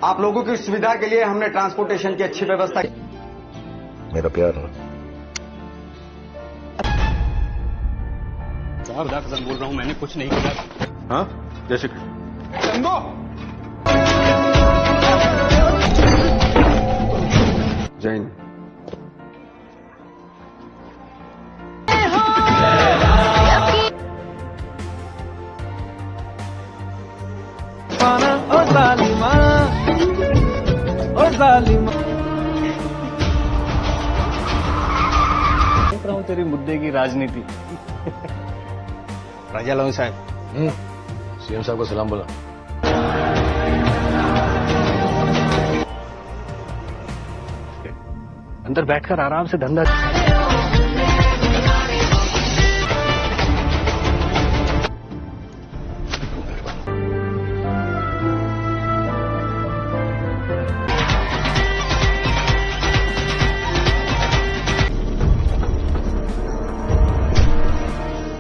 आप लोगों की सुविधा के लिए हमने ट्रांसपोर्टेशन की अच्छी व्यवस्था की। मेरा प्यार खुदा कसम बोल रहा हूँ, मैंने कुछ नहीं किया। हाँ जैसे चंदो जैन देख रहा हूँ तेरी मुद्दे की राजनीति। राजा लोन साहब, सीएम साहब को सलाम बोला। अंदर बैठकर आराम से धंधा।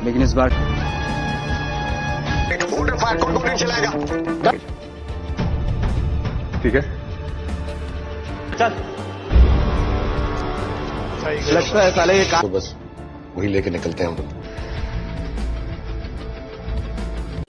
लेकिन इस बार चलाएगा। ठीक है चल, लगता है साले ये काम तो बस वही लेके निकलते हैं हम लोग।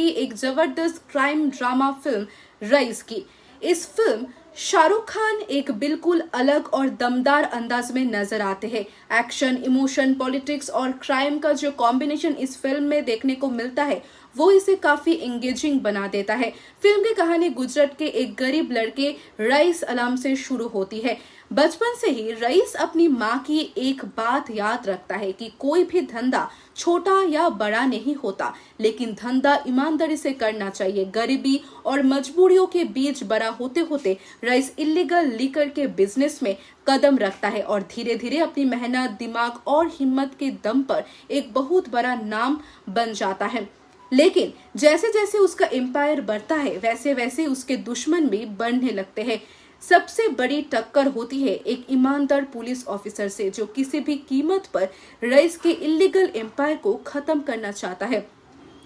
एक जबरदस्त क्राइम ड्रामा फिल्म रईस की। इस फिल्म शाहरुख खान एक बिल्कुल अलग और दमदार अंदाज में नजर आते हैं। एक्शन, इमोशन, पॉलिटिक्स और क्राइम का जो कॉम्बिनेशन इस फिल्म में देखने को मिलता है वो इसे काफी एंगेजिंग बना देता है। फिल्म की कहानी गुजरात के एक गरीब लड़के रईस अलाम से शुरू होती है। बचपन से ही रईस अपनी माँ की एक बात याद रखता है कि कोई भी धंधा छोटा या बड़ा नहीं होता, लेकिन धंधा ईमानदारी से करना चाहिए। गरीबी और मजबूरियों के बीच बड़ा होते होते रईस इलीगल लीकर के बिजनेस में कदम रखता है और धीरे धीरे अपनी मेहनत, दिमाग और हिम्मत के दम पर एक बहुत बड़ा नाम बन जाता है। लेकिन जैसे जैसे उसका एम्पायर बढ़ता है वैसे वैसे उसके दुश्मन भी बढ़ने लगते हैं। सबसे बड़ी टक्कर होती है एक ईमानदार पुलिस ऑफिसर से, जो किसी भी कीमत पर रईस के इलीगल एम्पायर को खत्म करना चाहता है।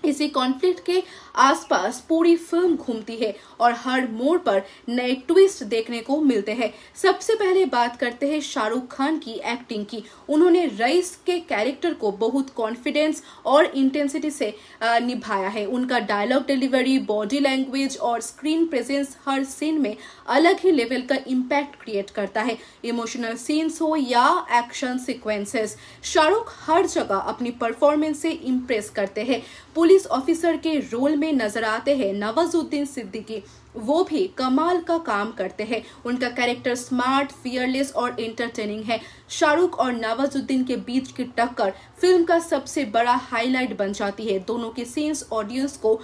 इसी कॉन्फ्लिक्ट के आसपास पूरी फिल्म घूमती है और हर मोड़ पर नए ट्विस्ट देखने को मिलते हैं। सबसे पहले बात करते हैं शाहरुख खान की एक्टिंग की। उन्होंने रईस के कैरेक्टर को बहुत कॉन्फिडेंस और इंटेंसिटी से निभाया है। उनका डायलॉग डिलीवरी, बॉडी लैंग्वेज और स्क्रीन प्रेजेंस हर सीन में अलग ही लेवल का इम्पैक्ट क्रिएट करता है। इमोशनल सीन्स हो या एक्शन सीक्वेंसेस, शाहरुख हर जगह अपनी परफॉर्मेंस से इम्प्रेस करते हैं। पुलिस ऑफिसर के रोल में नजर आते हैं नवाजुद्दीन सिद्दीकी, वो भी कमाल का काम करते हैं। उनका कैरेक्टर स्मार्ट, फियरलेस और एंटरटेनिंग है। शाहरुख और नवाजुद्दीन के बीच की टक्कर फिल्म का सबसे बड़ा हाईलाइट बन जाती है। दोनों के सीन्स ऑडियंस को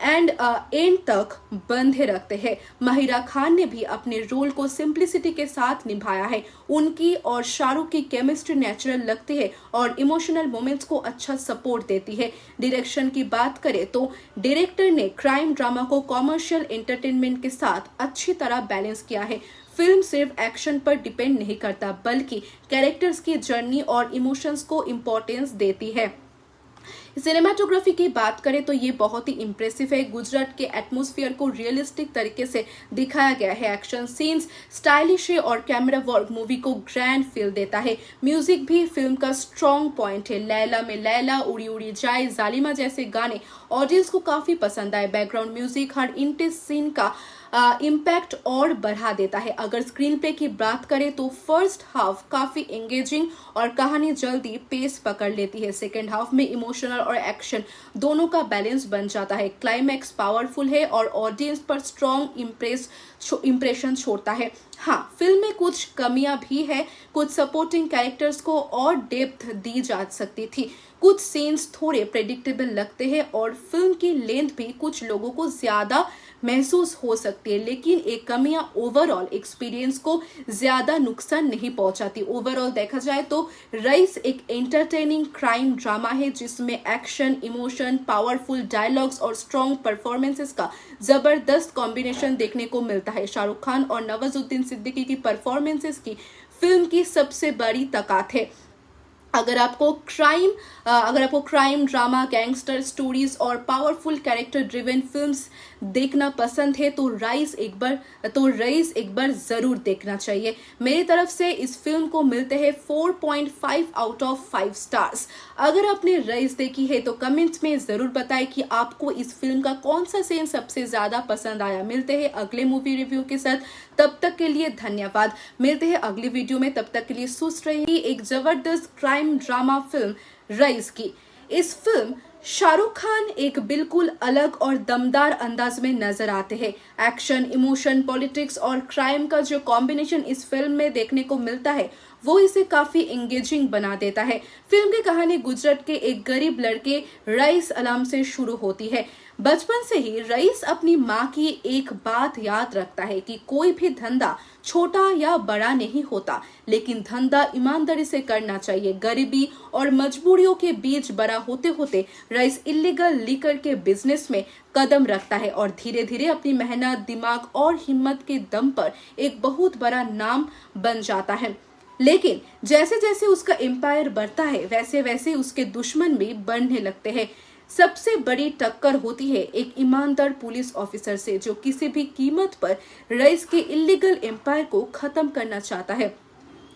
एंड तक बंधे रखते हैं। महिरा खान ने भी अपने रोल को सिंप्लिसिटी के साथ निभाया है। उनकी और शाहरुख की केमिस्ट्री नेचुरल लगती है और इमोशनल मोमेंट्स को अच्छा सपोर्ट देती है। डायरेक्शन की बात करें तो डायरेक्टर ने क्राइम ड्रामा को कॉमर्शियल एंटरटेनमेंट के साथ अच्छी तरह बैलेंस किया है। फिल्म सिर्फ एक्शन पर डिपेंड नहीं करता, बल्कि कैरेक्टर्स की जर्नी और इमोशंस को इम्पोर्टेंस देती है। सिनेमाटोग्राफी की बात करें तो ये बहुत ही इम्प्रेसिव है। गुजरात के एटमॉस्फेयर को रियलिस्टिक तरीके से दिखाया गया है। एक्शन सीन्स स्टाइलिश है और कैमरा वर्क मूवी को ग्रैंड फील देता है। म्यूजिक भी फिल्म का स्ट्रॉन्ग पॉइंट है। लैला में लैला, उड़ी उड़ी जाए, जालिमा जैसे गाने ऑडियंस को काफी पसंद आए। बैकग्राउंड म्यूजिक हर इंटेंस सीन का इम्पैक्ट और बढ़ा देता है। अगर स्क्रीन प्ले की बात करें तो फर्स्ट हाफ काफी एंगेजिंग और कहानी जल्दी पेस पकड़ लेती है। सेकेंड हाफ में इमोशनल और एक्शन दोनों का बैलेंस बन जाता है। क्लाइमैक्स पावरफुल है और ऑडियंस पर स्ट्रॉन्ग इम्प्रेशन छोड़ता है। हाँ, फिल्म में कुछ कमियां भी है। कुछ सपोर्टिंग कैरेक्टर्स को और डेप्थ दी जा सकती थी। कुछ सीन्स थोड़े प्रेडिक्टेबल लगते हैं और फिल्म की लेंथ भी कुछ लोगों को ज्यादा महसूस हो सकती है, लेकिन एक कमियां ओवरऑल एक्सपीरियंस को ज्यादा नुकसान नहीं पहुंचाती। ओवरऑल देखा जाए तो रईस एक एंटरटेनिंग क्राइम ड्रामा है जिसमें एक्शन, इमोशन, पावरफुल डायलॉग्स और स्ट्रॉन्ग परफॉर्मेंसेस का जबरदस्त कॉम्बिनेशन देखने को मिलता है। शाहरुख खान और नवाजुद्दीन सिद्दीकी की परफॉर्मेंसेस की फिल्म की सबसे बड़ी ताकत है। अगर आपको क्राइम ड्रामा, गैंगस्टर स्टोरीज और पावरफुल कैरेक्टर ड्रिवन फिल्म्स देखना पसंद है तो रईस एक बार जरूर देखना चाहिए। मेरी तरफ से इस फिल्म को मिलते हैं 4.5 आउट ऑफ 5 स्टार्स। अगर आपने रईस देखी है तो कमेंट्स में जरूर बताएं कि आपको इस फिल्म का कौन सा सीन सबसे ज्यादा पसंद आया। मिलते हैं अगले मूवी रिव्यू के साथ, तब तक के लिए धन्यवाद। मिलते हैं अगली वीडियो में, तब तक के लिए सुस्त रहिए। एक जबरदस्त क्राइम ड्रामा फिल्म रईस की इस फिल्म शाहरुख खान एक बिल्कुल अलग और दमदार अंदाज में नजर आते हैं। एक्शन, इमोशन, पॉलिटिक्स और क्राइम का जो कॉम्बिनेशन इस फिल्म में देखने को मिलता है वो इसे काफी एंगेजिंग बना देता है। फिल्म की कहानी गुजरात के एक गरीब लड़के रईस अलाम से शुरू होती है। बचपन से ही रईस अपनी माँ की एक बात याद रखता है कि कोई भी धंधा छोटा या बड़ा नहीं होता, लेकिन धंधा ईमानदारी से करना चाहिए। गरीबी और मजबूरियों के बीच बड़ा होते होते रईस इलीगल लीकर के बिजनेस में कदम रखता है और धीरे धीरे अपनी मेहनत, दिमाग और हिम्मत के दम पर एक बहुत बड़ा नाम बन जाता है। लेकिन जैसे जैसे उसका एम्पायर बढ़ता है वैसे वैसे उसके दुश्मन भी बढ़ने लगते हैं। सबसे बड़ी टक्कर होती है एक ईमानदार पुलिस ऑफिसर से जो किसी भी कीमत पर रईस के इलीगल एम्पायर को खत्म करना चाहता है।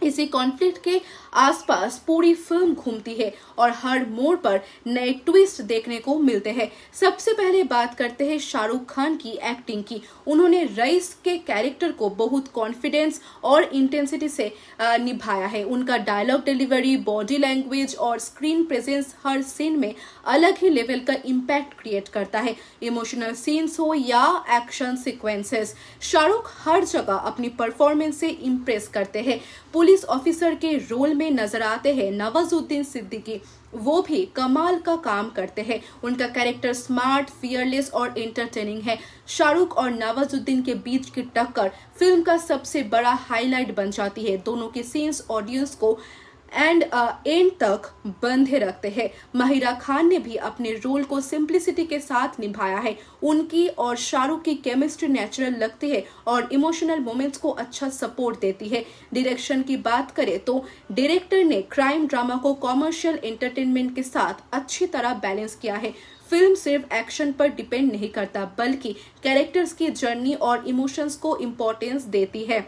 इसी कॉन्फ्लिक्ट के आसपास पूरी फिल्म घूमती है और हर मोड़ पर नए ट्विस्ट देखने को मिलते हैं। सबसे पहले बात करते हैं शाहरुख खान की एक्टिंग की। उन्होंने रईस के कैरेक्टर को बहुत कॉन्फिडेंस और इंटेंसिटी से निभाया है। उनका डायलॉग डिलीवरी, बॉडी लैंग्वेज और स्क्रीन प्रेजेंस हर सीन में अलग ही लेवल का इम्पैक्ट क्रिएट करता है। इमोशनल सीन्स हो या एक्शन सीक्वेंसेस, शाहरुख हर जगह अपनी परफॉर्मेंस से इम्प्रेस करते हैं। पुलिस ऑफिसर के रोल में नजर आते हैं नवाजुद्दीन सिद्दीकी, वो भी कमाल का काम करते हैं। उनका कैरेक्टर स्मार्ट, फियरलेस और एंटरटेनिंग है। शाहरुख और नवाजुद्दीन के बीच की टक्कर फिल्म का सबसे बड़ा हाईलाइट बन जाती है। दोनों के सीन्स ऑडियंस को एंड तक बंधे रखते हैं। महिरा खान ने भी अपने रोल को सिंप्लिसिटी के साथ निभाया है। उनकी और शाहरुख की केमिस्ट्री नेचुरल लगती है और इमोशनल मोमेंट्स को अच्छा सपोर्ट देती है। डायरेक्शन की बात करें तो डायरेक्टर ने क्राइम ड्रामा को कॉमर्शियल एंटरटेनमेंट के साथ अच्छी तरह बैलेंस किया है। फिल्म सिर्फ एक्शन पर डिपेंड नहीं करता बल्कि कैरेक्टर्स की जर्नी और इमोशंस को इम्पोर्टेंस देती है।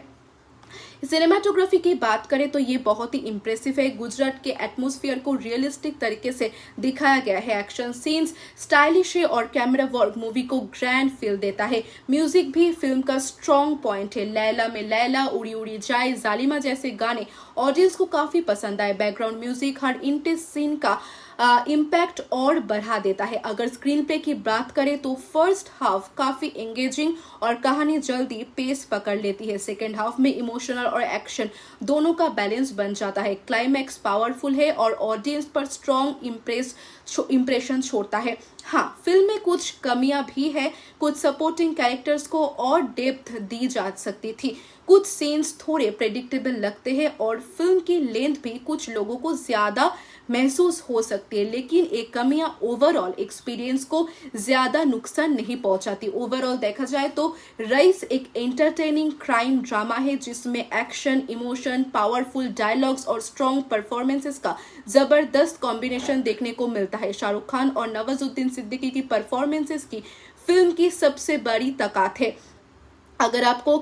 सिनेमाटोग्राफी की बात करें तो ये बहुत ही इम्प्रेसिव है। गुजरात के एटमॉस्फेयर को रियलिस्टिक तरीके से दिखाया गया है। एक्शन सीन्स स्टाइलिश है और कैमरा वर्क मूवी को ग्रैंड फील देता है। म्यूजिक भी फिल्म का स्ट्रॉन्ग पॉइंट है। लैला में लैला, उड़ी उड़ी जाए, जालिमा जैसे गाने ऑडियंस को काफी पसंद आए। बैकग्राउंड म्यूजिक हर इंटेंस सीन का इम्पैक्ट और बढ़ा देता है। अगर स्क्रीन प्ले की बात करें तो फर्स्ट हाफ काफी एंगेजिंग और कहानी जल्दी पेस पकड़ लेती है। सेकेंड हाफ में इमोशनल और एक्शन दोनों का बैलेंस बन जाता है। क्लाइमैक्स पावरफुल है और ऑडियंस पर स्ट्रॉन्ग इम्प्रेशन छोड़ता है। हाँ, फिल्म में कुछ कमियां भी है। कुछ सपोर्टिंग कैरेक्टर्स को और डेप्थ दी जा सकती थी। कुछ सीन्स थोड़े प्रेडिक्टेबल लगते हैं और फिल्म की लेंथ भी कुछ लोगों को ज्यादा महसूस हो सकती है, लेकिन एक कमियां ओवरऑल एक्सपीरियंस को ज्यादा नुकसान नहीं पहुंचाती। ओवरऑल देखा जाए तो रईस एक एंटरटेनिंग क्राइम ड्रामा है जिसमें एक्शन, इमोशन, पावरफुल डायलॉग्स और स्ट्रॉन्ग परफॉर्मेंसेस का जबरदस्त कॉम्बिनेशन देखने को मिलता है। शाहरुख खान और नवाजुद्दीन सिद्दीकी की परफॉर्मेंसेस की फिल्म की सबसे बड़ी ताकत है। अगर आपको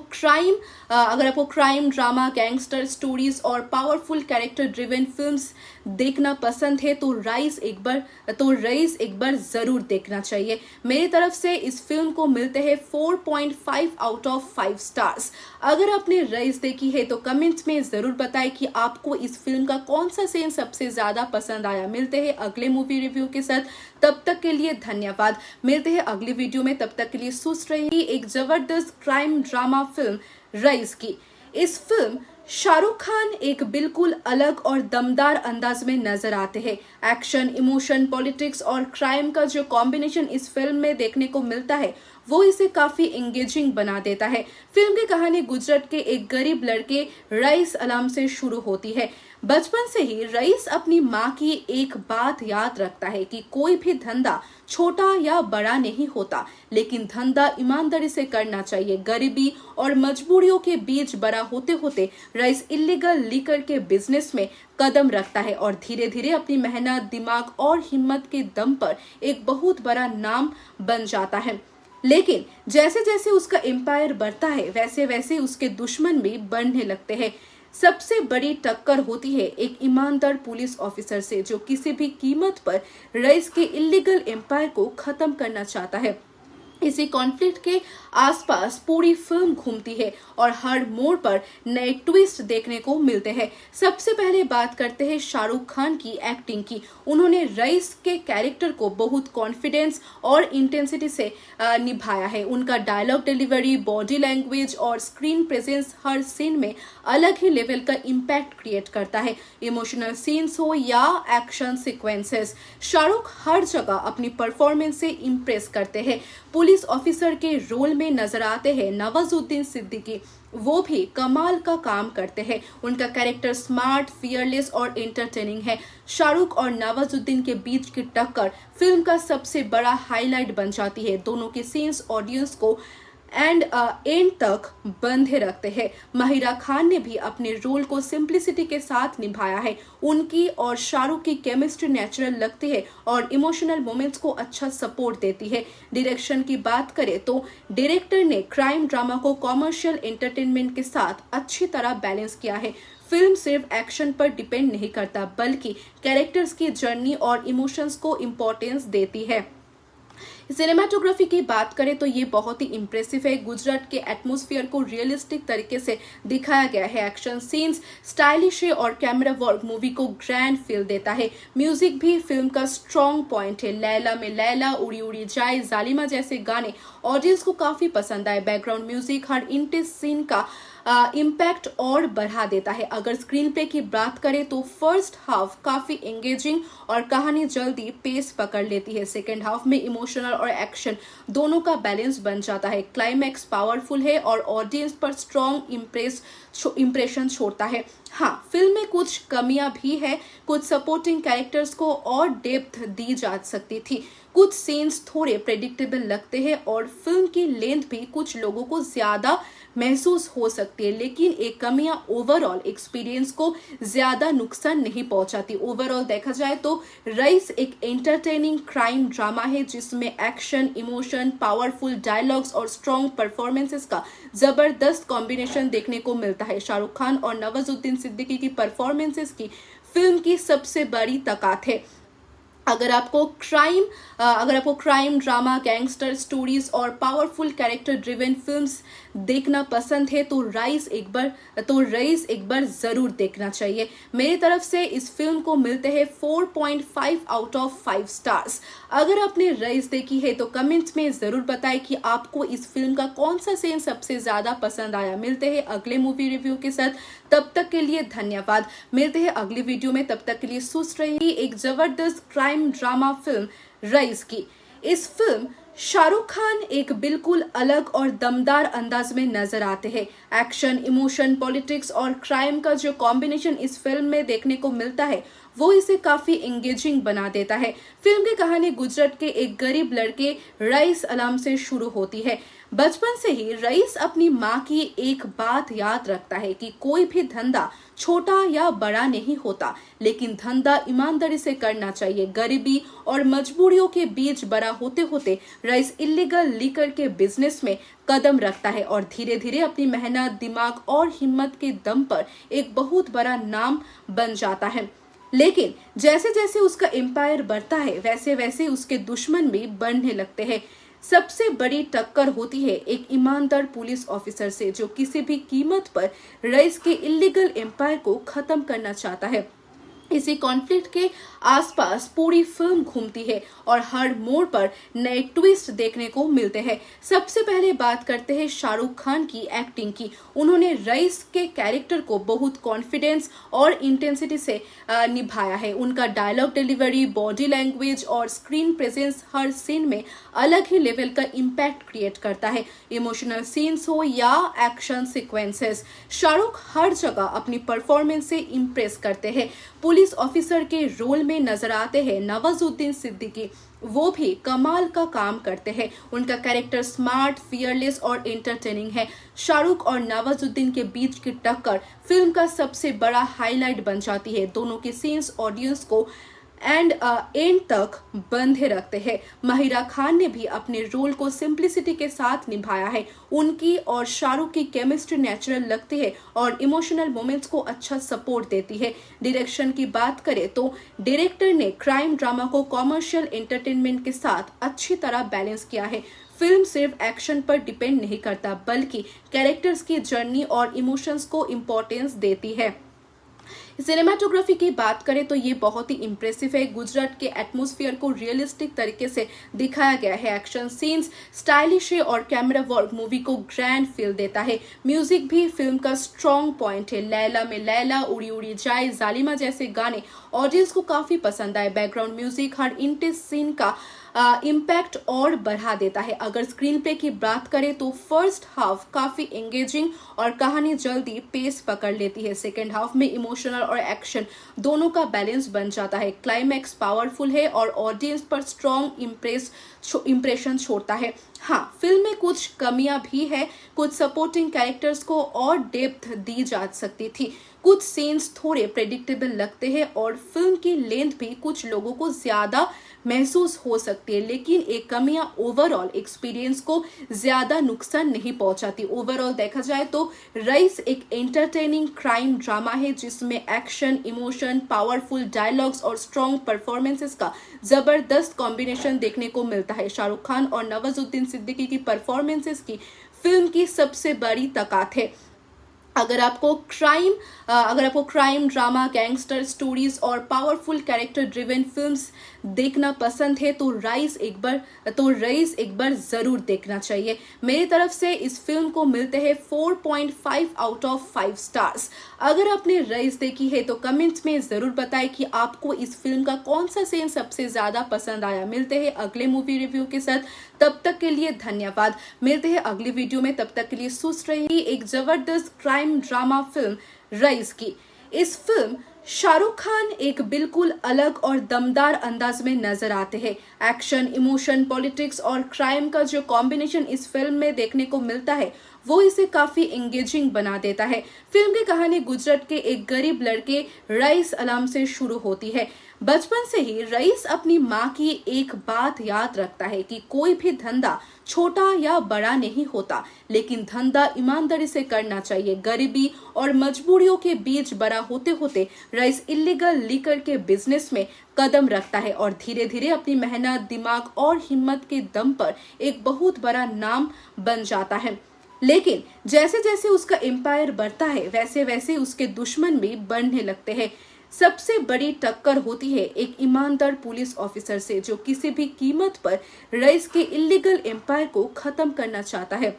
क्राइम ड्रामा, गैंगस्टर स्टोरीज और पावरफुल कैरेक्टर ड्रिवन फिल्म्स देखना पसंद है तो रईस एक बार जरूर देखना चाहिए। मेरी तरफ से इस फिल्म को मिलते हैं 4.5 आउट ऑफ 5 स्टार्स। अगर आपने रईस देखी है तो कमेंट्स में जरूर बताएं कि आपको इस फिल्म का कौन सा सीन सबसे ज्यादा पसंद आया। मिलते हैं अगले मूवी रिव्यू के साथ, तब तक के लिए धन्यवाद। मिलते हैं अगली वीडियो में, तब तक के लिए सुस्त रहिए। एक जबरदस्त क्राइम ड्रामा फिल्म रईस की इस फिल्म शाहरुख खान एक बिल्कुल अलग और दमदार अंदाज में नजर आते हैं। एक्शन, इमोशन, पॉलिटिक्स और क्राइम का जो कॉम्बिनेशन इस फिल्म में देखने को मिलता है वो इसे काफी एंगेजिंग बना देता है। फिल्म की कहानी गुजरात के एक गरीब लड़के रईस अलाम से शुरू होती है। बचपन से ही रईस अपनी माँ की एक बात याद रखता है कि कोई भी धंधा छोटा या बड़ा नहीं होता, लेकिन धंधा ईमानदारी से करना चाहिए। गरीबी और मजबूरियों के बीच बड़ा होते होते रईस इलीगल लीकर के बिजनेस में कदम रखता है और धीरे धीरे अपनी मेहनत, दिमाग और हिम्मत के दम पर एक बहुत बड़ा नाम बन जाता है। लेकिन जैसे जैसे उसका एम्पायर बढ़ता है, वैसे वैसे उसके दुश्मन भी बढ़ने लगते हैं। सबसे बड़ी टक्कर होती है एक ईमानदार पुलिस ऑफिसर से, जो किसी भी कीमत पर रईस के इलीगल एम्पायर को खत्म करना चाहता है। इसी कॉन्फ्लिक्ट के आसपास पूरी फिल्म घूमती है और हर मोड़ पर नए ट्विस्ट देखने को मिलते हैं। सबसे पहले बात करते हैं शाहरुख खान की एक्टिंग की। उन्होंने रईस के कैरेक्टर को बहुत कॉन्फिडेंस और इंटेंसिटी से निभाया है। उनका डायलॉग डिलीवरी, बॉडी लैंग्वेज और स्क्रीन प्रेजेंस हर सीन में अलग ही लेवल का इम्पैक्ट क्रिएट करता है। इमोशनल सीन्स हो या एक्शन सीक्वेंसेस, शाहरुख हर जगह अपनी परफॉर्मेंस से इम्प्रेस करते हैं। पुलिस ऑफिसर के रोल में नजर आते हैं नवाजुद्दीन सिद्दीकी, वो भी कमाल का काम करते हैं। उनका कैरेक्टर स्मार्ट, फियरलेस और एंटरटेनिंग है। शाहरुख और नवाजुद्दीन के बीच की टक्कर फिल्म का सबसे बड़ा हाईलाइट बन जाती है। दोनों के सीन्स ऑडियंस को एंड तक बंधे रखते हैं। माहिरा खान ने भी अपने रोल को सिंप्लिसिटी के साथ निभाया है। उनकी और शाहरुख की केमिस्ट्री नेचुरल लगती है और इमोशनल मोमेंट्स को अच्छा सपोर्ट देती है। डायरेक्शन की बात करें तो डायरेक्टर ने क्राइम ड्रामा को कॉमर्शियल एंटरटेनमेंट के साथ अच्छी तरह बैलेंस किया है। फिल्म सिर्फ एक्शन पर डिपेंड नहीं करता, बल्कि कैरेक्टर्स की जर्नी और इमोशंस को इम्पोर्टेंस देती है। सिनेमाटोग्राफी की बात करें तो ये बहुत ही इम्प्रेसिव है। गुजरात के एटमॉस्फेयर को रियलिस्टिक तरीके से दिखाया गया है। एक्शन सीन्स स्टाइलिश है और कैमरा वर्क मूवी को ग्रैंड फील देता है। म्यूजिक भी फिल्म का स्ट्रॉन्ग पॉइंट है। लैला में लैला, उड़ी उड़ी जाए, जालिमा जैसे गाने ऑडियंस को काफी पसंद आए। बैकग्राउंड म्यूजिक हर इंटेंस सीन का इम्पैक्ट और बढ़ा देता है। अगर स्क्रीन प्ले की बात करें तो फर्स्ट हाफ काफी एंगेजिंग और कहानी जल्दी पेस पकड़ लेती है। सेकेंड हाफ में इमोशनल और एक्शन दोनों का बैलेंस बन जाता है। क्लाइमैक्स पावरफुल है और ऑडियंस पर स्ट्रॉन्ग इम्प्रेशन छोड़ता है। हाँ, फिल्म में कुछ कमियां भी है। कुछ सपोर्टिंग कैरेक्टर्स को और डेप्थ दी जा सकती थी। कुछ सीन्स थोड़े प्रेडिक्टेबल लगते हैं और फिल्म की लेंथ भी कुछ लोगों को ज्यादा महसूस हो सकती है, लेकिन एक कमियां ओवरऑल एक्सपीरियंस को ज्यादा नुकसान नहीं पहुंचाती। ओवरऑल देखा जाए तो रईस एक एंटरटेनिंग क्राइम ड्रामा है, जिसमें एक्शन, इमोशन, पावरफुल डायलॉग्स और स्ट्रॉन्ग परफॉर्मेंसेस का जबरदस्त कॉम्बिनेशन देखने को मिलता है। शाहरुख खान और नवाजुद्दीन सिद्दीकी की परफॉर्मेंसेस की फिल्म की सबसे बड़ी ताकत है। अगर आपको क्राइम ड्रामा, गैंगस्टर स्टोरीज और पावरफुल कैरेक्टर ड्रिवन फिल्म्स देखना पसंद है तो रईस एक बार जरूर देखना चाहिए। मेरी तरफ से इस फिल्म को मिलते हैं 4.5 आउट ऑफ 5 स्टार्स। अगर आपने रईस देखी है तो कमेंट्स में जरूर बताएं कि आपको इस फिल्म का कौन सा सीन सबसे ज्यादा पसंद आया। मिलते हैं अगले मूवी रिव्यू के साथ, तब तक के लिए धन्यवाद। मिलते हैं अगली वीडियो में, तब तक के लिए सुस्त रहिए। एक जबरदस्त क्राइम ड्रामा फिल्म रईस की। इस फिल्म शाहरुख खान एक बिल्कुल अलग और दमदार अंदाज में नजर आते हैं। एक्शन, इमोशन, पॉलिटिक्स और क्राइम का जो कॉम्बिनेशन इस फिल्म में देखने को मिलता है वो इसे काफी एंगेजिंग बना देता है। फिल्म की कहानी गुजरात के एक गरीब लड़के रईस अलाम से शुरू होती है। बचपन से ही रईस अपनी माँ की एक बात याद रखता है कि कोई भी धंधा छोटा या बड़ा नहीं होता, लेकिन धंधा ईमानदारी से करना चाहिए। गरीबी और मजबूरियों के बीच बड़ा होते होते रईस इलीगल लीकर के बिजनेस में कदम रखता है और धीरे धीरे अपनी मेहनत, दिमाग और हिम्मत के दम पर एक बहुत बड़ा नाम बन जाता है। लेकिन जैसे जैसे उसका एम्पायर बढ़ता है, वैसे वैसे उसके दुश्मन भी बढ़ने लगते हैं। सबसे बड़ी टक्कर होती है एक ईमानदार पुलिस ऑफिसर से, जो किसी भी कीमत पर रईस के इलीगल एम्पायर को खत्म करना चाहता है। इसी कॉन्फ्लिक्ट के आसपास पूरी फिल्म घूमती है और हर मोड़ पर नए ट्विस्ट देखने को मिलते हैं। सबसे पहले बात करते हैं शाहरुख खान की एक्टिंग की। उन्होंने रईस के कैरेक्टर को बहुत कॉन्फिडेंस और इंटेंसिटी से निभाया है। उनका डायलॉग डिलीवरी, बॉडी लैंग्वेज और स्क्रीन प्रेजेंस हर सीन में अलग ही लेवल का इम्पैक्ट क्रिएट करता है। इमोशनल सीन्स हो या एक्शन सीक्वेंसेस, शाहरुख हर जगह अपनी परफॉर्मेंस से इम्प्रेस करते हैं। पुलिस ऑफिसर के रोल में नजर आते हैं नवाजुद्दीन सिद्दीकी, वो भी कमाल का काम करते हैं। उनका कैरेक्टर स्मार्ट, फियरलेस और एंटरटेनिंग है। शाहरुख और नवाजुद्दीन के बीच की टक्कर फिल्म का सबसे बड़ा हाईलाइट बन जाती है। दोनों के सीन्स ऑडियंस को एंड तक बंधे रखते हैं। माहिरा खान ने भी अपने रोल को सिंप्लिसिटी के साथ निभाया है। उनकी और शाहरुख की केमिस्ट्री नेचुरल लगती है और इमोशनल मोमेंट्स को अच्छा सपोर्ट देती है। डायरेक्शन की बात करें तो डायरेक्टर ने क्राइम ड्रामा को कॉमर्शियल एंटरटेनमेंट के साथ अच्छी तरह बैलेंस किया है। फिल्म सिर्फ एक्शन पर डिपेंड नहीं करता, बल्कि कैरेक्टर्स की जर्नी और इमोशंस को इम्पोर्टेंस देती है। सिनेमाटोग्राफी की बात करें तो ये बहुत ही इम्प्रेसिव है। गुजरात के एटमॉस्फेयर को रियलिस्टिक तरीके से दिखाया गया है। एक्शन सीन्स स्टाइलिश है और कैमरा वर्क मूवी को ग्रैंड फील देता है। म्यूजिक भी फिल्म का स्ट्रॉन्ग पॉइंट है। लैला में लैला, उड़ी उड़ी जाए, जालिमा जैसे गाने ऑडियंस को काफी पसंद आए। बैकग्राउंड म्यूजिक हर इंटेंस सीन का इम्पैक्ट और बढ़ा देता है। अगर स्क्रीन प्ले की बात करें तो फर्स्ट हाफ काफी एंगेजिंग और कहानी जल्दी पेस पकड़ लेती है। सेकेंड हाफ में इमोशनल और एक्शन दोनों का बैलेंस बन जाता है। क्लाइमैक्स पावरफुल है और ऑडियंस पर स्ट्रॉन्ग इम्प्रेशन छोड़ता है। हाँ, फिल्म में कुछ कमियां भी है। कुछ सपोर्टिंग कैरेक्टर्स को और डेप्थ दी जा सकती थी। कुछ सीन्स थोड़े प्रेडिक्टेबल लगते हैं और फिल्म की लेंथ भी कुछ लोगों को ज्यादा महसूस हो सकती है, लेकिन एक कमियां ओवरऑल एक्सपीरियंस को ज्यादा नुकसान नहीं पहुंचाती। ओवरऑल देखा जाए तो रईस एक एंटरटेनिंग क्राइम ड्रामा है जिसमें एक्शन, इमोशन, पावरफुल डायलॉग्स और स्ट्रॉन्ग परफॉर्मेंसेस का जबरदस्त कॉम्बिनेशन देखने को मिलता है। शाहरुख खान और नवाजुद्दीन सिद्दीकी की परफॉर्मेंसेस की फिल्म की सबसे बड़ी ताकत है। अगर आपको क्राइम ड्रामा, गैंगस्टर स्टोरीज और पावरफुल कैरेक्टर ड्रिवन फिल्म्स देखना पसंद है तो रईस एक बार जरूर देखना चाहिए। मेरी तरफ से इस फिल्म को मिलते हैं 4.5 आउट ऑफ 5 स्टार्स। अगर आपने रईस देखी है तो कमेंट्स में जरूर बताएं कि आपको इस फिल्म का कौन सा सीन सबसे ज्यादा पसंद आया। मिलते हैं अगले मूवी रिव्यू के साथ, तब तक के लिए धन्यवाद। मिलते हैं अगली वीडियो में, तब तक के लिए सुस्त रहिए। एक जबरदस्त क्राइम ड्रामा फिल्म रईस की। इस फिल्म शाहरुख खान एक बिल्कुल अलग और दमदार अंदाज में नजर आते हैं। एक्शन, इमोशन, पॉलिटिक्स और क्राइम का जो कॉम्बिनेशन इस फिल्म में देखने को मिलता है वो इसे काफी एंगेजिंग बना देता है। फिल्म की कहानी गुजरात के एक गरीब लड़के रईस अलाम से शुरू होती है। बचपन से ही रईस अपनी माँ की एक बात याद रखता है कि कोई भी धंधा छोटा या बड़ा नहीं होता, लेकिन धंधा ईमानदारी से करना चाहिए। गरीबी और मजबूरियों के बीच बड़ा होते होते रईस इलीगल लिकर के बिजनेस में कदम रखता है और धीरे धीरे अपनी मेहनत, दिमाग और हिम्मत के दम पर एक बहुत बड़ा नाम बन जाता है। लेकिन जैसे जैसे उसका एम्पायर बढ़ता है वैसे वैसे उसके दुश्मन भी बढ़ने लगते हैं। सबसे बड़ी टक्कर होती है एक ईमानदार पुलिस ऑफिसर से जो किसी भी कीमत पर रईस के इलीगल एम्पायर को खत्म करना चाहता है।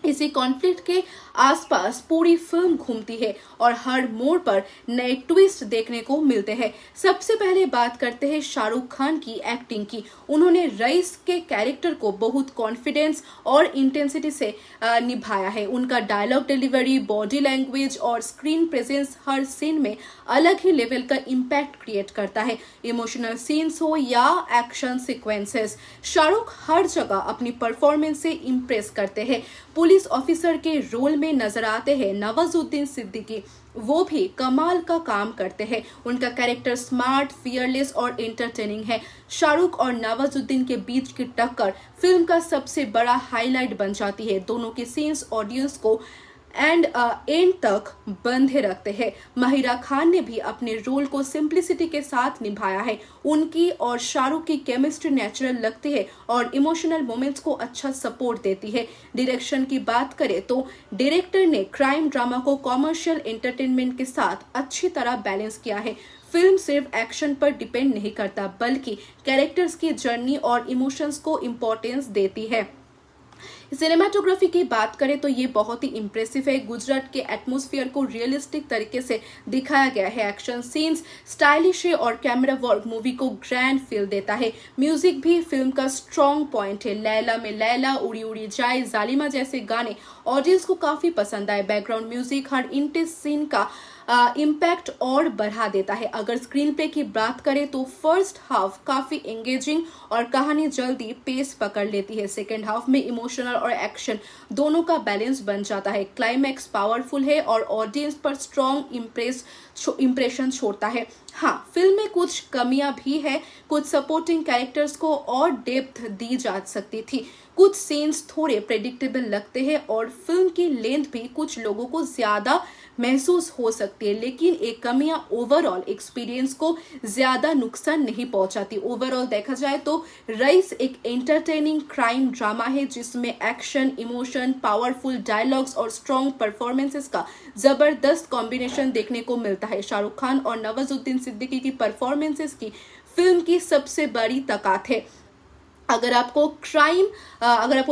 इसी कॉन्फ्लिक्ट के आसपास पूरी फिल्म घूमती है और हर मोड़ पर नए ट्विस्ट देखने को मिलते हैं। सबसे पहले बात करते हैं शाहरुख खान की एक्टिंग की। उन्होंने रईस के कैरेक्टर को बहुत कॉन्फिडेंस और इंटेंसिटी से निभाया है। उनका डायलॉग डिलीवरी, बॉडी लैंग्वेज और स्क्रीन प्रेजेंस हर सीन में अलग ही लेवल का इम्पैक्ट क्रिएट करता है। इमोशनल सीन्स हो या एक्शन सीक्वेंसेस, शाहरुख हर जगह अपनी परफॉर्मेंस से इम्प्रेस करते हैं। पुलिस ऑफिसर के रोल में नजर आते हैं नवाजुद्दीन सिद्दीकी, वो भी कमाल का काम करते हैं। उनका कैरेक्टर स्मार्ट, फियरलेस और एंटरटेनिंग है। शाहरुख और नवाजुद्दीन के बीच की टक्कर फिल्म का सबसे बड़ा हाईलाइट बन जाती है। दोनों के सीन्स ऑडियंस को एंड एंड तक बंधे रखते हैं। माहिरा खान ने भी अपने रोल को सिंप्लिसिटी के साथ निभाया है। उनकी और शाहरुख की केमिस्ट्री नेचुरल लगती है और इमोशनल मोमेंट्स को अच्छा सपोर्ट देती है। डायरेक्शन की बात करें तो डायरेक्टर ने क्राइम ड्रामा को कॉमर्शियल एंटरटेनमेंट के साथ अच्छी तरह बैलेंस किया है। फिल्म सिर्फ एक्शन पर डिपेंड नहीं करता, बल्कि कैरेक्टर्स की जर्नी और इमोशंस को इम्पोर्टेंस देती है। सिनेमाटोग्राफी की बात करें तो ये बहुत ही इम्प्रेसिव है। गुजरात के एटमॉस्फेयर को रियलिस्टिक तरीके से दिखाया गया है। एक्शन सीन्स स्टाइलिश है और कैमरा वर्क मूवी को ग्रैंड फील देता है। म्यूजिक भी फिल्म का स्ट्रॉन्ग पॉइंट है। लैला में लैला, उड़ी उड़ी जाए, जालिमा जैसे गाने ऑडियंस को काफी पसंद आए। बैकग्राउंड म्यूजिक हर इंटेंस सीन का इम्पैक्ट और बढ़ा देता है। अगर स्क्रीन प्ले की बात करें तो फर्स्ट हाफ काफी एंगेजिंग और कहानी जल्दी पेस पकड़ लेती है। सेकेंड हाफ में इमोशनल और एक्शन दोनों का बैलेंस बन जाता है। क्लाइमैक्स पावरफुल है और ऑडियंस पर स्ट्रॉन्ग इम्प्रेशन छोड़ता है। हाँ, फिल्म में कुछ कमियां भी है। कुछ सपोर्टिंग कैरेक्टर्स को और डेप्थ दी जा सकती थी। कुछ सीन्स थोड़े प्रेडिक्टेबल लगते हैं और फिल्म की लेंथ भी कुछ लोगों को ज्यादा महसूस हो सकती है, लेकिन एक कमियां ओवरऑल एक्सपीरियंस को ज्यादा नुकसान नहीं पहुंचाती। ओवरऑल देखा जाए तो रईस एक एंटरटेनिंग क्राइम ड्रामा है जिसमें एक्शन, इमोशन, पावरफुल डायलॉग्स और स्ट्रॉन्ग परफॉर्मेंसेस का जबरदस्त कॉम्बिनेशन देखने को मिलता है। शाहरुख खान और नवाजुद्दीन सिद्दीकी की परफॉर्मेंसेस की फिल्म की सबसे बड़ी ताकत है। अगर आपको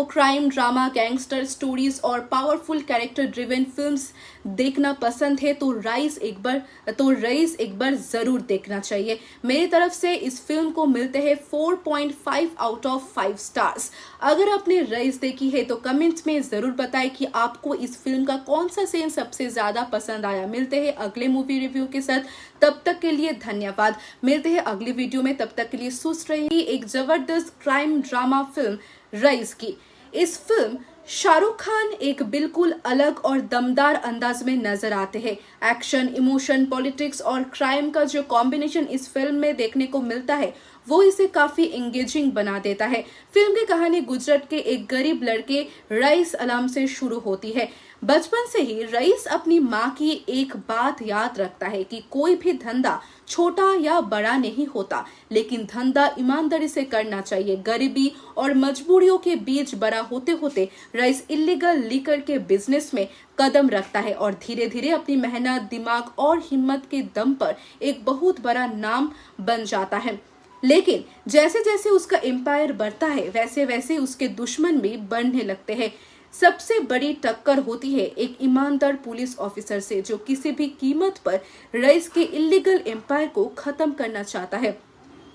क्राइम ड्रामा, गैंगस्टर स्टोरीज और पावरफुल कैरेक्टर ड्रिवन फिल्म्स देखना पसंद है तो रईस एक बार जरूर देखना चाहिए। मेरी तरफ से इस फिल्म को मिलते हैं 4.5 आउट ऑफ 5 स्टार्स। अगर आपने रईस देखी है तो कमेंट्स में जरूर बताएं कि आपको इस फिल्म का कौन सा सीन सबसे ज्यादा पसंद आया। मिलते हैं अगले मूवी रिव्यू के साथ, तब तक के लिए धन्यवाद। मिलते हैं अगली वीडियो में, तब तक के लिए सुस्त रहिए। एक जबरदस्त क्राइम ड्रामा फिल्म रईस की इस फिल्म शाहरुख खान एक बिल्कुल अलग और दमदार अंदाज में नजर आते हैं। एक्शन, इमोशन, पॉलिटिक्स और क्राइम का जो कॉम्बिनेशन इस फिल्म में देखने को मिलता है वो इसे काफी एंगेजिंग बना देता है। फिल्म की कहानी गुजरात के एक गरीब लड़के रईस अलाम से शुरू होती है। बचपन से ही रईस अपनी माँ की एक बात याद रखता है कि कोई भी धंधा छोटा या बड़ा नहीं होता, लेकिन धंधा ईमानदारी से करना चाहिए। गरीबी और मजबूरियों के बीच बड़ा होते होते रईस इलीगल लिकर के बिजनेस में कदम रखता है और धीरे धीरे अपनी मेहनत, दिमाग और हिम्मत के दम पर एक बहुत बड़ा नाम बन जाता है। लेकिन जैसे जैसे उसका एम्पायर बढ़ता है वैसे वैसे उसके दुश्मन भी बढ़ने लगते हैं। सबसे बड़ी टक्कर होती है एक ईमानदार पुलिस ऑफिसर से जो किसी भी कीमत पर रईस के इलीगल एम्पायर को खत्म करना चाहता है।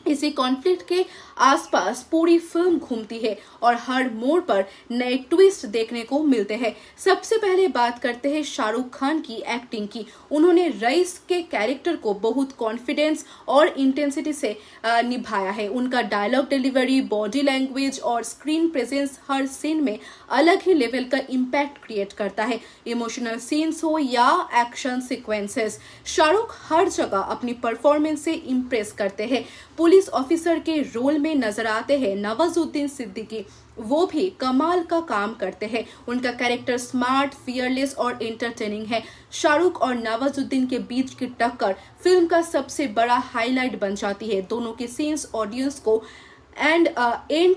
इसी कॉन्फ्लिक्ट के आसपास पूरी फिल्म घूमती है और हर मोड़ पर नए ट्विस्ट देखने को मिलते हैं। सबसे पहले बात करते हैं शाहरुख खान की एक्टिंग की। उन्होंने रईस के कैरेक्टर को बहुत कॉन्फिडेंस और इंटेंसिटी से निभाया है। उनका डायलॉग डिलीवरी, बॉडी लैंग्वेज और स्क्रीन प्रेजेंस हर सीन में अलग ही लेवल का इम्पैक्ट क्रिएट करता है। इमोशनल सीन्स हो या एक्शन सीक्वेंसेस, शाहरुख हर जगह अपनी परफॉर्मेंस से इम्प्रेस करते हैं। पुलिस ऑफिसर के रोल में नजर आते हैं नवाजुद्दीन सिद्दीकी, वो भी कमाल का काम करते हैं। उनका कैरेक्टर स्मार्ट, फियरलेस और एंटरटेनिंग है। शाहरुख और नवाजुद्दीन के बीच की टक्कर फिल्म का सबसे बड़ा हाईलाइट बन जाती है। दोनों के सीन्स ऑडियंस को एंड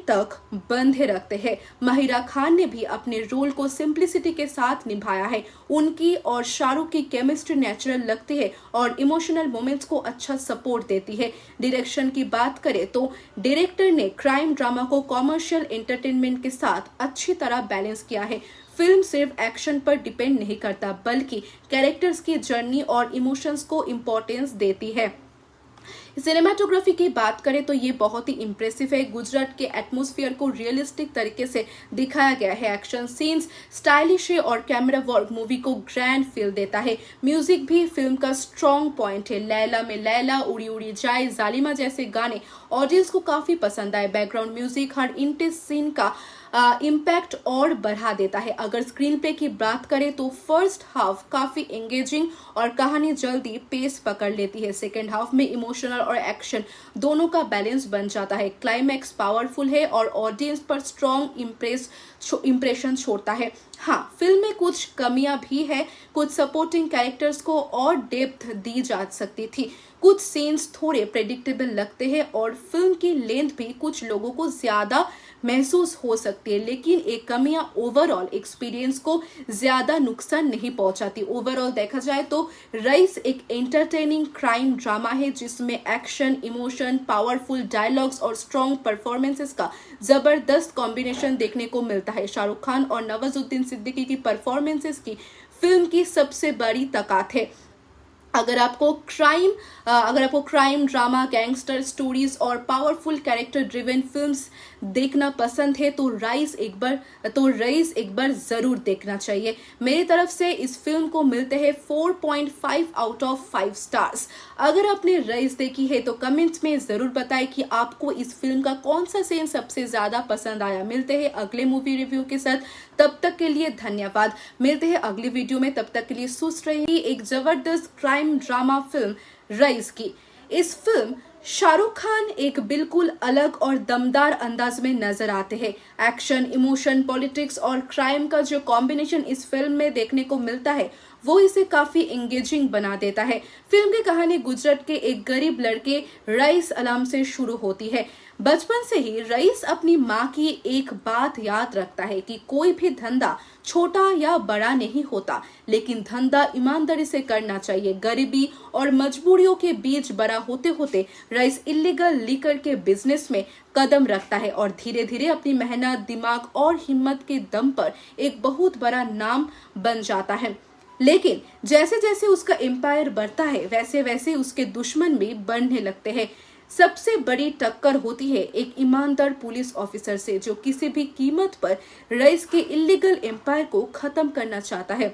तक बंधे रखते हैं। माहिरा खान ने भी अपने रोल को सिंप्लिसिटी के साथ निभाया है। उनकी और शाहरुख की केमिस्ट्री नेचुरल लगती है और इमोशनल मोमेंट्स को अच्छा सपोर्ट देती है। डायरेक्शन की बात करें तो डायरेक्टर ने क्राइम ड्रामा को कॉमर्शियल एंटरटेनमेंट के साथ अच्छी तरह बैलेंस किया है। फिल्म सिर्फ एक्शन पर डिपेंड नहीं करता, बल्कि कैरेक्टर्स की जर्नी और इमोशंस को इम्पोर्टेंस देती है। सिनेमाटोग्राफी की बात करें तो ये बहुत ही इम्प्रेसिव है। गुजरात के एटमॉस्फेयर को रियलिस्टिक तरीके से दिखाया गया है। एक्शन सीन्स स्टाइलिश है और कैमरा वर्क मूवी को ग्रैंड फील देता है। म्यूजिक भी फिल्म का स्ट्रॉन्ग पॉइंट है। लैला में लैला, उड़ी उड़ी जाए, जालिमा जैसे गाने ऑडियंस को काफी पसंद आए। बैकग्राउंड म्यूजिक हर इंटेंस सीन का इम्पैक्ट और बढ़ा देता है। अगर स्क्रीन प्ले की बात करें तो फर्स्ट हाफ काफी एंगेजिंग और कहानी जल्दी पेस पकड़ लेती है। सेकेंड हाफ में इमोशनल और एक्शन दोनों का बैलेंस बन जाता है। क्लाइमैक्स पावरफुल है और ऑडियंस पर स्ट्रॉन्ग इम्प्रेशन छोड़ता है। हाँ, फिल्म में कुछ कमियां भी है। कुछ सपोर्टिंग कैरेक्टर्स को और डेप्थ दी जा सकती थी। कुछ सीन्स थोड़े प्रेडिक्टेबल लगते हैं और फिल्म की लेंथ भी कुछ लोगों को ज्यादा महसूस हो सकती है, लेकिन ये कमियां ओवरऑल एक्सपीरियंस को ज्यादा नुकसान नहीं पहुंचाती। ओवरऑल देखा जाए तो रईस एक एंटरटेनिंग क्राइम ड्रामा है जिसमें एक्शन, इमोशन, पावरफुल डायलॉग्स और स्ट्रॉन्ग परफॉर्मेंसेस का जबरदस्त कॉम्बिनेशन देखने को मिलता है। शाहरुख खान और नवाजुद्दीन सिद्दीकी की परफॉर्मेंसेस की फिल्म की सबसे बड़ी ताकत है। अगर आपको क्राइम ड्रामा, गैंगस्टर स्टोरीज और पावरफुल कैरेक्टर ड्रिवन फिल्म्स देखना पसंद है तो रईस एक बार जरूर देखना चाहिए। मेरी तरफ से इस फिल्म को मिलते हैं 4.5 आउट ऑफ 5 स्टार्स। अगर आपने रईस देखी है तो कमेंट्स में जरूर बताएं कि आपको इस फिल्म का कौन सा सीन सबसे ज्यादा पसंद आया। मिलते हैं अगले मूवी रिव्यू के साथ, तब तक के लिए धन्यवाद। मिलते हैं अगली वीडियो में, तब तक के लिए सुस्त रहिए। एक जबरदस्त क्राइम ड्रामा फिल्म रईस की इस फिल्म शाहरुख खान एक बिल्कुल अलग और दमदार अंदाज में नजर आते हैं। एक्शन, इमोशन, पॉलिटिक्स और क्राइम का जो कॉम्बिनेशन इस फिल्म में देखने को मिलता है वो इसे काफी एंगेजिंग बना देता है। फिल्म की कहानी गुजरात के एक गरीब लड़के रईस अलाम से शुरू होती है। बचपन से ही रईस अपनी माँ की एक बात याद रखता है कि कोई भी धंधा छोटा या बड़ा नहीं होता, लेकिन धंधा ईमानदारी से करना चाहिए। गरीबी और मजबूरियों के बीच बड़ा होते होते रईस इलीगल लिकर के बिजनेस में कदम रखता है और धीरे धीरे अपनी मेहनत, दिमाग और हिम्मत के दम पर एक बहुत बड़ा नाम बन जाता है। लेकिन जैसे जैसे उसका एम्पायर बढ़ता है वैसे वैसे उसके दुश्मन भी बढ़ने लगते हैं। सबसे बड़ी टक्कर होती है एक ईमानदार पुलिस ऑफिसर से जो किसी भी कीमत पर रईस के इलीगल एम्पायर को खत्म करना चाहता है।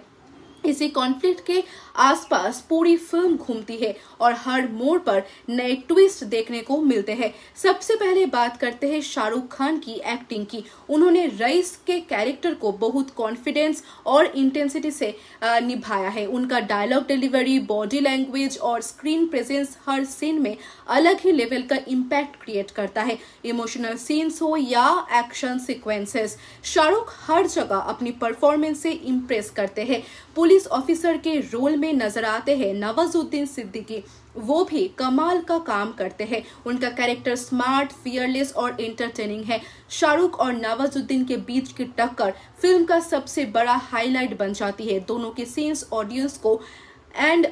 इसी कॉन्फ्लिक्ट के आसपास पूरी फिल्म घूमती है और हर मोड़ पर नए ट्विस्ट देखने को मिलते हैं। सबसे पहले बात करते हैं शाहरुख खान की एक्टिंग की। उन्होंने रईस के कैरेक्टर को बहुत कॉन्फिडेंस और इंटेंसिटी से निभाया है। उनका डायलॉग डिलीवरी, बॉडी लैंग्वेज और स्क्रीन प्रेजेंस हर सीन में अलग ही लेवल का इम्पैक्ट क्रिएट करता है। इमोशनल सीन्स हो या एक्शन सीक्वेंसेस, शाहरुख हर जगह अपनी परफॉर्मेंस से इम्प्रेस करते हैं। पुलिस ऑफिसर के रोल में नजर आते हैं नवाजुद्दीन सिद्दीकी, वो भी कमाल का काम करते हैं। उनका कैरेक्टर स्मार्ट, फियरलेस और एंटरटेनिंग है। शाहरुख और नवाजुद्दीन के बीच की टक्कर फिल्म का सबसे बड़ा हाईलाइट बन जाती है। दोनों के सीन्स ऑडियंस को एंड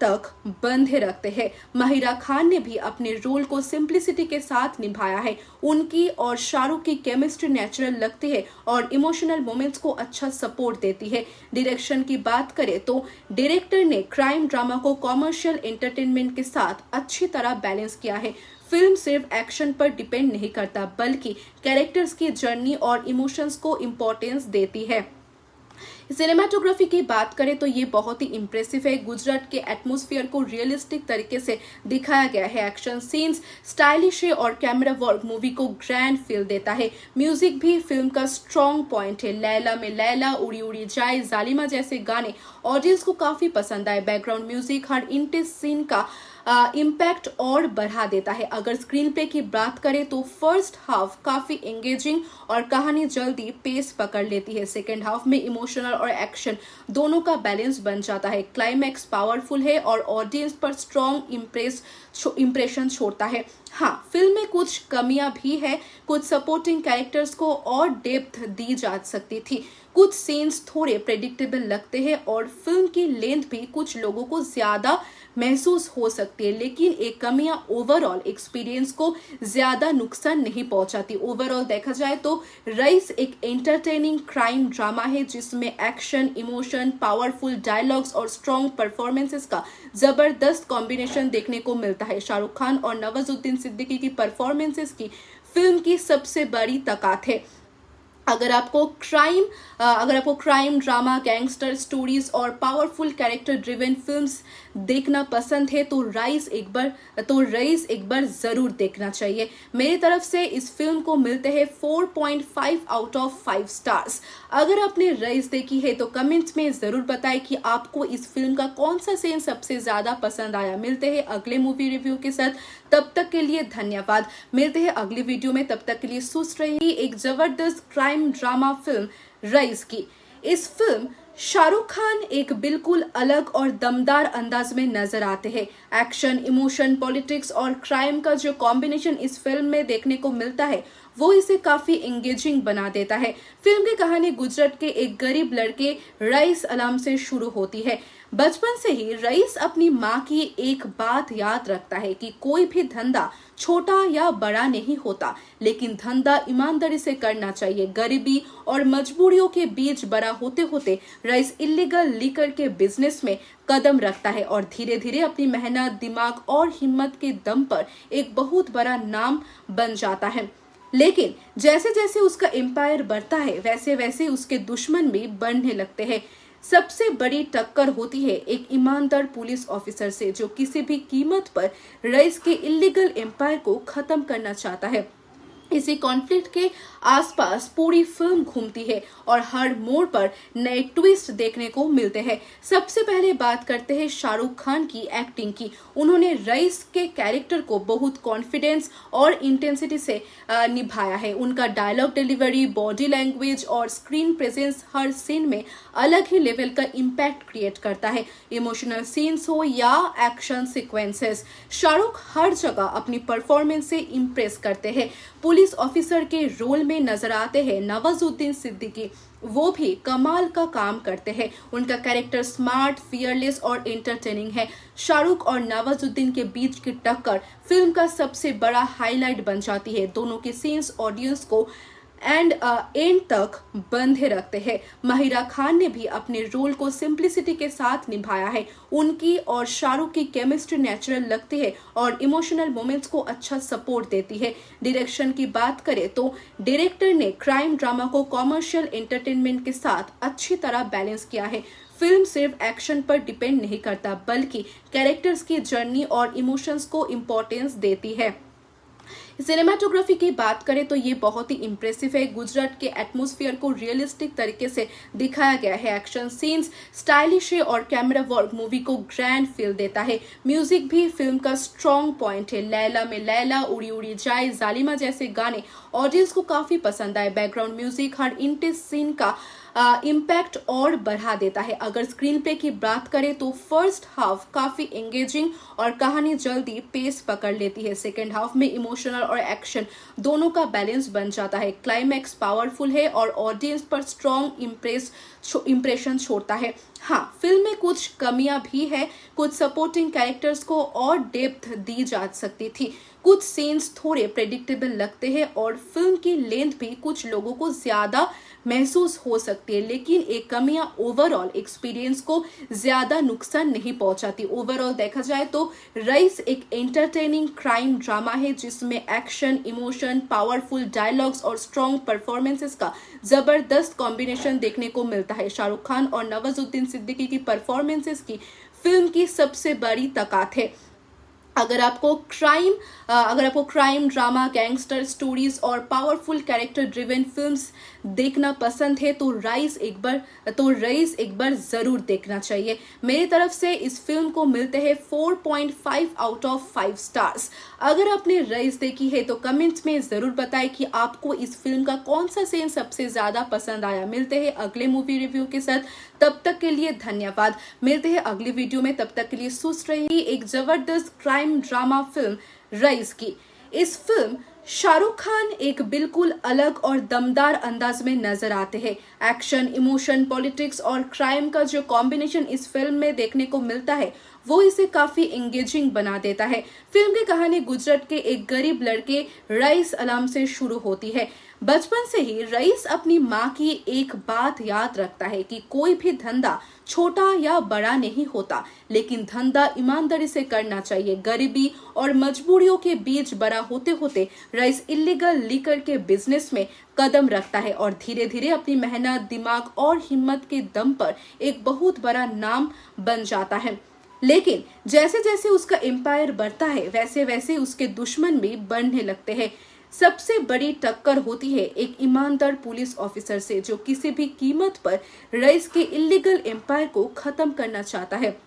तक बंधे रखते हैं। माहिरा खान ने भी अपने रोल को सिंप्लिसिटी के साथ निभाया है। उनकी और शाहरुख की केमिस्ट्री नेचुरल लगती है और इमोशनल मोमेंट्स को अच्छा सपोर्ट देती है। डायरेक्शन की बात करें तो डायरेक्टर ने क्राइम ड्रामा को कॉमर्शियल एंटरटेनमेंट के साथ अच्छी तरह बैलेंस किया है। फिल्म सिर्फ एक्शन पर डिपेंड नहीं करता बल्कि कैरेक्टर्स की जर्नी और इमोशंस को इम्पोर्टेंस देती है। सिनेमाटोग्राफी की बात करें तो ये बहुत ही इम्प्रेसिव है। गुजरात के एटमॉस्फेयर को रियलिस्टिक तरीके से दिखाया गया है। एक्शन सीन्स स्टाइलिश है और कैमरा वर्क मूवी को ग्रैंड फील देता है। म्यूजिक भी फिल्म का स्ट्रॉन्ग पॉइंट है। लैला में लैला, उड़ी उड़ी जाए, जालिमा जैसे गाने ऑडियंस को काफी पसंद आए। बैकग्राउंड म्यूजिक हर इंटेंस सीन का इम्पैक्ट और बढ़ा देता है। अगर स्क्रीन प्ले की बात करें तो फर्स्ट हाफ काफी एंगेजिंग और कहानी जल्दी पेस पकड़ लेती है। सेकेंड हाफ में इमोशनल और एक्शन दोनों का बैलेंस बन जाता है। क्लाइमैक्स पावरफुल है और ऑडियंस पर स्ट्रॉन्ग इम्प्रेशन छोड़ता है। हाँ, फिल्म में कुछ कमियां भी है। कुछ सपोर्टिंग कैरेक्टर्स को और डेप्थ दी जा सकती थी। कुछ सीन्स थोड़े प्रेडिक्टेबल लगते हैं और फिल्म की लेंथ भी कुछ लोगों को ज्यादा महसूस हो सकती है, लेकिन ये कमियां ओवरऑल एक्सपीरियंस को ज्यादा नुकसान नहीं पहुंचाती। ओवरऑल देखा जाए तो रईस एक एंटरटेनिंग क्राइम ड्रामा है जिसमें एक्शन, इमोशन, पावरफुल डायलॉग्स और स्ट्रॉन्ग परफॉर्मेंसेस का जबरदस्त कॉम्बिनेशन देखने को मिलता है। शाहरुख खान और नवाजुद्दीन सिद्दीकी की परफॉर्मेंसेस की फिल्म की सबसे बड़ी ताकत है। अगर आपको क्राइम ड्रामा, गैंगस्टर स्टोरीज और पावरफुल कैरेक्टर ड्रिवन फिल्म्स देखना पसंद है तो रईस एक बार जरूर देखना चाहिए। मेरी तरफ से इस फिल्म को मिलते हैं 4.5 आउट ऑफ 5 स्टार्स। अगर आपने रईस देखी है तो कमेंट्स में जरूर बताएं कि आपको इस फिल्म का कौन सा सीन सबसे ज्यादा पसंद आया। मिलते हैं अगले मूवी रिव्यू के साथ, तब तक के लिए धन्यवाद। मिलते हैं अगली वीडियो में, तब तक के लिए सुस्त रहिए। एक जबरदस्त क्राइम ड्रामा फिल्म रईस की इस फिल्म शाहरुख खान एक बिल्कुल अलग और दमदार अंदाज में नजर आते हैं। एक्शन, इमोशन, पॉलिटिक्स और क्राइम का जो कॉम्बिनेशन इस फिल्म में देखने को मिलता है वो इसे काफी एंगेजिंग बना देता है। फिल्म की कहानी गुजरात के एक गरीब लड़के रईस अलाम से शुरू होती है। बचपन से ही रईस अपनी माँ की एक बात याद रखता है कि कोई भी धंधा छोटा या बड़ा नहीं होता, लेकिन धंधा ईमानदारी से करना चाहिए। गरीबी और मजबूरियों के बीच बड़ा होते होते रईस इलीगल लिकर के बिजनेस में कदम रखता है और धीरे धीरे अपनी मेहनत, दिमाग और हिम्मत के दम पर एक बहुत बड़ा नाम बन जाता है। लेकिन जैसे जैसे उसका एम्पायर बढ़ता है वैसे वैसे उसके दुश्मन भी बढ़ने लगते हैं। सबसे बड़ी टक्कर होती है एक ईमानदार पुलिस ऑफिसर से, जो किसी भी कीमत पर रईस के इलीगल एम्पायर को खत्म करना चाहता है। इसी कॉन्फ्लिक्ट के आसपास पूरी फिल्म घूमती है और हर मोड़ पर नए ट्विस्ट देखने को मिलते हैं। सबसे पहले बात करते हैं शाहरुख खान की एक्टिंग की। उन्होंने रईस के कैरेक्टर को बहुत कॉन्फिडेंस और इंटेंसिटी से निभाया है। उनका डायलॉग डिलीवरी, बॉडी लैंग्वेज और स्क्रीन प्रेजेंस हर सीन में अलग ही लेवल का इम्पैक्ट क्रिएट करता है। इमोशनल सीन्स हो या एक्शन सीक्वेंसेस, शाहरुख हर जगह अपनी परफॉर्मेंस से इम्प्रेस करते हैं। पुलिस ऑफिसर के रोल में नजर आते हैं नवाजुद्दीन सिद्दीकी, वो भी कमाल का काम करते हैं। उनका कैरेक्टर स्मार्ट, फियरलेस और एंटरटेनिंग है। शाहरुख और नवाजुद्दीन के बीच की टक्कर फिल्म का सबसे बड़ा हाईलाइट बन जाती है। दोनों के सीन्स ऑडियंस को एंड तक बंधे रखते हैं। माहिरा खान ने भी अपने रोल को सिंप्लिसिटी के साथ निभाया है। उनकी और शाहरुख की केमिस्ट्री नेचुरल लगती है और इमोशनल मोमेंट्स को अच्छा सपोर्ट देती है। डायरेक्शन की बात करें तो डायरेक्टर ने क्राइम ड्रामा को कॉमर्शियल एंटरटेनमेंट के साथ अच्छी तरह बैलेंस किया है। फिल्म सिर्फ एक्शन पर डिपेंड नहीं करता, बल्कि कैरेक्टर्स की जर्नी और इमोशंस को इम्पोर्टेंस देती है। सिनेमाटोग्राफी की बात करें तो ये बहुत ही इम्प्रेसिव है। गुजरात के एटमॉस्फेयर को रियलिस्टिक तरीके से दिखाया गया है। एक्शन सीन्स स्टाइलिश है और कैमरा वर्क मूवी को ग्रैंड फील देता है। म्यूजिक भी फिल्म का स्ट्रॉन्ग पॉइंट है। लैला में लैला, उड़ी उड़ी जाए, जालिमा जैसे गाने ऑडियंस को काफी पसंद आए। बैकग्राउंड म्यूजिक हर इंटेंस सीन का इम्पैक्ट और बढ़ा देता है। अगर स्क्रीन प्ले की बात करें तो फर्स्ट हाफ काफी एंगेजिंग और कहानी जल्दी पेस पकड़ लेती है। सेकेंड हाफ में इमोशनल और एक्शन दोनों का बैलेंस बन जाता है। क्लाइमैक्स पावरफुल है और ऑडियंस पर स्ट्रॉन्ग इम्प्रेशन छोड़ता है। हाँ, फिल्म में कुछ कमियां भी है। कुछ सपोर्टिंग कैरेक्टर्स को और डेप्थ दी जा सकती थी। कुछ सीन्स थोड़े प्रेडिक्टेबल लगते हैं और फिल्म की लेंथ भी कुछ लोगों को ज्यादा महसूस हो सकती है, लेकिन एक कमियां ओवरऑल एक्सपीरियंस को ज्यादा नुकसान नहीं पहुंचाती। ओवरऑल देखा जाए तो रईस एक एंटरटेनिंग क्राइम ड्रामा है जिसमें एक्शन, इमोशन, पावरफुल डायलॉग्स और स्ट्रॉन्ग परफॉर्मेंसेस का जबरदस्त कॉम्बिनेशन देखने को मिलता है। शाहरुख खान और नवाजुद्दीन सिद्दीकी की परफॉर्मेंसेस की फिल्म की सबसे बड़ी ताकत है। अगर आपको क्राइम ड्रामा, गैंगस्टर स्टोरीज और पावरफुल कैरेक्टर ड्रिवन फिल्म्स देखना पसंद है तो रईस एक बार जरूर देखना चाहिए। मेरी तरफ से इस फिल्म को मिलते हैं 4.5 आउट ऑफ 5 स्टार्स। अगर आपने रईस देखी है तो कमेंट्स में जरूर बताएं कि आपको इस फिल्म का कौन सा सीन सबसे ज्यादा पसंद आया। मिलते हैं अगले मूवी रिव्यू के साथ, तब तक के लिए धन्यवाद। मिलते हैं अगली वीडियो में, तब तक के लिए सुस्त रहिए। एक जबरदस्त क्राइम ड्रामा फिल्म रईस की इस फिल्म शाहरुख खान एक बिल्कुल अलग और दमदार अंदाज में नजर आते हैं। एक्शन, इमोशन, पॉलिटिक्स और क्राइम का जो कॉम्बिनेशन इस फिल्म में देखने को मिलता है वो इसे काफी एंगेजिंग बना देता है। फिल्म की कहानी गुजरात के एक गरीब लड़के रईस अलाम से शुरू होती है। बचपन से ही रईस अपनी माँ की एक बात याद रखता है कि कोई भी धंधा छोटा या बड़ा नहीं होता, लेकिन धंधा ईमानदारी से करना चाहिए। गरीबी और मजबूरियों के बीच बड़ा होते होते रईस इलीगल लिकर के बिजनेस में कदम रखता है और धीरे धीरे अपनी मेहनत, दिमाग और हिम्मत के दम पर एक बहुत बड़ा नाम बन जाता है। लेकिन जैसे जैसे उसका एम्पायर बढ़ता है वैसे वैसे उसके दुश्मन भी बढ़ने लगते हैं। सबसे बड़ी टक्कर होती है एक ईमानदार पुलिस ऑफिसर से, जो किसी भी कीमत पर रईस के इलीगल एम्पायर को खत्म करना चाहता है।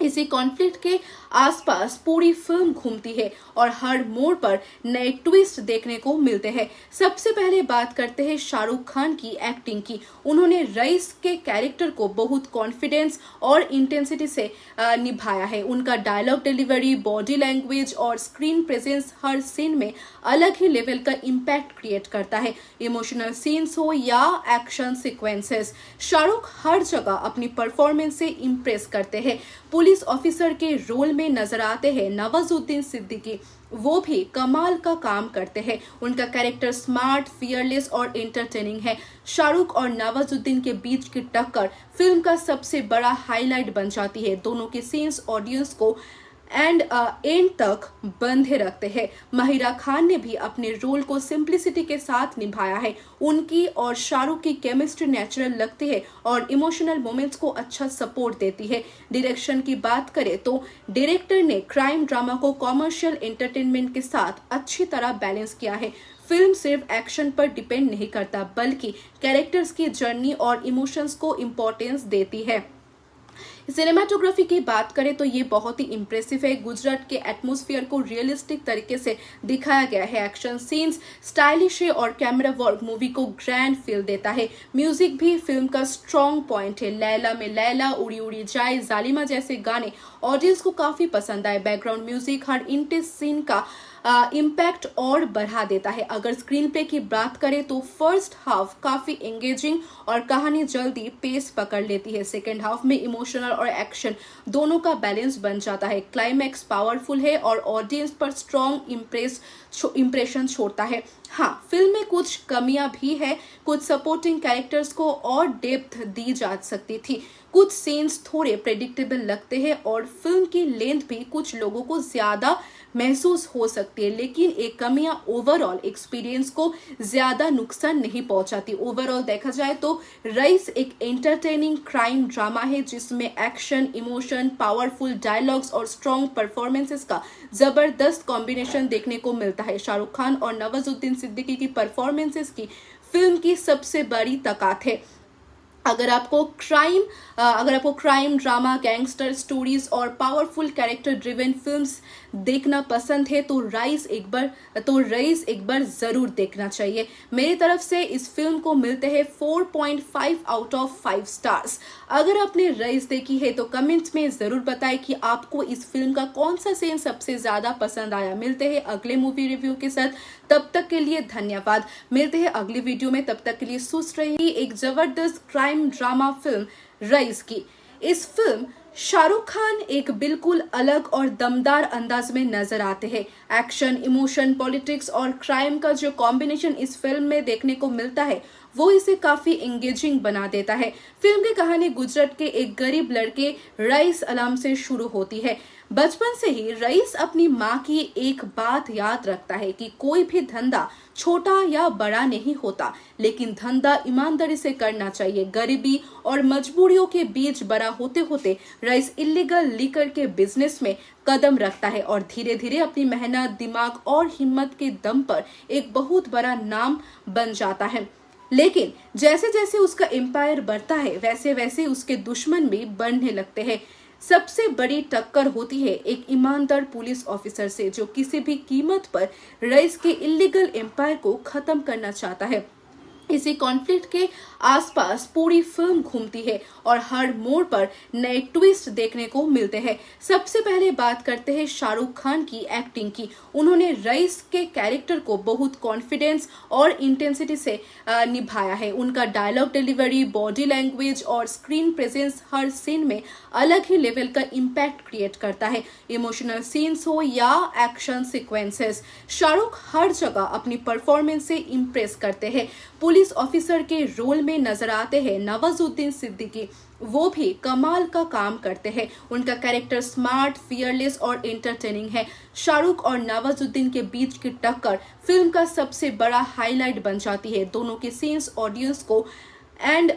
इसी कॉन्फ्लिक्ट के आसपास पूरी फिल्म घूमती है और हर मोड़ पर नए ट्विस्ट देखने को मिलते हैं। सबसे पहले बात करते हैं शाहरुख खान की एक्टिंग की। उन्होंने रईस के कैरेक्टर को बहुत कॉन्फिडेंस और इंटेंसिटी से निभाया है। उनका डायलॉग डिलीवरी, बॉडी लैंग्वेज और स्क्रीन प्रेजेंस हर सीन में अलग ही लेवल का इम्पैक्ट क्रिएट करता है। इमोशनल सीन्स हो या एक्शन सीक्वेंसेस, शाहरुख हर जगह अपनी परफॉर्मेंस से इम्प्रेस करते हैं। पुलिस ऑफिसर के रोल में नजर आते हैं नवाजुद्दीन सिद्दीकी, वो भी कमाल का काम करते हैं। उनका कैरेक्टर स्मार्ट, फियरलेस और एंटरटेनिंग है। शाहरुख और नवाजुद्दीन के बीच की टक्कर फिल्म का सबसे बड़ा हाईलाइट बन जाती है। दोनों के सीन्स ऑडियंस को एंड तक बंधे रखते हैं। माहिरा खान ने भी अपने रोल को सिंप्लिसिटी के साथ निभाया है। उनकी और शाहरुख की केमिस्ट्री नेचुरल लगती है और इमोशनल मोमेंट्स को अच्छा सपोर्ट देती है। डायरेक्शन की बात करें तो डायरेक्टर ने क्राइम ड्रामा को कॉमर्शियल एंटरटेनमेंट के साथ अच्छी तरह बैलेंस किया है। फिल्म सिर्फ एक्शन पर डिपेंड नहीं करता, बल्कि कैरेक्टर्स की जर्नी और इमोशंस को इम्पोर्टेंस देती है। सिनेमाटोग्राफी की बात करें तो ये बहुत ही इम्प्रेसिव है। गुजरात के एटमॉस्फेयर को रियलिस्टिक तरीके से दिखाया गया है। एक्शन सीन्स स्टाइलिश है और कैमरा वर्क मूवी को ग्रैंड फील देता है। म्यूजिक भी फिल्म का स्ट्रॉन्ग पॉइंट है। लैला में लैला, उड़ी उड़ी जाए, जालिमा जैसे गाने ऑडियंस को काफी पसंद आए। बैकग्राउंड म्यूजिक हर इंटेंस सीन का इम्पैक्ट और बढ़ा देता है। अगर स्क्रीन प्ले की बात करें तो फर्स्ट हाफ काफी एंगेजिंग और कहानी जल्दी पेस पकड़ लेती है। सेकेंड हाफ में इमोशनल और एक्शन दोनों का बैलेंस बन जाता है। क्लाइमैक्स पावरफुल है और ऑडियंस पर स्ट्रॉन्ग इम्प्रेशन छोड़ता है। हाँ, फिल्म में कुछ कमियां भी है। कुछ सपोर्टिंग कैरेक्टर्स को और डेप्थ दी जा सकती थी। कुछ सीन्स थोड़े प्रेडिक्टेबल लगते हैं और फिल्म की लेंथ भी कुछ लोगों को ज्यादा महसूस हो सकती है, लेकिन एक कमियां ओवरऑल एक्सपीरियंस को ज्यादा नुकसान नहीं पहुंचाती। ओवरऑल देखा जाए तो रईस एक एंटरटेनिंग क्राइम ड्रामा है जिसमें एक्शन, इमोशन, पावरफुल डायलॉग्स और स्ट्रॉन्ग परफॉर्मेंसेस का जबरदस्त कॉम्बिनेशन देखने को मिलता है। शाहरुख खान और नवाजुद्दीन सिद्दीकी की परफॉर्मेंसेस की फिल्म की सबसे बड़ी ताकत है। अगर आपको क्राइम ड्रामा, गैंगस्टर स्टोरीज और पावरफुल कैरेक्टर ड्रिवन फिल्म्स देखना पसंद है तो रईस एक बार जरूर देखना चाहिए। मेरी तरफ से इस फिल्म को मिलते हैं 4.5 आउट ऑफ 5 स्टार्स। अगर आपने रईस देखी है तो कमेंट्स में जरूर बताएं कि आपको इस फिल्म का कौन सा सीन सबसे ज्यादा पसंद आया। मिलते हैं अगले मूवी रिव्यू के साथ, तब तक के लिए धन्यवाद। मिलते हैं अगली वीडियो में, तब तक के लिए सुस्त रहिए। एक जबरदस्त क्राइम ड्रामा फिल्म रईस की इस फिल्म शाहरुख खान एक बिल्कुल अलग और दमदार अंदाज में नजर आते हैं। एक्शन, इमोशन, पॉलिटिक्स और क्राइम का जो कॉम्बिनेशन इस फिल्म में देखने को मिलता है वो इसे काफी एंगेजिंग बना देता है। फिल्म की कहानी गुजरात के एक गरीब लड़के रईस अलाम से शुरू होती है। बचपन से ही रईस अपनी माँ की एक बात याद रखता है कि कोई भी धंधा छोटा या बड़ा नहीं होता, लेकिन धंधा ईमानदारी से करना चाहिए। गरीबी और मजबूरियों के बीच बड़ा होते होते रईस इलीगल लिकर के बिजनेस में कदम रखता है और धीरे धीरे अपनी मेहनत, दिमाग और हिम्मत के दम पर एक बहुत बड़ा नाम बन जाता है। लेकिन जैसे जैसे उसका एम्पायर बढ़ता है वैसे वैसे उसके दुश्मन भी बढ़ने लगते हैं। सबसे बड़ी टक्कर होती है एक ईमानदार पुलिस ऑफिसर से, जो किसी भी कीमत पर रईस के इलीगल एम्पायर को खत्म करना चाहता है। इसी कॉन्फ्लिक्ट के आसपास पूरी फिल्म घूमती है और हर मोड़ पर नए ट्विस्ट देखने को मिलते हैं। सबसे पहले बात करते हैं शाहरुख खान की एक्टिंग की। उन्होंने रईस के कैरेक्टर को बहुत कॉन्फिडेंस और इंटेंसिटी से निभाया है। उनका डायलॉग डिलीवरी, बॉडी लैंग्वेज और स्क्रीन प्रेजेंस हर सीन में अलग ही लेवल का इम्पैक्ट क्रिएट करता है। इमोशनल सीन्स हो या एक्शन सीक्वेंसेस, शाहरुख हर जगह अपनी परफॉर्मेंस से इम्प्रेस करते हैं। पुलिस ऑफिसर के रोल में नजर आते हैं नवाजुद्दीन सिद्दीकी, वो भी कमाल का काम करते हैं। उनका कैरेक्टर स्मार्ट, फियरलेस और एंटरटेनिंग है। शाहरुख और नवाजुद्दीन के बीच की टक्कर फिल्म का सबसे बड़ा हाईलाइट बन जाती है। दोनों के सीन्स ऑडियंस को एंड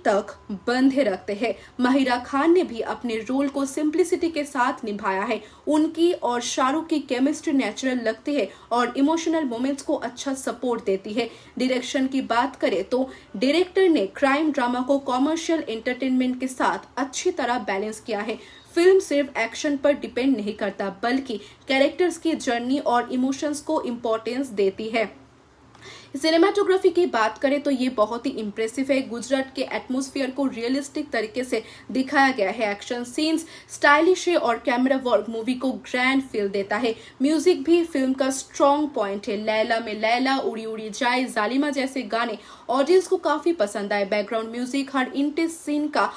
तक बंधे रखते हैं। माहिरा खान ने भी अपने रोल को सिंप्लिसिटी के साथ निभाया है। उनकी और शाहरुख की केमिस्ट्री नेचुरल लगती है और इमोशनल मोमेंट्स को अच्छा सपोर्ट देती है। डायरेक्शन की बात करें तो डायरेक्टर ने क्राइम ड्रामा को कॉमर्शियल एंटरटेनमेंट के साथ अच्छी तरह बैलेंस किया है। फिल्म सिर्फ एक्शन पर डिपेंड नहीं करता, बल्कि कैरेक्टर्स की जर्नी और इमोशंस को इम्पोर्टेंस देती है। सिनेमाटोग्राफी की बात करें तो ये बहुत ही इम्प्रेसिव है। गुजरात के एटमॉस्फेयर को रियलिस्टिक तरीके से दिखाया गया है। एक्शन सीन्स स्टाइलिश है और कैमरा वर्क मूवी को ग्रैंड फील देता है। म्यूजिक भी फिल्म का स्ट्रॉन्ग पॉइंट है। लैला में लैला, उड़ी उड़ी जाए, जालिमा जैसे गाने ऑडियंस को काफी पसंद आए। बैकग्राउंड म्यूजिक हर इंटेंस सीन का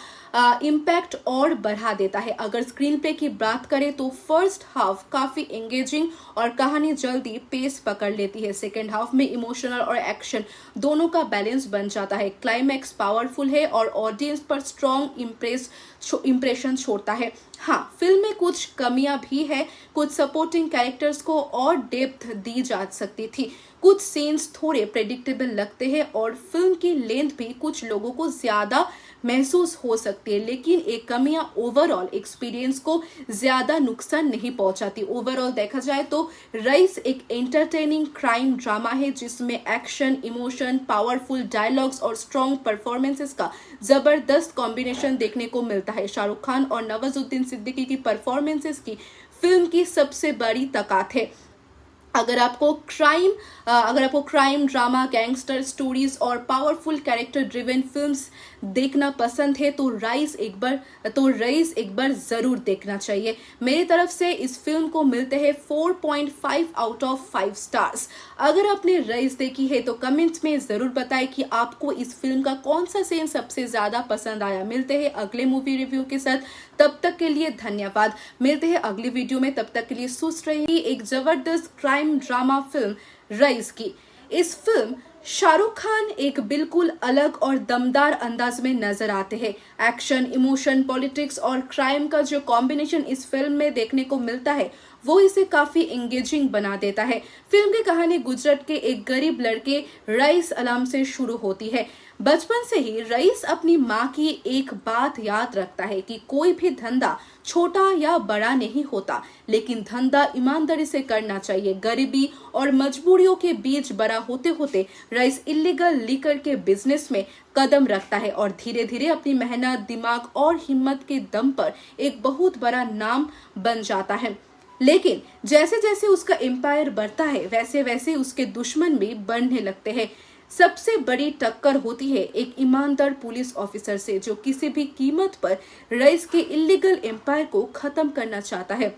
इम्पैक्ट और बढ़ा देता है। अगर स्क्रीन प्ले की बात करें तो फर्स्ट हाफ काफी एंगेजिंग और कहानी जल्दी पेस पकड़ लेती है। सेकेंड हाफ में इमोशनल और एक्शन दोनों का बैलेंस बन जाता है। क्लाइमैक्स पावरफुल है और ऑडियंस पर स्ट्रॉन्ग इम्प्रेशन छोड़ता है। हाँ, फिल्म में कुछ कमियां भी है। कुछ सपोर्टिंग कैरेक्टर्स को और डेप्थ दी जा सकती थी। कुछ सीन्स थोड़े प्रेडिक्टेबल लगते हैं और फिल्म की लेंथ भी कुछ लोगों को ज्यादा महसूस हो सकती है, लेकिन एक कमियां ओवरऑल एक्सपीरियंस को ज्यादा नुकसान नहीं पहुंचाती। ओवरऑल देखा जाए तो रईस एक एंटरटेनिंग क्राइम ड्रामा है जिसमें एक्शन, इमोशन, पावरफुल डायलॉग्स और स्ट्रॉन्ग परफॉर्मेंसेस का जबरदस्त कॉम्बिनेशन देखने को मिलता है। शाहरुख खान और नवाजुद्दीन सिद्दीकी की परफॉर्मेंसेस की फिल्म की सबसे बड़ी ताकत है। अगर आपको क्राइम ड्रामा, गैंगस्टर स्टोरीज और पावरफुल कैरेक्टर ड्रिवन फिल्म्स देखना पसंद है तो रईस एक बार जरूर देखना चाहिए। मेरी तरफ से इस फिल्म को मिलते हैं 4.5 आउट ऑफ 5 स्टार्स। अगर आपने रईस देखी है तो कमेंट्स में जरूर बताएं कि आपको इस फिल्म का कौन सा सीन सबसे ज्यादा पसंद आया। मिलते हैं अगले मूवी रिव्यू के साथ, तब तक के लिए धन्यवाद। मिलते हैं अगली वीडियो में, तब तक के लिए सुस्त रहिए। एक जबरदस्त क्राइम ड्रामा फिल्म रईस की। इस फिल्म शाहरुख खान एक बिल्कुल अलग और दमदार अंदाज में नजर आते हैं। एक्शन, इमोशन, पॉलिटिक्स और क्राइम का जो कॉम्बिनेशन इस फिल्म में देखने को मिलता है वो इसे काफी एंगेजिंग बना देता है। फिल्म की कहानी गुजरात के एक गरीब लड़के रईस अलाम से शुरू होती है। बचपन से ही रईस अपनी माँ की एक बात याद रखता है कि कोई भी धंधा छोटा या बड़ा नहीं होता, लेकिन धंधा ईमानदारी से करना चाहिए। गरीबी और मजबूरियों के बीच बड़ा होते होते रईस इलीगल लिकर के बिजनेस में कदम रखता है और धीरे धीरे अपनी मेहनत, दिमाग और हिम्मत के दम पर एक बहुत बड़ा नाम बन जाता है। लेकिन जैसे जैसे उसका एम्पायर बढ़ता है वैसे वैसे उसके दुश्मन भी बढ़ने लगते हैं। सबसे बड़ी टक्कर होती है एक ईमानदार पुलिस ऑफिसर से जो किसी भी कीमत पर रईस के इलीगल एम्पायर को खत्म करना चाहता है।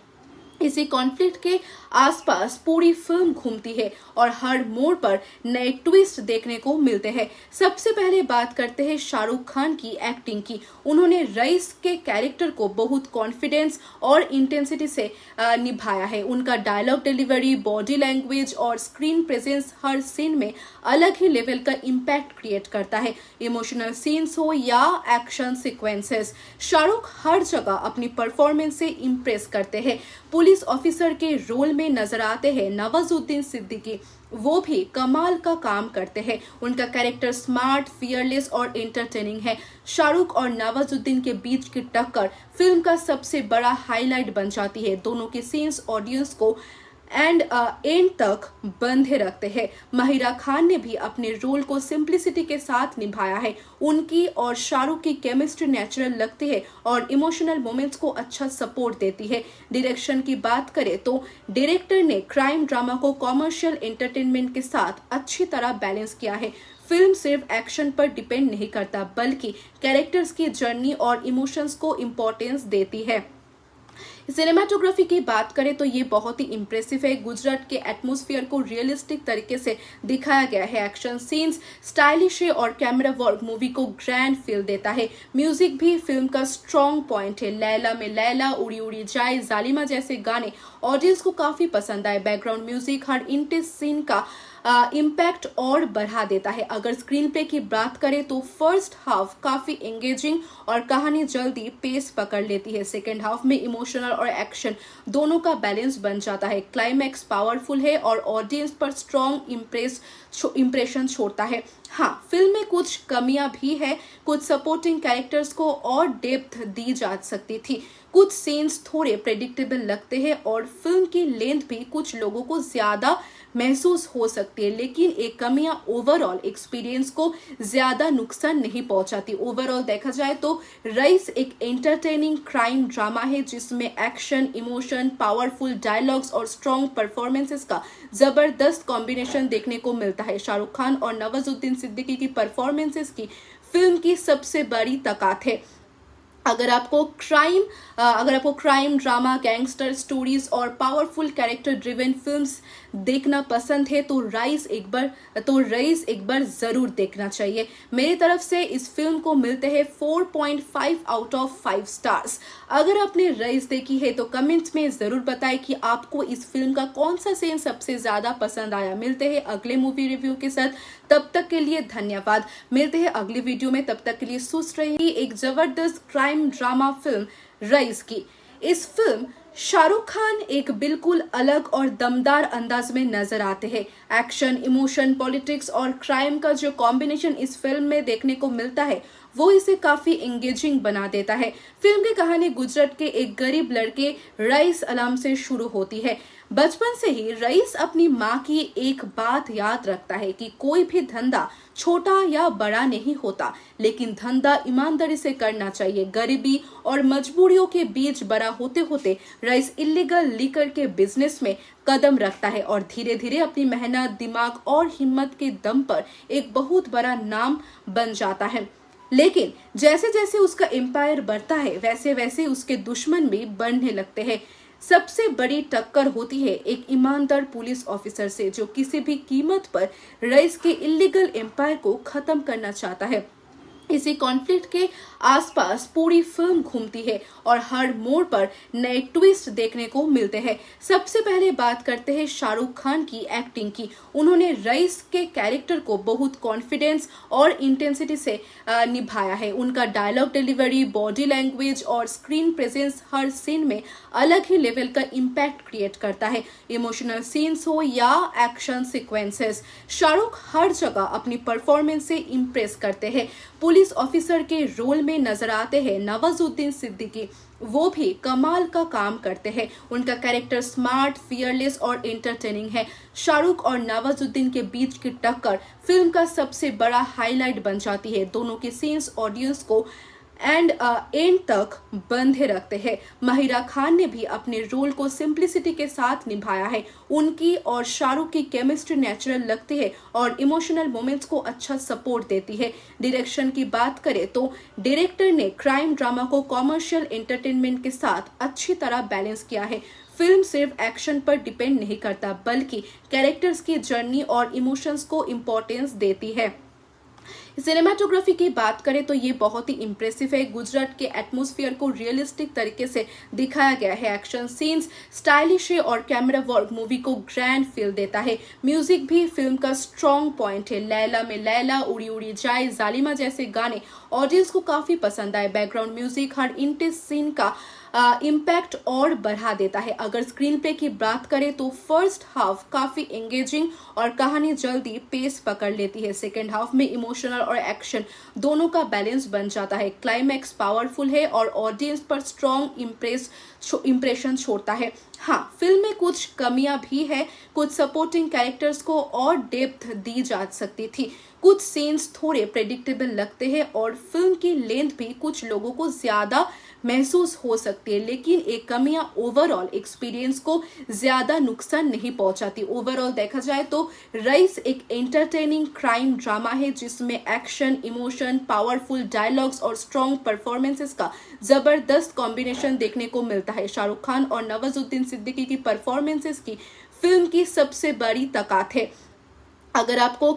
इसी कॉन्फ्लिक्ट के आसपास पूरी फिल्म घूमती है और हर मोड़ पर नए ट्विस्ट देखने को मिलते हैं। सबसे पहले बात करते हैं शाहरुख खान की एक्टिंग की। उन्होंने रईस के कैरेक्टर को बहुत कॉन्फिडेंस और इंटेंसिटी से निभाया है। उनका डायलॉग डिलीवरी, बॉडी लैंग्वेज और स्क्रीन प्रेजेंस हर सीन में अलग ही लेवल का इम्पैक्ट क्रिएट करता है। इमोशनल सीन्स हो या एक्शन सीक्वेंसेस, शाहरुख हर जगह अपनी परफॉर्मेंस से इम्प्रेस करते हैं। पुलिस ऑफिसर के रोल में नजर आते हैं नवाजुद्दीन सिद्दीकी, वो भी कमाल का काम करते हैं। उनका कैरेक्टर स्मार्ट, फियरलेस और एंटरटेनिंग है। शाहरुख और नवाजुद्दीन के बीच की टक्कर फिल्म का सबसे बड़ा हाईलाइट बन जाती है। दोनों के सीन्स ऑडियंस को एंड तक बंधे रखते हैं। माहिरा खान ने भी अपने रोल को सिंप्लिसिटी के साथ निभाया है। उनकी और शाहरुख की केमिस्ट्री नेचुरल लगती है और इमोशनल मोमेंट्स को अच्छा सपोर्ट देती है। डायरेक्शन की बात करें तो डायरेक्टर ने क्राइम ड्रामा को कॉमर्शियल एंटरटेनमेंट के साथ अच्छी तरह बैलेंस किया है। फिल्म सिर्फ एक्शन पर डिपेंड नहीं करता बल्कि कैरेक्टर्स की जर्नी और इमोशंस को इम्पोर्टेंस देती है। सिनेमाटोग्राफी की बात करें तो ये बहुत ही इम्प्रेसिव है। गुजरात के एटमॉस्फेयर को रियलिस्टिक तरीके से दिखाया गया है। एक्शन सीन्स स्टाइलिश है और कैमरा वर्क मूवी को ग्रैंड फील देता है। म्यूजिक भी फिल्म का स्ट्रॉन्ग पॉइंट है। लैला में लैला, उड़ी उड़ी जाए, जालिमा जैसे गाने ऑडियंस को काफी पसंद आए। बैकग्राउंड म्यूजिक हर इंटेंस सीन का इम्पैक्ट और बढ़ा देता है। अगर स्क्रीन प्ले की बात करें तो फर्स्ट हाफ काफी एंगेजिंग और कहानी जल्दी पेस पकड़ लेती है। सेकेंड हाफ में इमोशनल और एक्शन दोनों का बैलेंस बन जाता है। क्लाइमैक्स पावरफुल है और ऑडियंस पर स्ट्रॉन्ग इम्प्रेशन छोड़ता है। हाँ, फिल्म में कुछ कमियां भी है। कुछ सपोर्टिंग कैरेक्टर्स को और डेप्थ दी जा सकती थी। कुछ सीन्स थोड़े प्रेडिक्टेबल लगते हैं और फिल्म की लेंथ भी कुछ लोगों को ज्यादा महसूस हो सकती है, लेकिन एक कमियां ओवरऑल एक्सपीरियंस को ज्यादा नुकसान नहीं पहुंचाती। ओवरऑल देखा जाए तो रईस एक एंटरटेनिंग क्राइम ड्रामा है जिसमें एक्शन, इमोशन, पावरफुल डायलॉग्स और स्ट्रॉन्ग परफॉर्मेंसेस का जबरदस्त कॉम्बिनेशन देखने को मिलता है। शाहरुख खान और नवाजुद्दीन सिद्दीकी की परफॉर्मेंसेस की फिल्म की सबसे बड़ी ताकत है। अगर आपको क्राइम ड्रामा, गैंगस्टर स्टोरीज और पावरफुल कैरेक्टर ड्रिवन फिल्म्स देखना पसंद है तो रईस एक बार जरूर देखना चाहिए। मेरी तरफ से इस फिल्म को मिलते हैं 4.5 आउट ऑफ 5 स्टार्स। अगर आपने रईस देखी है तो कमेंट्स में जरूर बताएं कि आपको इस फिल्म का कौन सा सीन सबसे ज्यादा पसंद आया। मिलते हैं अगले मूवी रिव्यू के साथ, तब तक के लिए धन्यवाद। मिलते हैं अगली वीडियो में, तब तक के लिए सुस्त रहिए। एक जबरदस्त क्राइम ड्रामा फिल्म रईस की इस फिल्म शाहरुख खान एक बिल्कुल अलग और दमदार अंदाज में नजर आते हैं। एक्शन, इमोशन, पॉलिटिक्स और क्राइम का जो कॉम्बिनेशन इस फिल्म में देखने को मिलता है वो इसे काफी एंगेजिंग बना देता है। फिल्म की कहानी गुजरात के एक गरीब लड़के रईस अलाम से शुरू होती है। बचपन से ही रईस अपनी माँ की एक बात याद रखता है कि कोई भी धंधा छोटा या बड़ा नहीं होता, लेकिन धंधा ईमानदारी से करना चाहिए। गरीबी और मजबूरियों के बीच बड़ा होते होते रईस इलीगल लीकर के बिजनेस में कदम रखता है और धीरे धीरे अपनी मेहनत, दिमाग और हिम्मत के दम पर एक बहुत बड़ा नाम बन जाता है। लेकिन जैसे जैसे उसका एम्पायर बढ़ता है वैसे वैसे उसके दुश्मन भी बढ़ने लगते हैं। सबसे बड़ी टक्कर होती है एक ईमानदार पुलिस ऑफिसर से जो किसी भी कीमत पर रईस के इलीगल एम्पायर को खत्म करना चाहता है। इसी कॉन्फ्लिक्ट के आसपास पूरी फिल्म घूमती है और हर मोड़ पर नए ट्विस्ट देखने को मिलते हैं। सबसे पहले बात करते हैं शाहरुख खान की एक्टिंग की। उन्होंने रईस के कैरेक्टर को बहुत कॉन्फिडेंस और इंटेंसिटी से निभाया है। उनका डायलॉग डिलीवरी, बॉडी लैंग्वेज और स्क्रीन प्रेजेंस हर सीन में अलग ही लेवल का इम्पैक्ट क्रिएट करता है। इमोशनल सीन्स हो या एक्शन सीक्वेंसेस, शाहरुख हर जगह अपनी परफॉर्मेंस से इम्प्रेस करते हैं। पुलिस ऑफिसर के रोल में नजर आते हैं नवाजुद्दीन सिद्दीकी, वो भी कमाल का काम करते हैं। उनका कैरेक्टर स्मार्ट, फियरलेस और एंटरटेनिंग है। शाहरुख और नवाजुद्दीन के बीच की टक्कर फिल्म का सबसे बड़ा हाईलाइट बन जाती है। दोनों के सीन्स ऑडियंस को एंड तक बंधे रखते हैं। महिरा खान ने भी अपने रोल को सिंप्लिसिटी के साथ निभाया है। उनकी और शाहरुख की केमिस्ट्री नेचुरल लगती है और इमोशनल मोमेंट्स को अच्छा सपोर्ट देती है। डायरेक्शन की बात करें तो डायरेक्टर ने क्राइम ड्रामा को कॉमर्शियल एंटरटेनमेंट के साथ अच्छी तरह बैलेंस किया है। फिल्म सिर्फ एक्शन पर डिपेंड नहीं करता बल्कि कैरेक्टर्स की जर्नी और इमोशंस को इम्पोर्टेंस देती है। सिनेमाटोग्राफी की बात करें तो ये बहुत ही इम्प्रेसिव है। गुजरात के एटमॉस्फेयर को रियलिस्टिक तरीके से दिखाया गया है। एक्शन सीन्स स्टाइलिश है और कैमरा वर्क मूवी को ग्रैंड फील देता है। म्यूजिक भी फिल्म का स्ट्रॉन्ग पॉइंट है। लैला में लैला, उड़ी उड़ी जाए, जालिमा जैसे गाने ऑडियंस को काफी पसंद आए। बैकग्राउंड म्यूजिक हर इंटेंस सीन का इम्पैक्ट और बढ़ा देता है। अगर स्क्रीन प्ले की बात करें तो फर्स्ट हाफ काफी एंगेजिंग और कहानी जल्दी पेस पकड़ लेती है। सेकेंड हाफ में इमोशनल और एक्शन दोनों का बैलेंस बन जाता है। क्लाइमैक्स पावरफुल है और ऑडियंस पर स्ट्रॉन्ग इम्प्रेशन छोड़ता है। हाँ, फिल्म में कुछ कमियां भी है, कुछ सपोर्टिंग कैरेक्टर्स को और डेप्थ दी जा सकती थी, कुछ सीन्स थोड़े प्रेडिक्टेबल लगते हैं और फिल्म की लेंथ भी कुछ लोगों को ज्यादा महसूस हो सकती है, लेकिन एक कमियां ओवरऑल एक्सपीरियंस को ज्यादा नुकसान नहीं पहुंचाती। ओवरऑल देखा जाए तो रईस एक एंटरटेनिंग क्राइम ड्रामा है जिसमें एक्शन, इमोशन, पावरफुल डायलॉग्स और स्ट्रॉन्ग परफॉर्मेंसेस का जबरदस्त कॉम्बिनेशन देखने को मिलता है। शाहरुख खान और नवाजुद्दीन सिद्दीकी की परफॉर्मेंसेस की फिल्म की सबसे बड़ी ताकत है। अगर आपको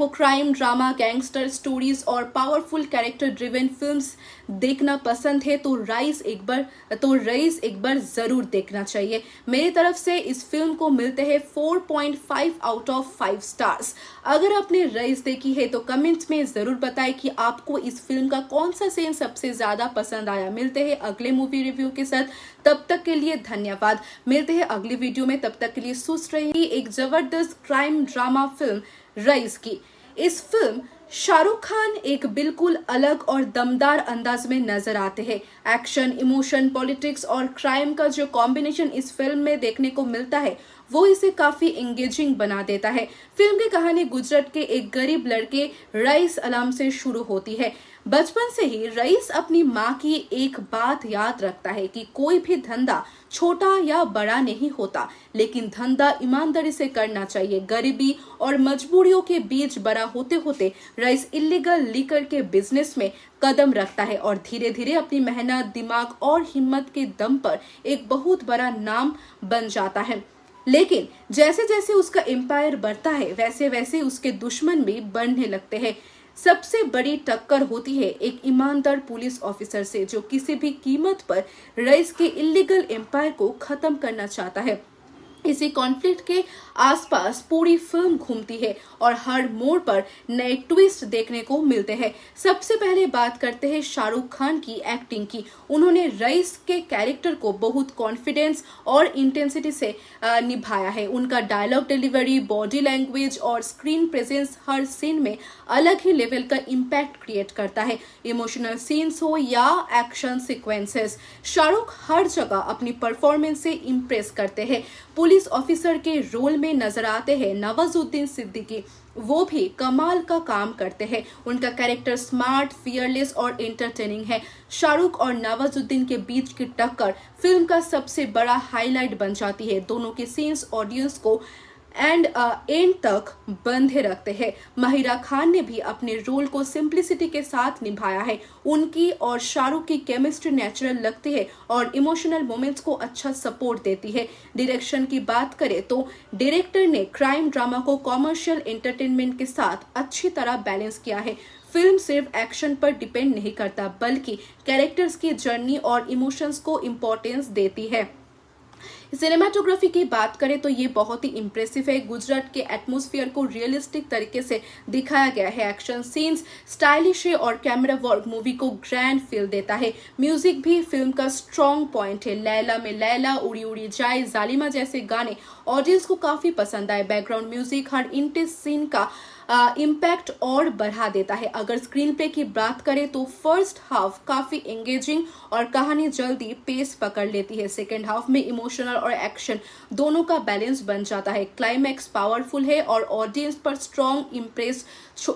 क्राइम ड्रामा, गैंगस्टर स्टोरीज और पावरफुल कैरेक्टर ड्रिवन फिल्म्स देखना पसंद है तो रईस एक बार जरूर देखना चाहिए। मेरी तरफ से इस फिल्म को मिलते हैं 4.5 आउट ऑफ 5 स्टार्स। अगर आपने रईस देखी है तो कमेंट्स में जरूर बताएं कि आपको इस फिल्म का कौन सा सीन सबसे ज्यादा पसंद आया। मिलते हैं अगले मूवी रिव्यू के साथ, तब तक के लिए धन्यवाद। मिलते हैं अगली वीडियो में, तब तक के लिए सुस्त रहिए। एक जबरदस्त क्राइम ड्रामा फिल्म रईस की इस फिल्म शाहरुख खान एक बिल्कुल अलग और दमदार अंदाज में नजर आते हैं। एक्शन, इमोशन, पॉलिटिक्स और क्राइम का जो कॉम्बिनेशन इस फिल्म में देखने को मिलता है वो इसे काफी एंगेजिंग बना देता है। फिल्म की कहानी गुजरात के एक गरीब लड़के रईस अलाम से शुरू होती है। बचपन से ही रईस अपनी माँ की एक बात याद रखता है कि कोई भी धंधा छोटा या बड़ा नहीं होता, लेकिन धंधा ईमानदारी से करना चाहिए। गरीबी और मजबूरियों के बीच बड़ा होते होते रईस इलीगल लीकर के बिजनेस में कदम रखता है और धीरे धीरे अपनी मेहनत, दिमाग और हिम्मत के दम पर एक बहुत बड़ा नाम बन जाता है। लेकिन जैसे जैसे उसका एम्पायर बढ़ता है वैसे वैसे उसके दुश्मन भी बढ़ने लगते हैं। सबसे बड़ी टक्कर होती है एक ईमानदार पुलिस ऑफिसर से जो किसी भी कीमत पर रईस के इलीगल एम्पायर को खत्म करना चाहता है। इसी कॉन्फ्लिक्ट के आसपास पूरी फिल्म घूमती है और हर मोड़ पर नए ट्विस्ट देखने को मिलते हैं। सबसे पहले बात करते हैं शाहरुख खान की एक्टिंग की। उन्होंने रईस के कैरेक्टर को बहुत कॉन्फिडेंस और इंटेंसिटी से निभाया है। उनका डायलॉग डिलीवरी, बॉडी लैंग्वेज और स्क्रीन प्रेजेंस हर सीन में अलग ही लेवल का इम्पैक्ट क्रिएट करता है। इमोशनल सीन्स हो या एक्शन सीक्वेंसेस, शाहरुख हर जगह अपनी परफॉर्मेंस से इम्प्रेस करते हैं। पुलिस ऑफिसर के रोल में नजर आते हैं नवाजुद्दीन सिद्दीकी, वो भी कमाल का काम करते हैं। उनका कैरेक्टर स्मार्ट, फियरलेस और एंटरटेनिंग है। शाहरुख और नवाजुद्दीन के बीच की टक्कर फिल्म का सबसे बड़ा हाईलाइट बन जाती है। दोनों के सीन्स ऑडियंस को एंड तक बंधे रखते हैं। माहिरा खान ने भी अपने रोल को सिंप्लिसिटी के साथ निभाया है। उनकी और शाहरुख की केमिस्ट्री नेचुरल लगती है और इमोशनल मोमेंट्स को अच्छा सपोर्ट देती है। डायरेक्शन की बात करें तो डायरेक्टर ने क्राइम ड्रामा को कॉमर्शियल एंटरटेनमेंट के साथ अच्छी तरह बैलेंस किया है। फिल्म सिर्फ एक्शन पर डिपेंड नहीं करता बल्कि कैरेक्टर्स की जर्नी और इमोशंस को इम्पोर्टेंस देती है। सिनेमाटोग्राफी की बात करें तो ये बहुत ही इम्प्रेसिव है। गुजरात के एटमॉस्फेयर को रियलिस्टिक तरीके से दिखाया गया है। एक्शन सीन्स स्टाइलिश है और कैमरा वर्क मूवी को ग्रैंड फील देता है। म्यूजिक भी फिल्म का स्ट्रॉन्ग पॉइंट है। लैला में लैला, उड़ी उड़ी जाए, जालिमा जैसे गाने ऑडियंस को काफी पसंद आए। बैकग्राउंड म्यूजिक हर इंटेंस सीन का इम्पैक्ट और बढ़ा देता है। अगर स्क्रीन प्ले की बात करें तो फर्स्ट हाफ काफी एंगेजिंग और कहानी जल्दी पेस पकड़ लेती है। सेकेंड हाफ में इमोशनल और एक्शन दोनों का बैलेंस बन जाता है। क्लाइमैक्स पावरफुल है और ऑडियंस पर स्ट्रॉन्ग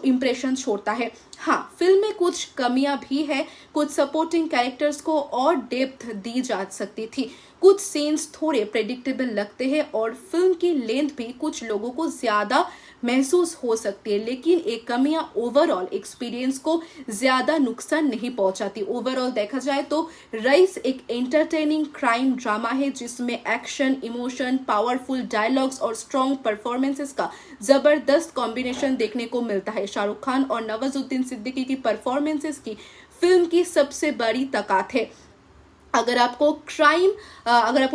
इम्प्रेशन छोड़ता है। हाँ, फिल्म में कुछ कमियां भी है, कुछ सपोर्टिंग कैरेक्टर्स को और डेप्थ दी जा सकती थी, कुछ सीन्स थोड़े प्रेडिक्टेबल लगते हैं और फिल्म की लेंथ भी कुछ लोगों को ज्यादा महसूस हो सकती है, लेकिन एक कमियां ओवरऑल एक्सपीरियंस को ज्यादा नुकसान नहीं पहुंचाती। ओवरऑल देखा जाए तो रईस एक एंटरटेनिंग क्राइम ड्रामा है जिसमें एक्शन, इमोशन, पावरफुल डायलॉग्स और स्ट्रॉन्ग परफॉर्मेंसेस का जबरदस्त कॉम्बिनेशन देखने को मिलता है। शाहरुख खान और नवाजुद्दीन सिद्दीकी की परफॉर्मेंसेस की फिल्म की सबसे बड़ी ताकत है। अगर आपको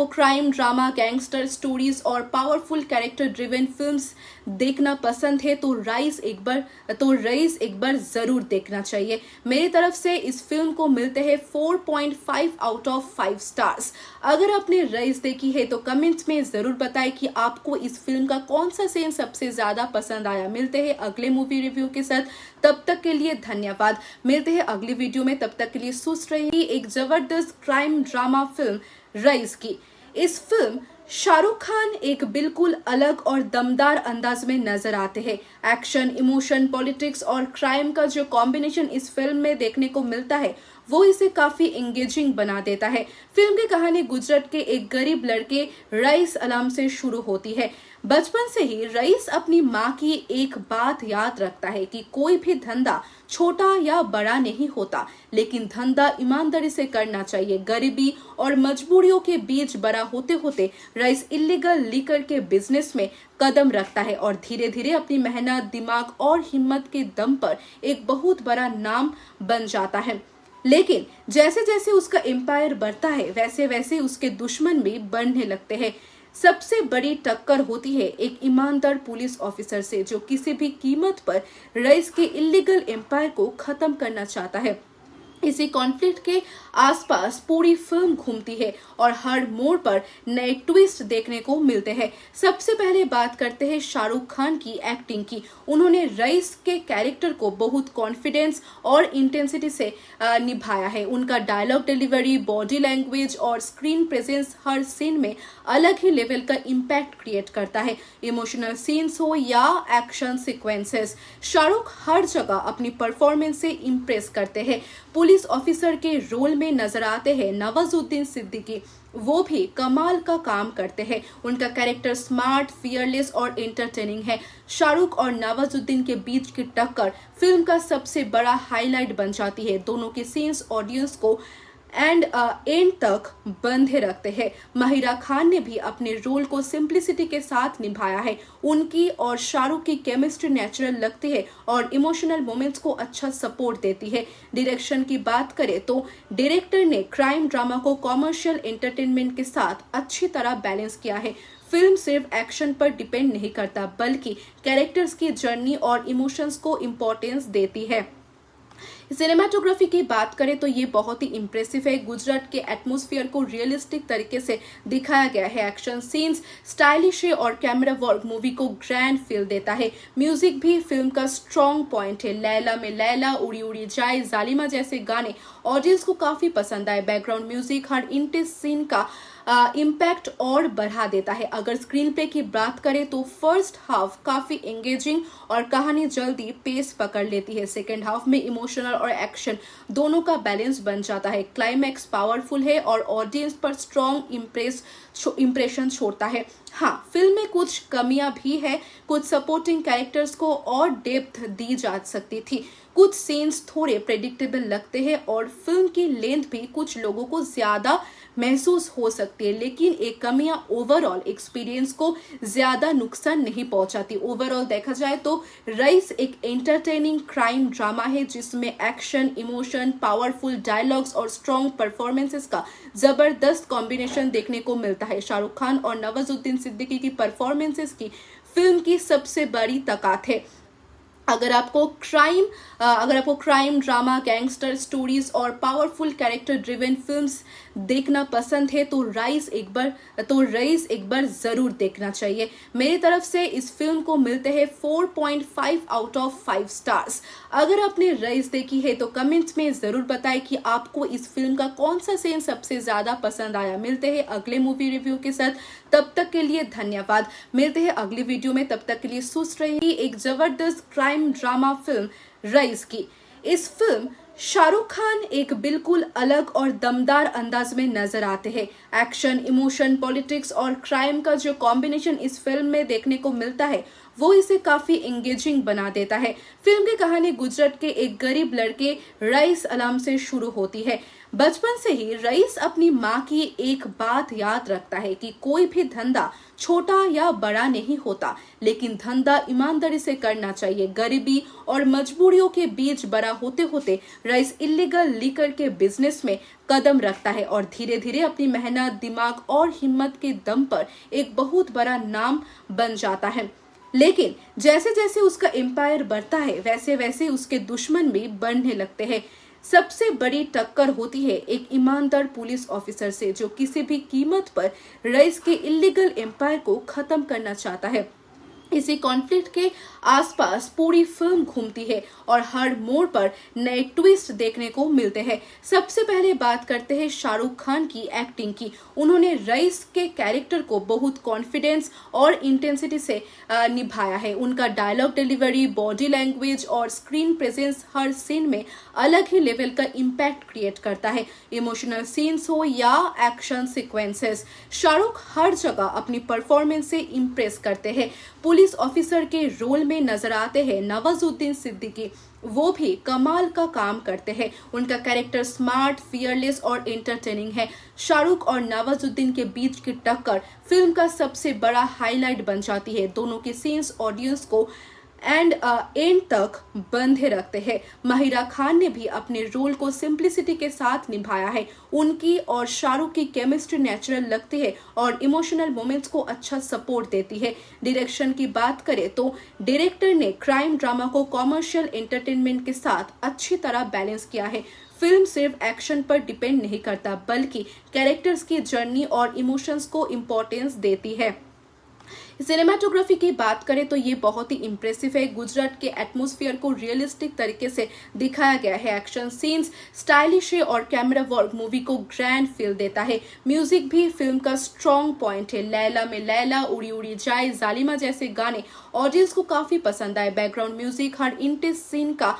क्राइम ड्रामा, गैंगस्टर स्टोरीज और पावरफुल कैरेक्टर ड्रिवन फिल्म्स देखना पसंद है तो रईस एक बार जरूर देखना चाहिए। मेरी तरफ से इस फिल्म को मिलते हैं 4.5 आउट ऑफ 5 स्टार्स। अगर आपने रईस देखी है तो कमेंट्स में जरूर बताएं कि आपको इस फिल्म का कौन सा सीन सबसे ज्यादा पसंद आया। मिलते हैं अगले मूवी रिव्यू के साथ, तब तक के लिए धन्यवाद। मिलते हैं अगली वीडियो में, तब तक के लिए सुस्त रहिए। एक जबरदस्त क्राइम ड्रामा फिल्म रईस की इस फिल्म शाहरुख खान एक बिल्कुल अलग और दमदार अंदाज में नजर आते हैं। एक्शन, इमोशन, पॉलिटिक्स और क्राइम का जो कॉम्बिनेशन इस फिल्म में देखने को मिलता है वो इसे काफी एंगेजिंग बना देता है। फिल्म की कहानी गुजरात के एक गरीब लड़के रईस अलाम से शुरू होती है। बचपन से ही रईस अपनी माँ की एक बात याद रखता है कि कोई भी धंधा छोटा या बड़ा नहीं होता, लेकिन धंधा ईमानदारी से करना चाहिए। गरीबी और मजबूरियों के बीच बड़ा होते होते रईस इलीगल लीकर के बिजनेस में कदम रखता है और धीरे धीरे अपनी मेहनत, दिमाग और हिम्मत के दम पर एक बहुत बड़ा नाम बन जाता है। लेकिन जैसे जैसे उसका एम्पायर बढ़ता है वैसे वैसे उसके दुश्मन भी बढ़ने लगते हैं। सबसे बड़ी टक्कर होती है एक ईमानदार पुलिस ऑफिसर से जो किसी भी कीमत पर रईस के इलीगल एम्पायर को खत्म करना चाहता है। इसी कॉन्फ्लिक्ट के आसपास पूरी फिल्म घूमती है और हर मोड़ पर नए ट्विस्ट देखने को मिलते हैं। सबसे पहले बात करते हैं शाहरुख खान की एक्टिंग की। उन्होंने रईस के कैरेक्टर को बहुत कॉन्फिडेंस और इंटेंसिटी से निभाया है। उनका डायलॉग डिलीवरी, बॉडी लैंग्वेज और स्क्रीन प्रेजेंस हर सीन में अलग ही लेवल का इम्पैक्ट क्रिएट करता है। इमोशनल सीन्स हो या एक्शन सीक्वेंसेस, शाहरुख हर जगह अपनी परफॉर्मेंस से इम्प्रेस करते हैं। पुलिस ऑफिसर के रोल में नजर आते हैं नवाजुद्दीन सिद्दीकी, वो भी कमाल का काम करते हैं। उनका कैरेक्टर स्मार्ट, फियरलेस और एंटरटेनिंग है। शाहरुख और नवाजुद्दीन के बीच की टक्कर फिल्म का सबसे बड़ा हाईलाइट बन जाती है। दोनों के सीन्स ऑडियंस को एंड तक बंधे रखते हैं। माहिरा खान ने भी अपने रोल को सिंप्लिसिटी के साथ निभाया है। उनकी और शाहरुख की केमिस्ट्री नेचुरल लगती है और इमोशनल मोमेंट्स को अच्छा सपोर्ट देती है। डायरेक्शन की बात करें तो डायरेक्टर ने क्राइम ड्रामा को कॉमर्शियल एंटरटेनमेंट के साथ अच्छी तरह बैलेंस किया है। फिल्म सिर्फ एक्शन पर डिपेंड नहीं करता बल्कि कैरेक्टर्स की जर्नी और इमोशंस को इम्पोर्टेंस देती है। सिनेमाटोग्राफी की बात करें तो ये बहुत ही इम्प्रेसिव है। गुजरात के एटमॉस्फेयर को रियलिस्टिक तरीके से दिखाया गया है। एक्शन सीन्स स्टाइलिश है और कैमरा वर्क मूवी को ग्रैंड फील देता है। म्यूजिक भी फिल्म का स्ट्रॉन्ग पॉइंट है। लैला में लैला, उड़ी उड़ी जाए, जालिमा जैसे गाने ऑडियंस को काफी पसंद आए। बैकग्राउंड म्यूजिक हर इंटेंस सीन का इम्पैक्ट और बढ़ा देता है। अगर स्क्रीन प्ले की बात करें तो फर्स्ट हाफ काफी एंगेजिंग और कहानी जल्दी पेस पकड़ लेती है। सेकेंड हाफ में इमोशनल और एक्शन दोनों का बैलेंस बन जाता है। क्लाइमैक्स पावरफुल है और ऑडियंस पर स्ट्रॉन्ग इम्प्रेशन छोड़ता है। हाँ, फिल्म में कुछ कमियां भी है। कुछ सपोर्टिंग कैरेक्टर्स को और डेप्थ दी जा सकती थी। कुछ सीन्स थोड़े प्रेडिक्टेबल लगते हैं और फिल्म की लेंथ भी कुछ लोगों को ज्यादा महसूस हो सकती है, लेकिन एक कमियां ओवरऑल एक्सपीरियंस को ज्यादा नुकसान नहीं पहुंचाती। ओवरऑल देखा जाए तो रईस एक एंटरटेनिंग क्राइम ड्रामा है जिसमें एक्शन, इमोशन, पावरफुल डायलॉग्स और स्ट्रॉन्ग परफॉर्मेंसेस का जबरदस्त कॉम्बिनेशन देखने को मिलता है। शाहरुख खान और नवाजुद्दीन सिद्दीकी की परफॉर्मेंसेस की फिल्म की सबसे बड़ी ताकत है। अगर आपको क्राइम ड्रामा, गैंगस्टर स्टोरीज और पावरफुल कैरेक्टर ड्रिवन फिल्म्स देखना पसंद है तो रईस एक बार जरूर देखना चाहिए। मेरी तरफ से इस फिल्म को मिलते हैं 4.5 आउट ऑफ 5 स्टार्स। अगर आपने रईस देखी है तो कमेंट्स में जरूर बताएं कि आपको इस फिल्म का कौन सा सीन सबसे ज्यादा पसंद आया। मिलते हैं अगले मूवी रिव्यू के साथ, तब तक के लिए धन्यवाद। मिलते हैं अगली वीडियो में, तब तक के लिए सुस्त रहिए। एक जबरदस्त क्राइम ड्रामा फिल्म रईस की। इस फिल्म शाहरुख खान एक बिल्कुल अलग और दमदार अंदाज में नजर आते हैं। एक्शन, इमोशन, पॉलिटिक्स और क्राइम का जो कॉम्बिनेशन इस फिल्म में देखने को मिलता है वो इसे काफी एंगेजिंग बना देता है। फिल्म की कहानी गुजरात के एक गरीब लड़के रईस अलाम से शुरू होती है। बचपन से ही रईस अपनी माँ की एक बात याद रखता है कि कोई भी धंधा छोटा या बड़ा नहीं होता, लेकिन धंधा ईमानदारी से करना चाहिए। गरीबी और मजबूरियों के बीच बड़ा होते होते रईस इलीगल लीकर के बिजनेस में कदम रखता है और धीरे धीरे अपनी मेहनत, दिमाग और हिम्मत के दम पर एक बहुत बड़ा नाम बन जाता है। लेकिन जैसे जैसे उसका एम्पायर बढ़ता है वैसे वैसे उसके दुश्मन भी बढ़ने लगते हैं। सबसे बड़ी टक्कर होती है एक ईमानदार पुलिस ऑफिसर से जो किसी भी कीमत पर रईस के इलीगल एम्पायर को खत्म करना चाहता है। इसी कॉन्फ्लिक्ट के आसपास पूरी फिल्म घूमती है और हर मोड़ पर नए ट्विस्ट देखने को मिलते हैं। सबसे पहले बात करते हैं शाहरुख खान की एक्टिंग की। उन्होंने रईस के कैरेक्टर को बहुत कॉन्फिडेंस और इंटेंसिटी से निभाया है। उनका डायलॉग डिलीवरी, बॉडी लैंग्वेज और स्क्रीन प्रेजेंस हर सीन में अलग ही लेवल का इम्पैक्ट क्रिएट करता है। इमोशनल सीन्स हो या एक्शन सीक्वेंसेस, शाहरुख हर जगह अपनी परफॉर्मेंस से इम्प्रेस करते हैं। पुलिस ऑफिसर के रोल में नजर आते हैं नवाजुद्दीन सिद्दीकी, वो भी कमाल का काम करते हैं। उनका कैरेक्टर स्मार्ट, फियरलेस और एंटरटेनिंग है। शाहरुख और नवाजुद्दीन के बीच की टक्कर फिल्म का सबसे बड़ा हाईलाइट बन जाती है। दोनों के सीन्स ऑडियंस को एंड तक बंधे रखते हैं। माहिरा खान ने भी अपने रोल को सिंप्लिसिटी के साथ निभाया है। उनकी और शाहरुख की केमिस्ट्री नेचुरल लगती है और इमोशनल मोमेंट्स को अच्छा सपोर्ट देती है। डायरेक्शन की बात करें तो डायरेक्टर ने क्राइम ड्रामा को कॉमर्शियल एंटरटेनमेंट के साथ अच्छी तरह बैलेंस किया है। फिल्म सिर्फ एक्शन पर डिपेंड नहीं करता, बल्कि कैरेक्टर्स की जर्नी और इमोशंस को इम्पोर्टेंस देती है। सिनेमाटोग्राफी की बात करें तो ये बहुत ही इम्प्रेसिव है। गुजरात के एटमॉस्फेयर को रियलिस्टिक तरीके से दिखाया गया है। एक्शन सीन्स स्टाइलिश है और कैमरा वर्क मूवी को ग्रैंड फील देता है। म्यूजिक भी फिल्म का स्ट्रॉन्ग पॉइंट है। लैला में लैला, उड़ी उड़ी जाए, जालिमा जैसे गाने ऑडियंस को काफी पसंद आए। बैकग्राउंड म्यूजिक हर इंटेंस सीन का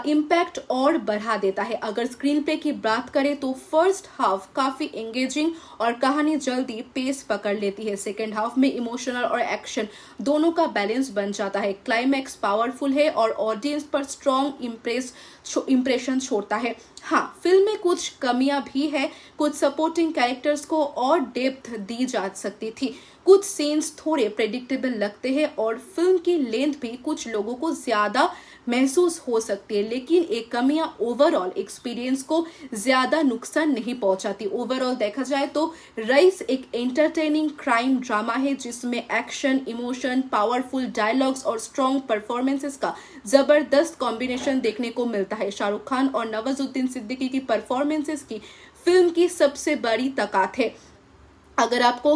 इम्पैक्ट और बढ़ा देता है। अगर स्क्रीन प्ले की बात करें तो फर्स्ट हाफ काफी एंगेजिंग और कहानी जल्दी पेस पकड़ लेती है। सेकेंड हाफ में इमोशनल और एक्शन दोनों का बैलेंस बन जाता है। क्लाइमैक्स पावरफुल है और ऑडियंस पर स्ट्रॉन्ग इम्प्रेशन छोड़ता है। हाँ, फिल्म में कुछ कमियां भी है। कुछ सपोर्टिंग कैरेक्टर्स को और डेप्थ दी जा सकती थी। कुछ सीन्स थोड़े प्रेडिक्टेबल लगते हैं और फिल्म की लेंथ भी कुछ लोगों को ज्यादा महसूस हो सकती है, लेकिन ये कमियां ओवरऑल एक्सपीरियंस को ज्यादा नुकसान नहीं पहुंचाती। ओवरऑल देखा जाए तो रईस एक एंटरटेनिंग क्राइम ड्रामा है जिसमें एक्शन, इमोशन, पावरफुल डायलॉग्स और स्ट्रॉन्ग परफॉर्मेंसेस का जबरदस्त कॉम्बिनेशन देखने को मिलता है। शाहरुख खान और नवाजुद्दीन सिद्दीकी की परफॉर्मेंसेस की फिल्म की सबसे बड़ी ताकत है। अगर आपको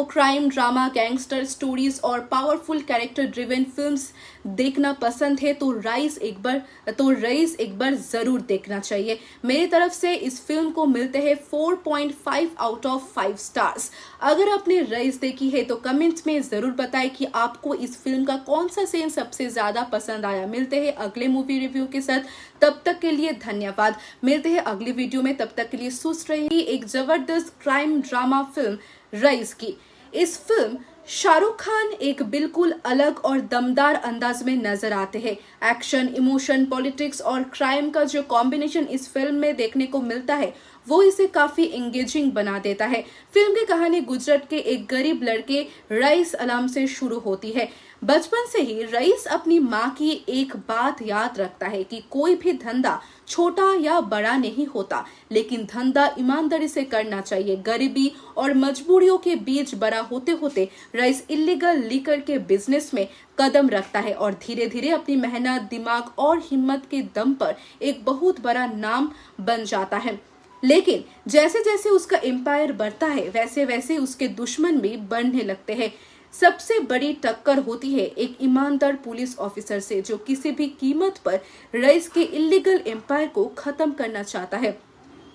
क्राइम ड्रामा, गैंगस्टर स्टोरीज और पावरफुल कैरेक्टर ड्रिवन फिल्म्स देखना पसंद है तो रईस एक बार जरूर देखना चाहिए। मेरी तरफ से इस फिल्म को मिलते हैं 4.5 आउट ऑफ 5 स्टार्स। अगर आपने रईस देखी है तो कमेंट्स में जरूर बताएं कि आपको इस फिल्म का कौन सा सीन सबसे ज्यादा पसंद आया। मिलते हैं अगले मूवी रिव्यू के साथ, तब तक के लिए धन्यवाद। मिलते हैं अगली वीडियो में, तब तक के लिए सुस्त रहिए। एक जबरदस्त क्राइम ड्रामा फिल्म रईस की। इस फिल्म शाहरुख खान एक बिल्कुल अलग और दमदार अंदाज में नजर आते हैं। एक्शन, इमोशन, पॉलिटिक्स और क्राइम का जो कॉम्बिनेशन इस फिल्म में देखने को मिलता है वो इसे काफी एंगेजिंग बना देता है। फिल्म की कहानी गुजरात के एक गरीब लड़के रईस अलाम से शुरू होती है। बचपन से ही रईस अपनी माँ की एक बात याद रखता है कि कोई भी धंधा छोटा या बड़ा नहीं होता, लेकिन धंधा ईमानदारी से करना चाहिए। गरीबी और मजबूरियों के बीच बड़ा होते होते रईस इलीगल लिकर के बिजनेस में कदम रखता है और धीरे धीरे अपनी मेहनत, दिमाग और हिम्मत के दम पर एक बहुत बड़ा नाम बन जाता है। लेकिन जैसे जैसे उसका एम्पायर बढ़ता है वैसे वैसे उसके दुश्मन भी बढ़ने लगते हैं। सबसे बड़ी टक्कर होती है एक ईमानदार पुलिस ऑफिसर से जो किसी भी कीमत पर रईस के इलीगल एम्पायर को खत्म करना चाहता है।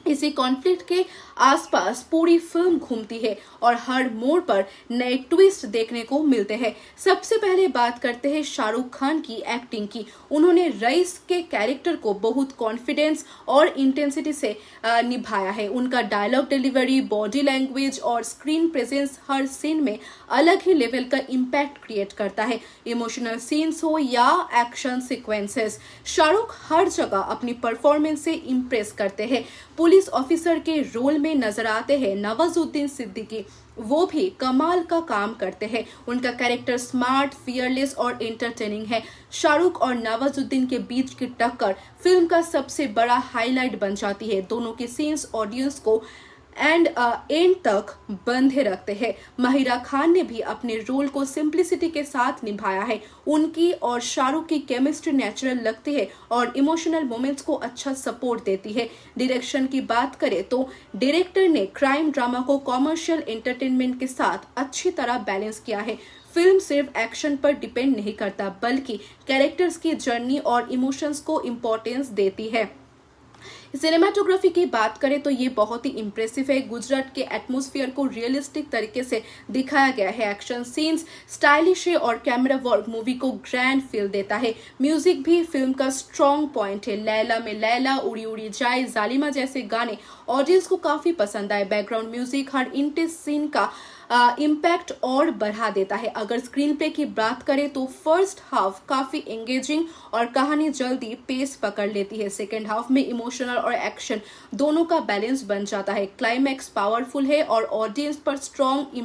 इसी कॉन्फ्लिक्ट के आसपास पूरी फिल्म घूमती है और हर मोड़ पर नए ट्विस्ट देखने को मिलते हैं। सबसे पहले बात करते हैं शाहरुख खान की एक्टिंग की। उन्होंने रईस के कैरेक्टर को बहुत कॉन्फिडेंस और इंटेंसिटी से निभाया है। उनका डायलॉग डिलीवरी, बॉडी लैंग्वेज और स्क्रीन प्रेजेंस हर सीन में अलग ही लेवल का इम्पैक्ट क्रिएट करता है। इमोशनल सीन्स हो या एक्शन सीक्वेंसेस, शाहरुख हर जगह अपनी परफॉर्मेंस से इम्प्रेस करते हैं। पुलिस ऑफिसर के रोल में नजर आते हैं नवाजुद्दीन सिद्दीकी, वो भी कमाल का काम करते हैं। उनका कैरेक्टर स्मार्ट, फियरलेस और एंटरटेनिंग है। शाहरुख और नवाजुद्दीन के बीच की टक्कर फिल्म का सबसे बड़ा हाईलाइट बन जाती है। दोनों के सीन्स ऑडियंस को एंड तक बंधे रखते हैं। माहिरा खान ने भी अपने रोल को सिंप्लिसिटी के साथ निभाया है। उनकी और शाहरुख की केमिस्ट्री नेचुरल लगती है और इमोशनल मोमेंट्स को अच्छा सपोर्ट देती है। डायरेक्शन की बात करें तो डायरेक्टर ने क्राइम ड्रामा को कॉमर्शियल एंटरटेनमेंट के साथ अच्छी तरह बैलेंस किया है। फिल्म सिर्फ एक्शन पर डिपेंड नहीं करता बल्कि कैरेक्टर्स की जर्नी और इमोशंस को इम्पोर्टेंस देती है। सिनेमाटोग्राफी की बात करें तो ये बहुत ही इम्प्रेसिव है। गुजरात के एटमॉस्फेयर को रियलिस्टिक तरीके से दिखाया गया है। एक्शन सीन्स स्टाइलिश है और कैमरा वर्क मूवी को ग्रैंड फील देता है। म्यूजिक भी फिल्म का स्ट्रॉन्ग पॉइंट है। लैला में लैला, उड़ी उड़ी जाए, जालिमा जैसे गाने ऑडियंस को काफी पसंद आए। बैकग्राउंड म्यूजिक हर इंटेंस सीन का इम्पैक्ट और बढ़ा देता है। अगर स्क्रीन प्ले की बात करें तो फर्स्ट हाफ काफी एंगेजिंग और कहानी जल्दी पेस पकड़ लेती है। सेकेंड हाफ में इमोशनल और एक्शन दोनों का बैलेंस बन जाता है। क्लाइमैक्स पावरफुल है और ऑडियंस पर स्ट्रॉन्ग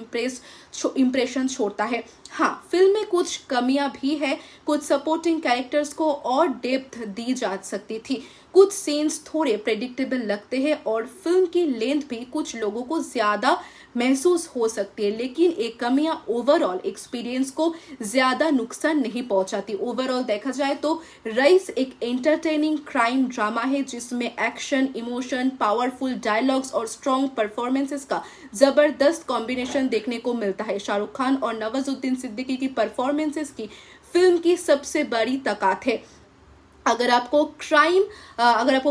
इम्प्रेशन छोड़ता है। हाँ, फिल्म में कुछ कमियां भी है। कुछ सपोर्टिंग कैरेक्टर्स को और डेप्थ दी जा सकती थी। कुछ सीन्स थोड़े प्रेडिक्टेबल लगते हैं और फिल्म की लेंथ भी कुछ लोगों को ज्यादा महसूस हो सकती है, लेकिन एक कमियां ओवरऑल एक्सपीरियंस को ज्यादा नुकसान नहीं पहुंचाती। ओवरऑल देखा जाए तो रईस एक एंटरटेनिंग क्राइम ड्रामा है जिसमें एक्शन, इमोशन, पावरफुल डायलॉग्स और स्ट्रॉन्ग परफॉर्मेंसेस का जबरदस्त कॉम्बिनेशन देखने को मिलता है। शाहरुख खान और नवाजुद्दीन सिद्दीकी की परफॉर्मेंसेस की फिल्म की सबसे बड़ी ताकत है। अगर आपको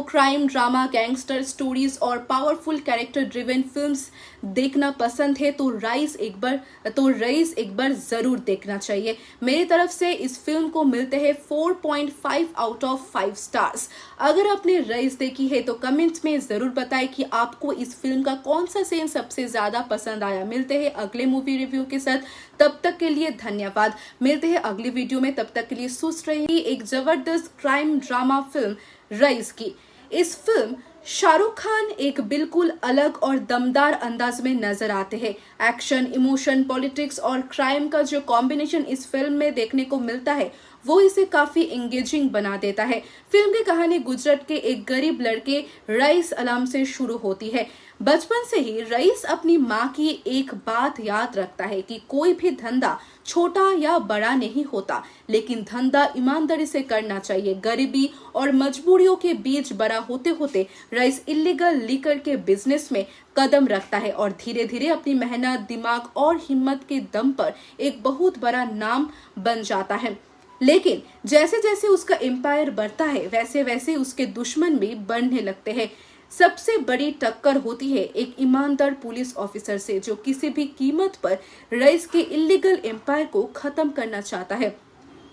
क्राइम ड्रामा, गैंगस्टर स्टोरीज और पावरफुल कैरेक्टर ड्रिवन फिल्म्स देखना पसंद है तो रईस एक बार जरूर देखना चाहिए। मेरी तरफ से इस फिल्म को मिलते हैं 4.5 आउट ऑफ 5 स्टार्स। अगर आपने रईस देखी है तो कमेंट्स में जरूर बताएं कि आपको इस फिल्म का कौन सा सीन सबसे ज्यादा पसंद आया। मिलते हैं अगले मूवी रिव्यू के साथ, तब तक के लिए धन्यवाद। मिलते हैं अगली वीडियो में, तब तक के लिए सुस्त रहिए। एक जबरदस्त क्राइम ड्रामा फिल्म रईस की इस फिल्म शाहरुख खान एक बिल्कुल अलग और दमदार अंदाज में नजर आते हैं। एक्शन, इमोशन, पॉलिटिक्स और क्राइम का जो कॉम्बिनेशन इस फिल्म में देखने को मिलता है वो इसे काफी एंगेजिंग बना देता है। फिल्म की कहानी गुजरात के एक गरीब लड़के रईस अलाम से शुरू होती है। बचपन से ही रईस अपनी माँ की एक बात याद रखता है कि कोई भी धंधा छोटा या बड़ा नहीं होता, लेकिन धंधा ईमानदारी से करना चाहिए। गरीबी और मजबूरियों के बीच बड़ा होते होते रईस इलीगल लिकर के बिजनेस में कदम रखता है और धीरे धीरे अपनी मेहनत, दिमाग और हिम्मत के दम पर एक बहुत बड़ा नाम बन जाता है। लेकिन जैसे जैसे उसका एम्पायर बढ़ता है वैसे वैसे उसके दुश्मन भी बढ़ने लगते हैं। सबसे बड़ी टक्कर होती है एक ईमानदार पुलिस ऑफिसर से जो किसी भी कीमत पर रईस के इलीगल एम्पायर को खत्म करना चाहता है।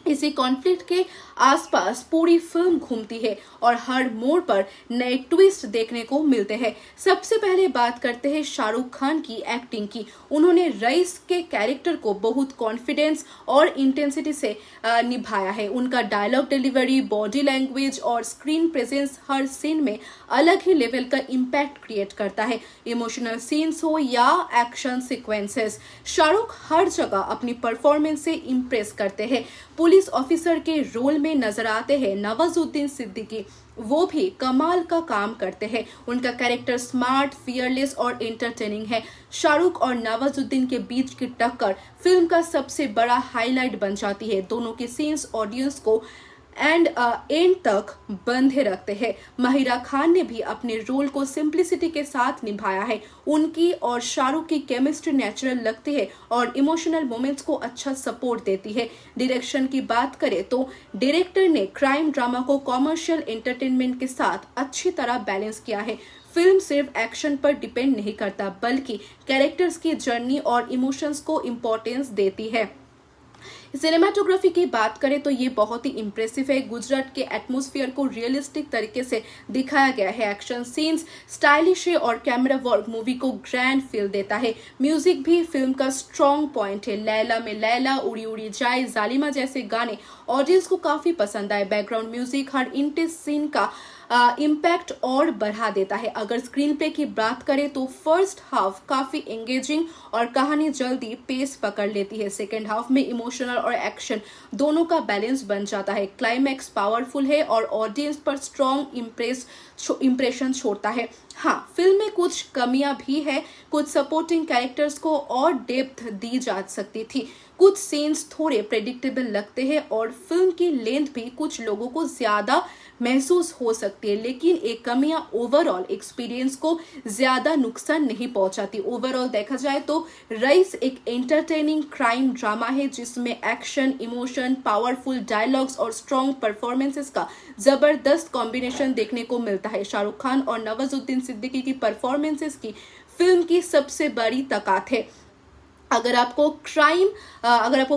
इसी कॉन्फ्लिक्ट के आसपास पूरी फिल्म घूमती है और हर मोड़ पर नए ट्विस्ट देखने को मिलते हैं। सबसे पहले बात करते हैं शाहरुख खान की एक्टिंग की। उन्होंने रईस के कैरेक्टर को बहुत कॉन्फिडेंस और इंटेंसिटी से निभाया है। उनका डायलॉग डिलीवरी, बॉडी लैंग्वेज और स्क्रीन प्रेजेंस हर सीन में अलग ही लेवल का इम्पैक्ट क्रिएट करता है। इमोशनल सीन्स हो या एक्शन सीक्वेंसेस, शाहरुख हर जगह अपनी परफॉर्मेंस से इम्प्रेस करते हैं। पुलिस ऑफिसर के रोल में नजर आते हैं नवाजुद्दीन सिद्दीकी, वो भी कमाल का काम करते हैं। उनका कैरेक्टर स्मार्ट, फियरलेस और एंटरटेनिंग है। शाहरुख और नवाजुद्दीन के बीच की टक्कर फिल्म का सबसे बड़ा हाईलाइट बन जाती है। दोनों के सीन्स ऑडियंस को एंड तक बंधे रखते हैं। माहिरा खान ने भी अपने रोल को सिंप्लिसिटी के साथ निभाया है। उनकी और शाहरुख की केमिस्ट्री नेचुरल लगती है और इमोशनल मोमेंट्स को अच्छा सपोर्ट देती है। डायरेक्शन की बात करें तो डायरेक्टर ने क्राइम ड्रामा को कॉमर्शियल एंटरटेनमेंट के साथ अच्छी तरह बैलेंस किया है। फिल्म सिर्फ एक्शन पर डिपेंड नहीं करता बल्कि कैरेक्टर्स की जर्नी और इमोशंस को इम्पोर्टेंस देती है। सिनेमाटोग्राफी की बात करें तो ये बहुत ही इम्प्रेसिव है। गुजरात के एटमॉस्फेयर को रियलिस्टिक तरीके से दिखाया गया है। एक्शन सीन्स स्टाइलिश है और कैमरा वर्क मूवी को ग्रैंड फील देता है। म्यूजिक भी फिल्म का स्ट्रॉन्ग पॉइंट है। लैला में लैला, उड़ी उड़ी जाए, जालिमा जैसे गाने ऑडियंस को काफी पसंद आए। बैकग्राउंड म्यूजिक हर इंटेंस सीन का इम्पैक्ट और बढ़ा देता है। अगर स्क्रीन प्ले की बात करें तो फर्स्ट हाफ काफी एंगेजिंग और कहानी जल्दी पेस पकड़ लेती है। सेकेंड हाफ में इमोशनल और एक्शन दोनों का बैलेंस बन जाता है। क्लाइमैक्स पावरफुल है और ऑडियंस पर स्ट्रॉन्ग इम्प्रेशन छोड़ता है। हाँ, फिल्म में कुछ कमियां भी है। कुछ सपोर्टिंग कैरेक्टर्स को और डेप्थ दी जा सकती थी। कुछ सीन्स थोड़े प्रेडिक्टेबल लगते हैं और फिल्म की लेंथ भी कुछ लोगों को ज्यादा महसूस हो सकती है, लेकिन ये कमियां ओवरऑल एक्सपीरियंस को ज्यादा नुकसान नहीं पहुंचाती। ओवरऑल देखा जाए तो रईस एक एंटरटेनिंग क्राइम ड्रामा है जिसमें एक्शन, इमोशन, पावरफुल डायलॉग्स और स्ट्रॉन्ग परफॉर्मेंसेस का जबरदस्त कॉम्बिनेशन देखने को मिलता है। शाहरुख खान और नवाजुद्दीन सिद्दीकी की परफॉर्मेंसेस की फिल्म की सबसे बड़ी ताकत है। अगर आपको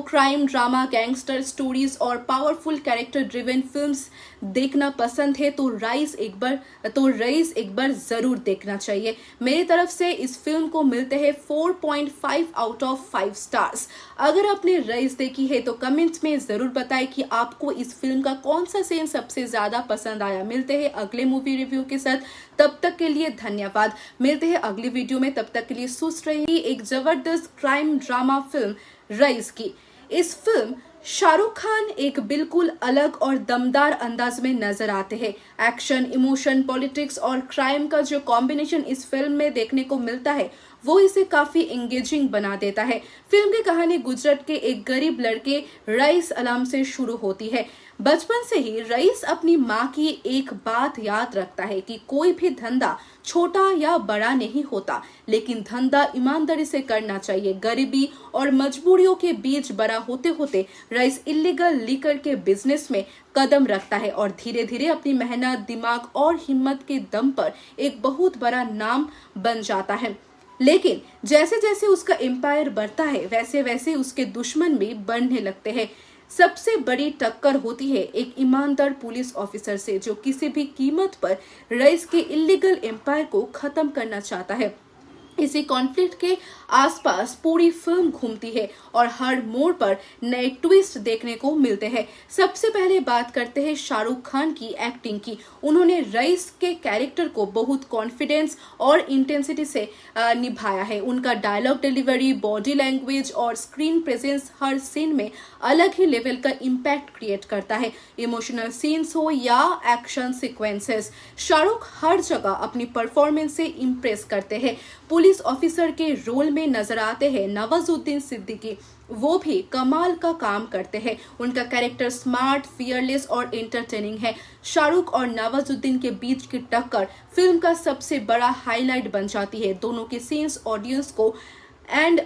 क्राइम ड्रामा, गैंगस्टर स्टोरीज और पावरफुल कैरेक्टर ड्रिवन फिल्म्स देखना पसंद है तो रईस एक बार जरूर देखना चाहिए। मेरी तरफ से इस फिल्म को मिलते हैं 4.5 आउट ऑफ 5 स्टार्स। अगर आपने रईस देखी है तो कमेंट्स में जरूर बताएं कि आपको इस फिल्म का कौन सा सीन सबसे ज्यादा पसंद आया। मिलते हैं अगले मूवी रिव्यू के साथ, तब तक के लिए धन्यवाद। मिलते हैं अगली वीडियो में, तब तक के लिए सुस्त रहिए। एक जबरदस्त क्राइम ड्रामा फिल्म रईस की इस फिल्म शाहरुख खान एक बिल्कुल अलग और दमदार अंदाज में नजर आते हैं। एक्शन, इमोशन, पॉलिटिक्स और क्राइम का जो कॉम्बिनेशन इस फिल्म में देखने को मिलता है वो इसे काफी एंगेजिंग बना देता है। फिल्म की कहानी गुजरात के एक गरीब लड़के रईस अलाम से शुरू होती है। बचपन से ही रईस अपनी माँ की एक बात याद रखता है कि कोई भी धंधा छोटा या बड़ा नहीं होता, लेकिन धंधा ईमानदारी से करना चाहिए। गरीबी और मजबूरियों के बीच बड़ा होते होते रईस इलीगल लिकर के बिजनेस में कदम रखता है और धीरे धीरे अपनी मेहनत, दिमाग और हिम्मत के दम पर एक बहुत बड़ा नाम बन जाता है। लेकिन जैसे जैसे उसका एम्पायर बढ़ता है वैसे वैसे उसके दुश्मन भी बढ़ने लगते हैं। सबसे बड़ी टक्कर होती है एक ईमानदार पुलिस ऑफिसर से जो किसी भी कीमत पर रईस के इलीगल एम्पायर को खत्म करना चाहता है। इसी कॉन्फ्लिक्ट के आसपास पूरी फिल्म घूमती है और हर मोड़ पर नए ट्विस्ट देखने को मिलते हैं। सबसे पहले बात करते हैं शाहरुख खान की एक्टिंग की। उन्होंने रईस के कैरेक्टर को बहुत कॉन्फिडेंस और इंटेंसिटी से निभाया है। उनका डायलॉग डिलीवरी, बॉडी लैंग्वेज और स्क्रीन प्रेजेंस हर सीन में अलग ही लेवल का इम्पैक्ट क्रिएट करता है। इमोशनल सीन्स हो या एक्शन सीक्वेंसेस, शाहरुख हर जगह अपनी परफॉर्मेंस से इम्प्रेस करते हैं। पुलिस ऑफिसर के रोल में नजर आते हैं नवाजुद्दीन सिद्दीकी, वो भी कमाल का काम करते हैं। उनका कैरेक्टर स्मार्ट, फियरलेस और एंटरटेनिंग है। शाहरुख और नवाजुद्दीन के बीच की टक्कर फिल्म का सबसे बड़ा हाईलाइट बन जाती है। दोनों के सीन्स ऑडियंस को एंड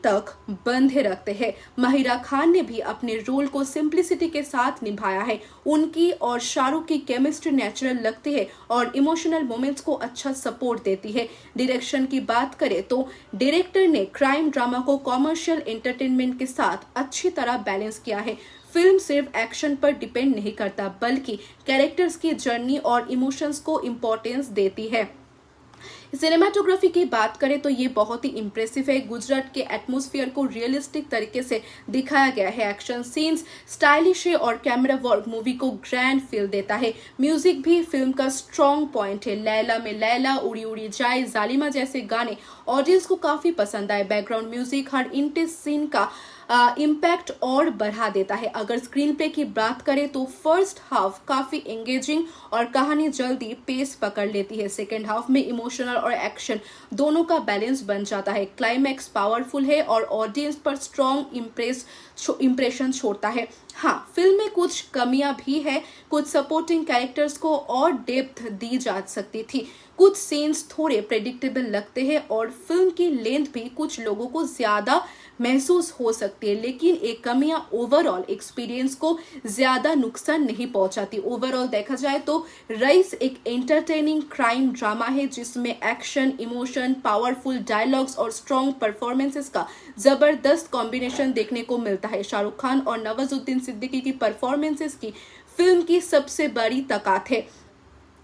तक बंधे रखते हैं। माहिरा खान ने भी अपने रोल को सिंप्लिसिटी के साथ निभाया है। उनकी और शाहरुख की केमिस्ट्री नेचुरल लगती है और इमोशनल मोमेंट्स को अच्छा सपोर्ट देती है। डायरेक्शन की बात करें तो डायरेक्टर ने क्राइम ड्रामा को कॉमर्शियल एंटरटेनमेंट के साथ अच्छी तरह बैलेंस किया है। फिल्म सिर्फ एक्शन पर डिपेंड नहीं करता बल्कि कैरेक्टर्स की जर्नी और इमोशंस को इम्पोर्टेंस देती है। सिनेमाटोग्राफी की बात करें तो ये बहुत ही इम्प्रेसिव है। गुजरात के एटमॉस्फेयर को रियलिस्टिक तरीके से दिखाया गया है। एक्शन सीन्स स्टाइलिश है और कैमरा वर्क मूवी को ग्रैंड फील देता है। म्यूजिक भी फिल्म का स्ट्रॉन्ग पॉइंट है। लैला में लैला, उड़ी उड़ी जाए, जालिमा जैसे गाने ऑडियंस को काफी पसंद आए। बैकग्राउंड म्यूजिक हर इंटेंस सीन का इम्पैक्ट और बढ़ा देता है। अगर स्क्रीन प्ले की बात करें तो फर्स्ट हाफ काफी एंगेजिंग और कहानी जल्दी पेस पकड़ लेती है। सेकेंड हाफ में इमोशनल और एक्शन दोनों का बैलेंस बन जाता है। क्लाइमैक्स पावरफुल है और ऑडियंस पर स्ट्रॉन्ग इम्प्रेशन छोड़ता है। हाँ, फिल्म में कुछ कमियां भी है। कुछ सपोर्टिंग कैरेक्टर्स को और डेप्थ दी जा सकती थी। कुछ सीन्स थोड़े प्रेडिक्टेबल लगते हैं और फिल्म की लेंथ भी कुछ लोगों को ज्यादा महसूस हो सकती है, लेकिन ये कमियां ओवरऑल एक्सपीरियंस को ज्यादा नुकसान नहीं पहुंचाती। ओवरऑल देखा जाए तो रईस एक एंटरटेनिंग क्राइम ड्रामा है जिसमें एक्शन, इमोशन, पावरफुल डायलॉग्स और स्ट्रॉन्ग परफॉर्मेंसेस का जबरदस्त कॉम्बिनेशन देखने को मिलता है। शाहरुख खान और नवाजुद्दीन सिद्दीकी की परफॉर्मेंसेस की फिल्म की सबसे बड़ी ताकत है।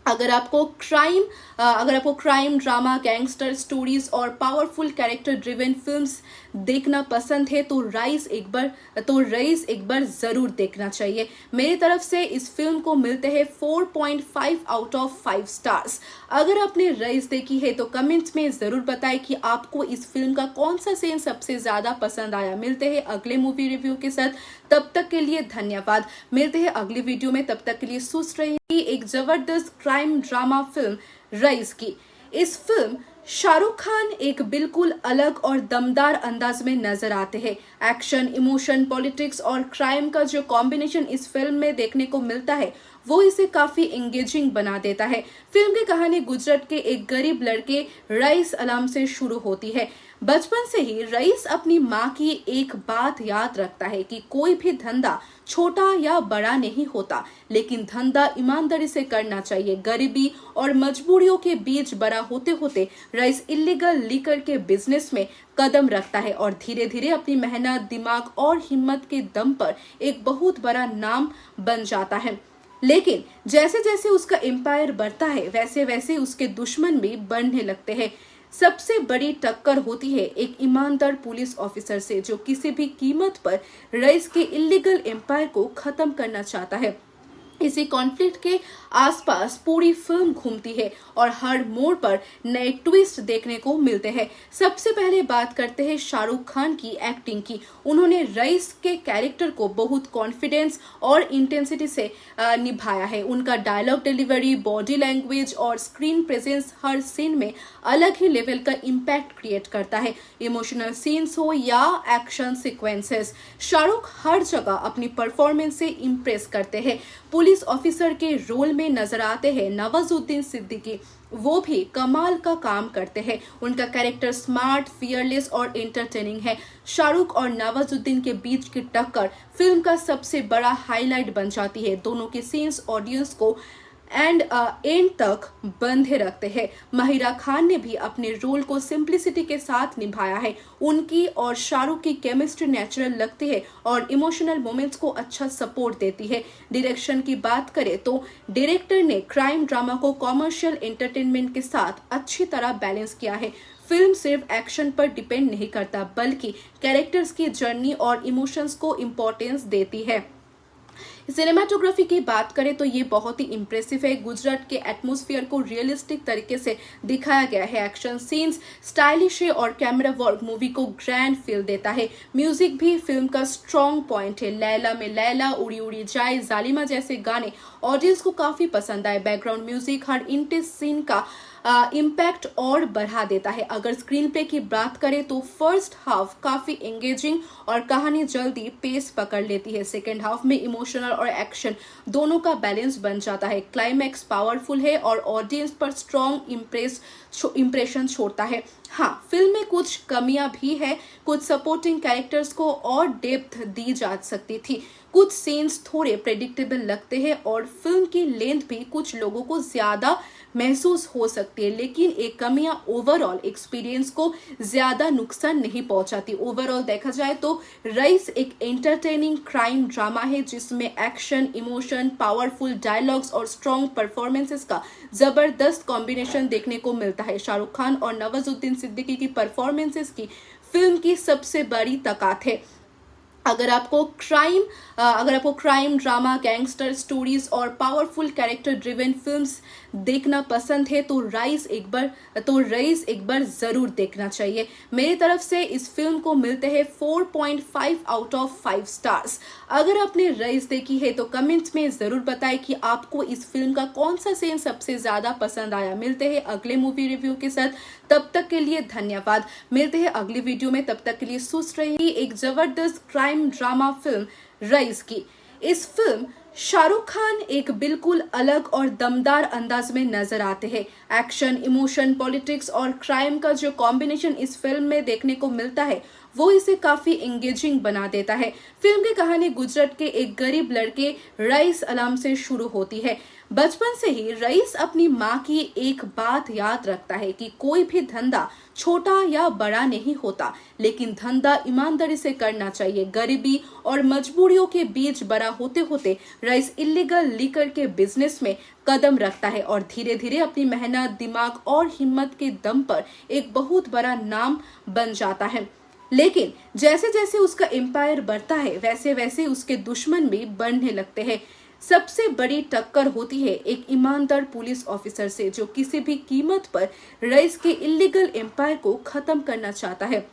अगर आपको क्राइम ड्रामा, गैंगस्टर स्टोरीज और पावरफुल कैरेक्टर ड्रिवन फिल्म्स देखना पसंद है तो रईस एक बार जरूर देखना चाहिए। मेरी तरफ से इस फिल्म को मिलते हैं 4.5 आउट ऑफ 5 स्टार्स। अगर आपने रईस देखी है तो कमेंट्स में जरूर बताएं कि आपको इस फिल्म का कौन सा सीन सबसे ज्यादा पसंद आया। मिलते हैं अगले मूवी रिव्यू के साथ, तब तक के लिए धन्यवाद। मिलते हैं अगली वीडियो में, तब तक के लिए सुस्त रहिए। एक जबरदस्त क्राइम ड्रामा फिल्म रईस की इस फिल्म शाहरुख खान एक बिल्कुल अलग और दमदार अंदाज में नजर आते हैं। एक्शन, इमोशन, पॉलिटिक्स और क्राइम का जो कॉम्बिनेशन इस फिल्म में देखने को मिलता है वो इसे काफी एंगेजिंग बना देता है। फिल्म की कहानी गुजरात के एक गरीब लड़के रईस अलम से शुरू होती है। बचपन से ही रईस अपनी माँ की एक बात याद रखता है कि कोई भी धंधा छोटा या बड़ा नहीं होता, लेकिन धंधा ईमानदारी से करना चाहिए। गरीबी और मजबूरियों के बीच बड़ा होते होते रईस इलीगल लिकर के बिजनेस में कदम रखता है और धीरे धीरे अपनी मेहनत, दिमाग और हिम्मत के दम पर एक बहुत बड़ा नाम बन जाता है। लेकिन जैसे जैसे उसका एम्पायर बढ़ता है वैसे वैसे उसके दुश्मन भी बढ़ने लगते हैं। सबसे बड़ी टक्कर होती है एक ईमानदार पुलिस ऑफिसर से, जो किसी भी कीमत पर रईस के इलीगल एम्पायर को खत्म करना चाहता है। इसी कॉन्फ्लिक्ट के आसपास पूरी फिल्म घूमती है और हर मोड़ पर नए ट्विस्ट देखने को मिलते हैं। सबसे पहले बात करते हैं शाहरुख खान की एक्टिंग की। उन्होंने रईस के कैरेक्टर को बहुत कॉन्फिडेंस और इंटेंसिटी से निभाया है। उनका डायलॉग डिलीवरी, बॉडी लैंग्वेज और स्क्रीन प्रेजेंस हर सीन में अलग ही लेवल का इम्पैक्ट क्रिएट करता है। इमोशनल सीन्स हो या एक्शन सीक्वेंसेस, शाहरुख हर जगह अपनी परफॉर्मेंस से इम्प्रेस करते हैं। पुलिस ऑफिसर के रोल में नजर आते हैं नवाजुद्दीन सिद्दीकी, वो भी कमाल का काम करते हैं। उनका कैरेक्टर स्मार्ट, फियरलेस और एंटरटेनिंग है। शाहरुख और नवाजुद्दीन के बीच की टक्कर फिल्म का सबसे बड़ा हाईलाइट बन जाती है। दोनों के सीन्स ऑडियंस को एंड तक बंधे रखते हैं। माहिरा खान ने भी अपने रोल को सिंप्लिसिटी के साथ निभाया है। उनकी और शाहरुख की केमिस्ट्री नेचुरल लगती है और इमोशनल मोमेंट्स को अच्छा सपोर्ट देती है। डायरेक्शन की बात करें तो डायरेक्टर ने क्राइम ड्रामा को कॉमर्शियल एंटरटेनमेंट के साथ अच्छी तरह बैलेंस किया है। फिल्म सिर्फ एक्शन पर डिपेंड नहीं करता, बल्कि कैरेक्टर्स की जर्नी और इमोशंस को इम्पोर्टेंस देती है। सिनेमाटोग्राफी की बात करें तो ये बहुत ही इम्प्रेसिव है। गुजरात के एटमॉस्फेयर को रियलिस्टिक तरीके से दिखाया गया है। एक्शन सीन्स स्टाइलिश है और कैमरा वर्क मूवी को ग्रैंड फील देता है। म्यूजिक भी फिल्म का स्ट्रॉन्ग पॉइंट है। लैला में लैला, उड़ी उड़ी जाए, जालिमा जैसे गाने ऑडियंस को काफी पसंद आए। बैकग्राउंड म्यूजिक हर इंटेंस सीन का इम्पैक्ट और बढ़ा देता है। अगर स्क्रीन प्ले की बात करें तो फर्स्ट हाफ काफी एंगेजिंग और कहानी जल्दी पेस पकड़ लेती है। सेकेंड हाफ में इमोशनल और एक्शन दोनों का बैलेंस बन जाता है। क्लाइमैक्स पावरफुल है और ऑडियंस पर स्ट्रॉन्ग इम्प्रेशन छोड़ता है। हाँ, फिल्म में कुछ कमियां भी है। कुछ सपोर्टिंग कैरेक्टर्स को और डेप्थ दी जा सकती थी। कुछ सीन्स थोड़े प्रेडिक्टेबल लगते हैं और फिल्म की लेंथ भी कुछ लोगों को ज्यादा महसूस हो सकती है, लेकिन एक कमियां ओवरऑल एक्सपीरियंस को ज्यादा नुकसान नहीं पहुंचाती। ओवरऑल देखा जाए तो रईस एक एंटरटेनिंग क्राइम ड्रामा है जिसमें एक्शन, इमोशन, पावरफुल डायलॉग्स और स्ट्रॉन्ग परफॉर्मेंसेस का जबरदस्त कॉम्बिनेशन देखने को मिलता है। शाहरुख खान और नवाजुद्दीन सिद्दीकी की परफॉर्मेंसेस की फिल्म की सबसे बड़ी ताकत है। अगर आपको क्राइम ड्रामा, गैंगस्टर स्टोरीज और पावरफुल कैरेक्टर ड्रिवन फिल्म्स देखना पसंद है तो रईस एक बार जरूर देखना चाहिए। मेरी तरफ से इस फिल्म को मिलते हैं 4.5 आउट ऑफ 5 स्टार्स। अगर आपने रईस देखी है तो कमेंट्स में जरूर बताएं कि आपको इस फिल्म का कौन सा सीन सबसे ज्यादा पसंद आया। मिलते हैं अगले मूवी रिव्यू के साथ, तब तक के लिए धन्यवाद। मिलते हैं अगली वीडियो में, तब तक के लिए सुस्त रहिए। एक जबरदस्त क्राइम ड्रामा फिल्म रईस की। इस फिल्म शाहरुख खान एक बिल्कुल अलग और दमदार अंदाज में नजर आते हैं। एक्शन, इमोशन, पॉलिटिक्स और क्राइम का जो कॉम्बिनेशन इस फिल्म में देखने को मिलता है वो इसे काफी एंगेजिंग बना देता है। फिल्म की कहानी गुजरात के एक गरीब लड़के रईस अलम से शुरू होती है। बचपन से ही रईस अपनी माँ की एक बात याद रखता है कि कोई भी धंधा छोटा या बड़ा नहीं होता, लेकिन धंधा ईमानदारी से करना चाहिए। गरीबी और मजबूरियों के बीच बड़ा होते होते रईस इलीगल लिकर के बिजनेस में कदम रखता है और धीरे धीरे अपनी मेहनत, दिमाग और हिम्मत के दम पर एक बहुत बड़ा नाम बन जाता है। लेकिन जैसे जैसे उसका एम्पायर बढ़ता है वैसे वैसे उसके दुश्मन भी बढ़ने लगते हैं। सबसे बड़ी टक्कर होती है एक ईमानदार पुलिस ऑफिसर से, जो किसी भी कीमत पर रईस के इलीगल एम्पायर को खत्म करना चाहता है।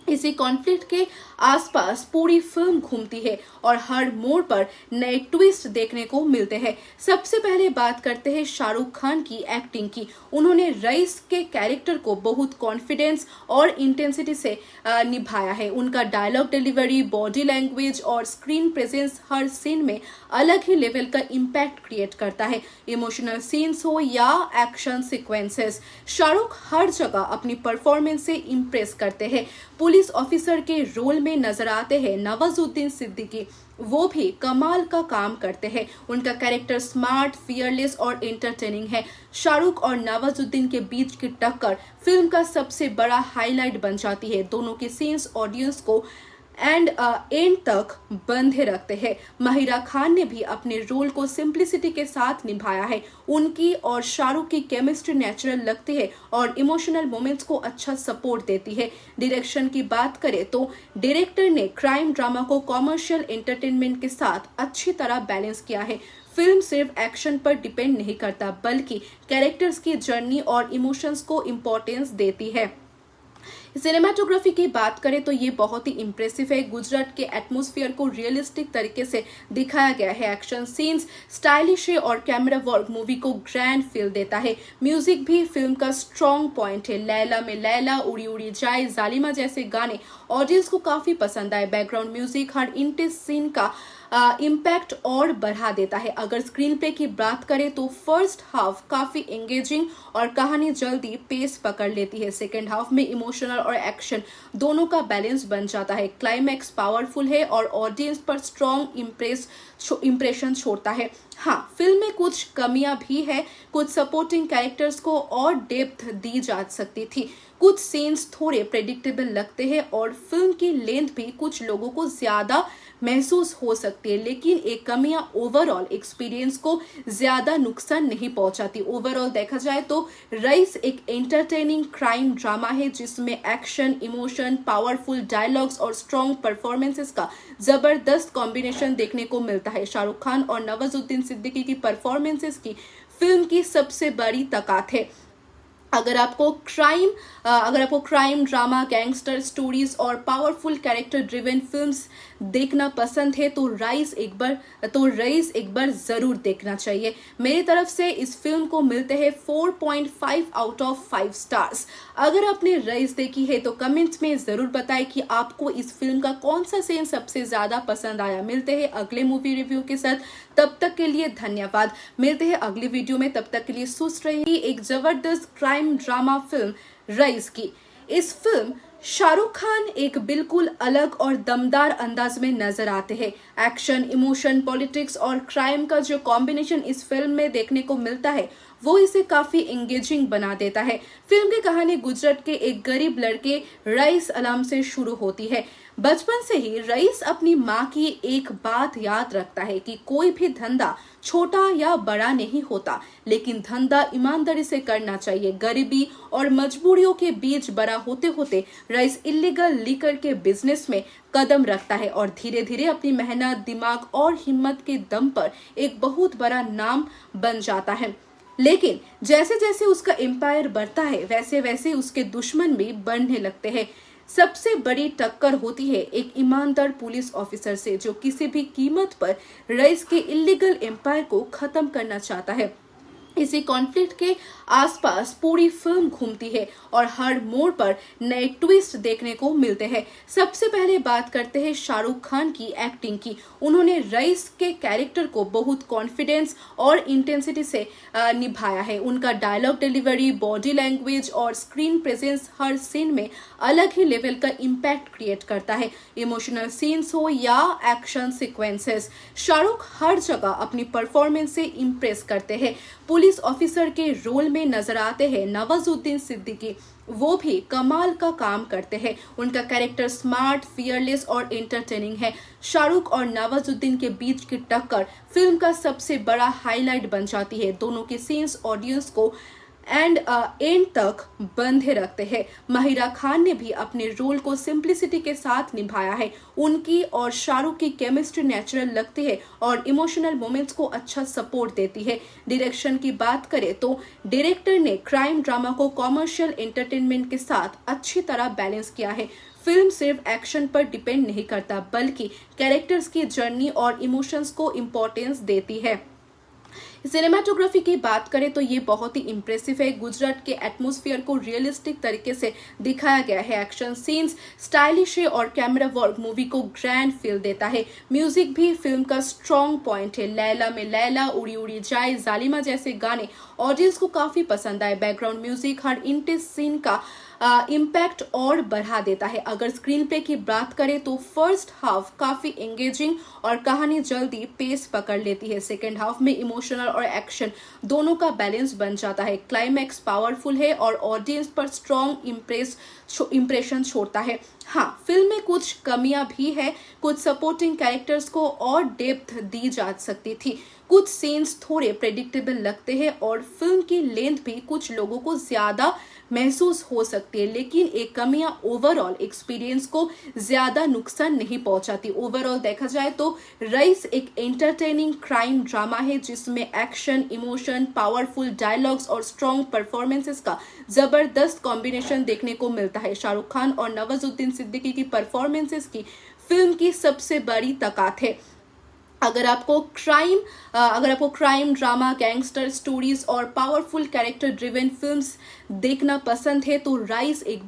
इसी कॉन्फ्लिक्ट के आसपास पूरी फिल्म घूमती है और हर मोड़ पर नए ट्विस्ट देखने को मिलते हैं। सबसे पहले बात करते हैं शाहरुख खान की एक्टिंग की। उन्होंने रईस के कैरेक्टर को बहुत कॉन्फिडेंस और इंटेंसिटी से निभाया है। उनका डायलॉग डिलीवरी, बॉडी लैंग्वेज और स्क्रीन प्रेजेंस हर सीन में अलग ही लेवल का इम्पैक्ट क्रिएट करता है। इमोशनल सीन्स हो या एक्शन सीक्वेंसेस, शाहरुख हर जगह अपनी परफॉर्मेंस से इम्प्रेस करते हैं। पुलिस ऑफिसर के रोल में नजर आते हैं नवाजुद्दीन सिद्दीकी, वो भी कमाल का काम करते हैं। उनका कैरेक्टर स्मार्ट, फियरलेस और एंटरटेनिंग है। शाहरुख और नवाजुद्दीन के बीच की टक्कर फिल्म का सबसे बड़ा हाईलाइट बन जाती है। दोनों के सीन्स ऑडियंस को एंड तक बंधे रखते हैं। माहिरा खान ने भी अपने रोल को सिंप्लिसिटी के साथ निभाया है। उनकी और शाहरुख की केमिस्ट्री नेचुरल लगती है और इमोशनल मोमेंट्स को अच्छा सपोर्ट देती है। डायरेक्शन की बात करें तो डायरेक्टर ने क्राइम ड्रामा को कॉमर्शियल एंटरटेनमेंट के साथ अच्छी तरह बैलेंस किया है। फिल्म सिर्फ एक्शन पर डिपेंड नहीं करता, बल्कि कैरेक्टर्स की जर्नी और इमोशंस को इम्पोर्टेंस देती है। सिनेमाटोग्राफी की बात करें तो ये बहुत ही इम्प्रेसिव है। गुजरात के एटमॉस्फेयर को रियलिस्टिक तरीके से दिखाया गया है। एक्शन सीन्स स्टाइलिश है और कैमरा वर्क मूवी को ग्रैंड फील देता है। म्यूजिक भी फिल्म का स्ट्रॉन्ग पॉइंट है। लैला में लैला, उड़ी उड़ी जाए, जालिमा जैसे गाने ऑडियंस को काफी पसंद आए। बैकग्राउंड म्यूजिक हर इंटेंस सीन का इम्पैक्ट और बढ़ा देता है। अगर स्क्रीन प्ले की बात करें तो फर्स्ट हाफ काफी एंगेजिंग और कहानी जल्दी पेस पकड़ लेती है। सेकेंड हाफ में इमोशनल और एक्शन दोनों का बैलेंस बन जाता है। क्लाइमैक्स पावरफुल है और ऑडियंस पर स्ट्रॉन्ग इम्प्रेशन छोड़ता है। हाँ, फिल्म में कुछ कमियां भी है। कुछ सपोर्टिंग कैरेक्टर्स को और डेप्थ दी जा सकती थी। कुछ सीन्स थोड़े प्रेडिक्टेबल लगते हैं और फिल्म की लेंथ भी कुछ लोगों को ज्यादा महसूस हो सकती है, लेकिन एक कमियां ओवरऑल एक्सपीरियंस को ज्यादा नुकसान नहीं पहुंचाती। ओवरऑल देखा जाए तो रईस एक एंटरटेनिंग क्राइम ड्रामा है जिसमें एक्शन, इमोशन, पावरफुल डायलॉग्स और स्ट्रॉन्ग परफॉर्मेंसेस का जबरदस्त कॉम्बिनेशन देखने को मिलता है। शाहरुख खान और नवाजुद्दीन सिद्दीकी की परफॉर्मेंसेस की फिल्म की सबसे बड़ी ताकत है। अगर आपको क्राइम ड्रामा, गैंगस्टर स्टोरीज और पावरफुल कैरेक्टर ड्रिवन फिल्म्स देखना पसंद है तो रईस एक बार जरूर देखना चाहिए। मेरी तरफ से इस फिल्म को मिलते हैं 4.5 आउट ऑफ 5 स्टार्स। अगर आपने रईस देखी है तो कमेंट्स में जरूर बताएं कि आपको इस फिल्म का कौन सा सीन सबसे ज्यादा पसंद आया। मिलते हैं अगले मूवी रिव्यू के साथ, तब तक के लिए धन्यवाद। मिलते हैं अगली वीडियो में, तब तक के लिए सुस्त रहिए। एक जबरदस्त क्राइम ड्रामा फिल्म रईस की। इस फिल्म शाहरुख खान एक बिल्कुल अलग और दमदार अंदाज में नजर आते हैं। एक्शन, इमोशन, पॉलिटिक्स और क्राइम का जो कॉम्बिनेशन इस फिल्म में देखने को मिलता है वो इसे काफी एंगेजिंग बना देता है। फिल्म की कहानी गुजरात के एक गरीब लड़के रईस अलाम से शुरू होती है। बचपन से ही रईस अपनी माँ की एक बात याद रखता है कि कोई भी धंधा छोटा या बड़ा नहीं होता, लेकिन धंधा ईमानदारी से करना चाहिए। गरीबी और मजबूरियों के बीच बड़ा होते होते रईस इलीगल लिकर के बिजनेस में कदम रखता है और धीरे धीरे अपनी मेहनत, दिमाग और हिम्मत के दम पर एक बहुत बड़ा नाम बन जाता है। लेकिन जैसे जैसे उसका एम्पायर बढ़ता है वैसे वैसे उसके दुश्मन भी बढ़ने लगते हैं। सबसे बड़ी टक्कर होती है एक ईमानदार पुलिस ऑफिसर से जो किसी भी कीमत पर रईस के इलीगल एम्पायर को खत्म करना चाहता है। इसी कॉन्फ्लिक्ट के आसपास पूरी फिल्म घूमती है और हर मोड़ पर नए ट्विस्ट देखने को मिलते हैं। सबसे पहले बात करते हैं शाहरुख खान की एक्टिंग की। उन्होंने रईस के कैरेक्टर को बहुत कॉन्फिडेंस और इंटेंसिटी से निभाया है। उनका डायलॉग डिलीवरी, बॉडी लैंग्वेज और स्क्रीन प्रेजेंस हर सीन में अलग ही लेवल का इम्पैक्ट क्रिएट करता है। इमोशनल सीन्स हो या एक्शन सीक्वेंसेस, शाहरुख हर जगह अपनी परफॉर्मेंस से इम्प्रेस करते हैं। पुलिस ऑफिसर के रोल में नजर आते हैं नवाजुद्दीन सिद्दीकी, वो भी कमाल का काम करते हैं। उनका कैरेक्टर स्मार्ट, फियरलेस और एंटरटेनिंग है। शाहरुख और नवाजुद्दीन के बीच की टक्कर फिल्म का सबसे बड़ा हाईलाइट बन जाती है। दोनों के सीन्स ऑडियंस को एंड तक बंधे रखते हैं। माहिरा खान ने भी अपने रोल को सिंप्लिसिटी के साथ निभाया है। उनकी और शाहरुख की केमिस्ट्री नेचुरल लगती है और इमोशनल मोमेंट्स को अच्छा सपोर्ट देती है। डायरेक्शन की बात करें तो डायरेक्टर ने क्राइम ड्रामा को कॉमर्शियल एंटरटेनमेंट के साथ अच्छी तरह बैलेंस किया है। फिल्म सिर्फ एक्शन पर डिपेंड नहीं करता बल्कि कैरेक्टर्स की जर्नी और इमोशंस को इम्पोर्टेंस देती है। सिनेमाटोग्राफी की बात करें तो ये बहुत ही इम्प्रेसिव है। गुजरात के एटमॉस्फेयर को रियलिस्टिक तरीके से दिखाया गया है। एक्शन सीन्स स्टाइलिश है और कैमरा वर्क मूवी को ग्रैंड फील देता है। म्यूजिक भी फिल्म का स्ट्रॉन्ग पॉइंट है। लैला में लैला, उड़ी उड़ी जाए, जालिमा जैसे गाने ऑडियंस को काफी पसंद आए। बैकग्राउंड म्यूजिक हर इंटेंस सीन का इम्पैक्ट और बढ़ा देता है। अगर स्क्रीन प्ले की बात करें तो फर्स्ट हाफ काफी एंगेजिंग और कहानी जल्दी पेस पकड़ लेती है। सेकेंड हाफ में इमोशनल और एक्शन दोनों का बैलेंस बन जाता है। क्लाइमैक्स पावरफुल है और ऑडियंस पर स्ट्रॉन्ग इम्प्रेशन छोड़ता है। हाँ, फिल्म में कुछ कमियां भी है। कुछ सपोर्टिंग कैरेक्टर्स को और डेप्थ दी जा सकती थी। कुछ सीन्स थोड़े प्रेडिक्टेबल लगते हैं और फिल्म की लेंथ भी कुछ लोगों को ज्यादा महसूस हो सकती है, लेकिन एक कमियां ओवरऑल एक्सपीरियंस को ज्यादा नुकसान नहीं पहुंचाती। ओवरऑल देखा जाए तो रईस एक एंटरटेनिंग क्राइम ड्रामा है जिसमें एक्शन, इमोशन, पावरफुल डायलॉग्स और स्ट्रॉन्ग परफॉर्मेंसेस का जबरदस्त कॉम्बिनेशन देखने को मिलता है। शाहरुख खान और नवाजुद्दीन सिद्दीकी की परफॉर्मेंसेस की फिल्म की सबसे बड़ी ताकत है। अगर आपको क्राइम ड्रामा, गैंगस्टर स्टोरीज और पावरफुल कैरेक्टर ड्रिवन फिल्म्स देखना पसंद है तो रईस एक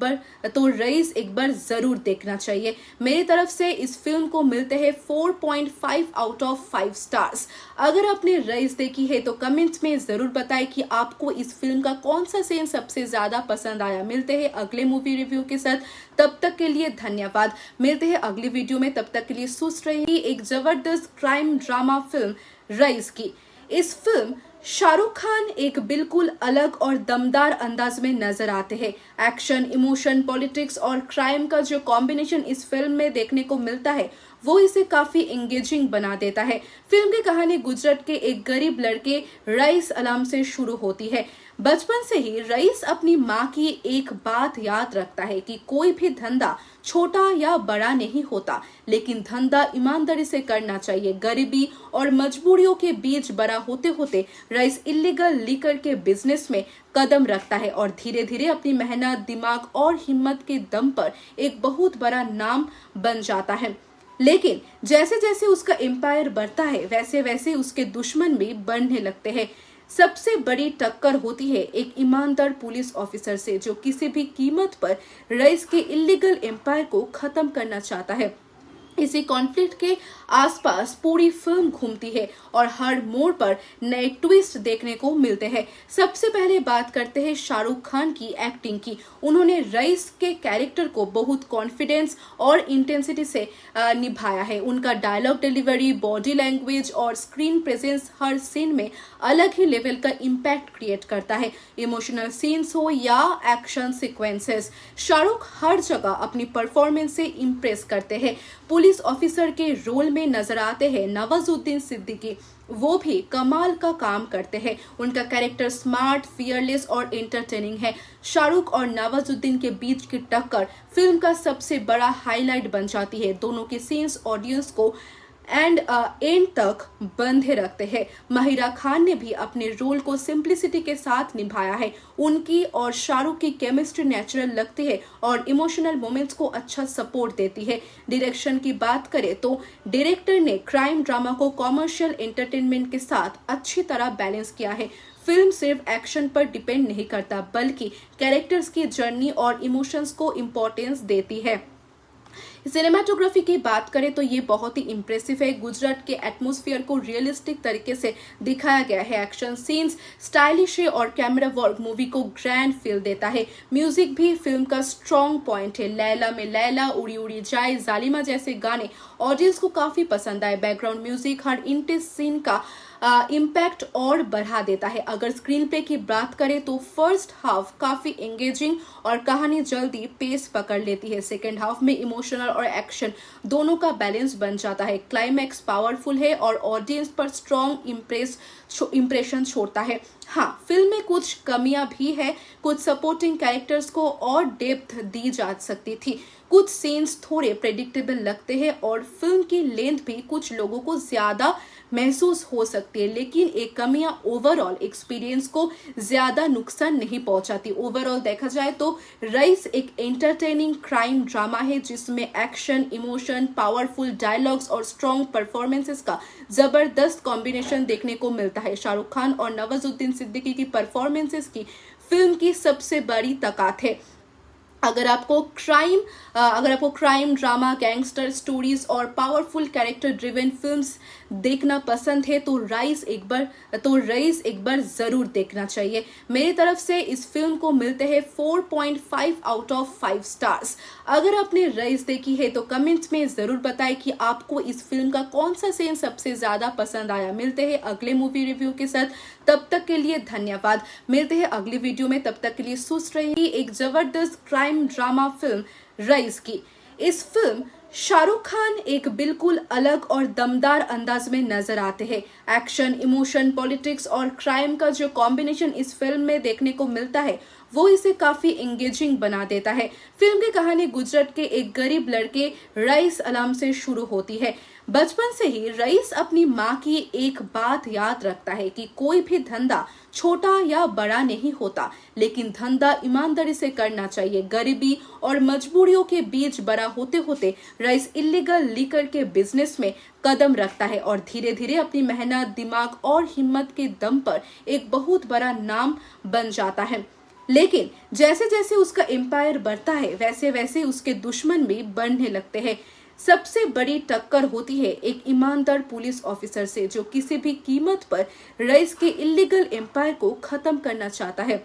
बार जरूर देखना चाहिए। मेरी तरफ से इस फिल्म को मिलते हैं 4.5 आउट ऑफ 5 स्टार्स। अगर आपने रईस देखी है तो कमेंट्स में जरूर बताएं कि आपको इस फिल्म का कौन सा सीन सबसे ज्यादा पसंद आया। मिलते हैं अगले मूवी रिव्यू के साथ, तब तक के लिए धन्यवाद। मिलते हैं अगली वीडियो में, तब तक के लिए सुस्त रहिए। एक जबरदस्त क्राइम ड्रामा फिल्म रईस की इस फिल्म शाहरुख खान एक बिल्कुल अलग और दमदार अंदाज में नजर आते हैं। एक्शन, इमोशन, पॉलिटिक्स और क्राइम का जो कॉम्बिनेशन इस फिल्म में देखने को मिलता है वो इसे काफी एंगेजिंग बना देता है। फिल्म की कहानी गुजरात के एक गरीब लड़के रईस अलाम से शुरू होती है। बचपन से ही रईस अपनी माँ की एक बात याद रखता है कि कोई भी धंधा छोटा या बड़ा नहीं होता, लेकिन धंधा ईमानदारी से करना चाहिए। गरीबी और मजबूरियों के बीच बड़ा होते होते रईस इलीगल लीकर के बिजनेस में कदम रखता है और धीरे धीरे अपनी मेहनत, दिमाग और हिम्मत के दम पर एक बहुत बड़ा नाम बन जाता है। लेकिन जैसे जैसे उसका एम्पायर बढ़ता है वैसे वैसे उसके दुश्मन भी बढ़ने लगते हैं। सबसे बड़ी टक्कर होती है एक ईमानदार पुलिस ऑफिसर से जो किसी भी कीमत पर रईस के इलीगल एम्पायर को खत्म करना चाहता है। इसी कॉन्फ्लिक्ट के आसपास पूरी फिल्म घूमती है और हर मोड़ पर नए ट्विस्ट देखने को मिलते हैं। सबसे पहले बात करते हैं शाहरुख खान की एक्टिंग की। उन्होंने रईस के कैरेक्टर को बहुत कॉन्फिडेंस और इंटेंसिटी से निभाया है। उनका डायलॉग डिलीवरी, बॉडी लैंग्वेज और स्क्रीन प्रेजेंस हर सीन में अलग ही लेवल का इम्पैक्ट क्रिएट करता है। इमोशनल सीन्स हो या एक्शन सीक्वेंसेस, शाहरुख हर जगह अपनी परफॉर्मेंस से इम्प्रेस करते हैं। पुलिस ऑफिसर के रोल में नजर आते हैं नवाजुद्दीन सिद्दीकी, वो भी कमाल का काम करते हैं। उनका कैरेक्टर स्मार्ट, फियरलेस और एंटरटेनिंग है। शाहरुख और नवाजुद्दीन के बीच की टक्कर फिल्म का सबसे बड़ा हाईलाइट बन जाती है। दोनों के सीन्स ऑडियंस को एंड तक बंधे रखते हैं। महिरा खान ने भी अपने रोल को सिंप्लिसिटी के साथ निभाया है। उनकी और शाहरुख की केमिस्ट्री नेचुरल लगती है और इमोशनल मोमेंट्स को अच्छा सपोर्ट देती है। डायरेक्शन की बात करें तो डायरेक्टर ने क्राइम ड्रामा को कॉमर्शियल एंटरटेनमेंट के साथ अच्छी तरह बैलेंस किया है। फिल्म सिर्फ एक्शन पर डिपेंड नहीं करता बल्कि कैरेक्टर्स की जर्नी और इमोशंस को इम्पोर्टेंस देती है। सिनेमाटोग्राफी की बात करें तो ये बहुत ही इम्प्रेसिव है। गुजरात के एटमॉस्फेयर को रियलिस्टिक तरीके से दिखाया गया है। एक्शन सीन्स स्टाइलिश है और कैमरा वर्क मूवी को ग्रैंड फील देता है। म्यूजिक भी फिल्म का स्ट्रॉन्ग पॉइंट है। लैला में लैला, उड़ी उड़ी जाए, जालिमा जैसे गाने ऑडियंस को काफी पसंद आए। बैकग्राउंड म्यूजिक हर इंटेंस सीन का इम्पैक्ट और बढ़ा देता है। अगर स्क्रीन प्ले की बात करें तो फर्स्ट हाफ काफी एंगेजिंग और कहानी जल्दी पेस पकड़ लेती है। सेकेंड हाफ में इमोशनल और एक्शन दोनों का बैलेंस बन जाता है। क्लाइमैक्स पावरफुल है और ऑडियंस पर स्ट्रॉन्ग इम्प्रेशन छोड़ता है। हाँ, फिल्म में कुछ कमियां भी है। कुछ सपोर्टिंग कैरेक्टर्स को और डेप्थ दी जा सकती थी। कुछ सीन्स थोड़े प्रेडिक्टेबल लगते हैं और फिल्म की लेंथ भी कुछ लोगों को ज्यादा महसूस हो सकती है, लेकिन एक कमियां ओवरऑल एक्सपीरियंस को ज्यादा नुकसान नहीं पहुंचाती। ओवरऑल देखा जाए तो रईस एक एंटरटेनिंग क्राइम ड्रामा है जिसमें एक्शन, इमोशन, पावरफुल डायलॉग्स और स्ट्रॉन्ग परफॉर्मेंसेस का जबरदस्त कॉम्बिनेशन देखने को मिलता है। शाहरुख खान और नवाजुद्दीन सिद्दीकी की परफॉर्मेंसेस की फिल्म की सबसे बड़ी ताकत है। अगर आपको क्राइम ड्रामा, गैंगस्टर स्टोरीज और पावरफुल कैरेक्टर ड्रिवन फिल्म्स देखना पसंद है तो रईस एक बार जरूर देखना चाहिए। मेरी तरफ से इस फिल्म को मिलते हैं 4.5 आउट ऑफ 5 स्टार्स। अगर आपने रईस देखी है तो कमेंट्स में जरूर बताएं कि आपको इस फिल्म का कौन सा सीन सबसे ज्यादा पसंद आया। मिलते हैं अगले मूवी रिव्यू के साथ, तब तक के लिए धन्यवाद। मिलते हैं अगली वीडियो में, तब तक के लिए सुस्त रहिए। एक जबरदस्त क्राइम ड्रामा फिल्म रईस की इस फिल्म शाहरुख खान एक बिल्कुल अलग और दमदार अंदाज में नजर आते हैं। एक्शन, इमोशन, पॉलिटिक्स और क्राइम का जो कॉम्बिनेशन इस फिल्म में देखने को मिलता है वो इसे काफी एंगेजिंग बना देता है। फिल्म की कहानी गुजरात के एक गरीब लड़के रईस अलाम से शुरू होती है। बचपन से ही रईस अपनी माँ की एक बात याद रखता है कि कोई भी धंधा छोटा या बड़ा नहीं होता, लेकिन धंधा ईमानदारी से करना चाहिए। गरीबी और मजबूरियों के बीच बड़ा होते होते रईस इलीगल लीकर के बिजनेस में कदम रखता है और धीरे धीरे अपनी मेहनत, दिमाग और हिम्मत के दम पर एक बहुत बड़ा नाम बन जाता है। लेकिन जैसे जैसे उसका एम्पायर बढ़ता है वैसे वैसे उसके दुश्मन भी बढ़ने लगते हैं। सबसे बड़ी टक्कर होती है एक ईमानदार पुलिस ऑफिसर से जो किसी भी कीमत पर रईस के इलीगल एम्पायर को खत्म करना चाहता है।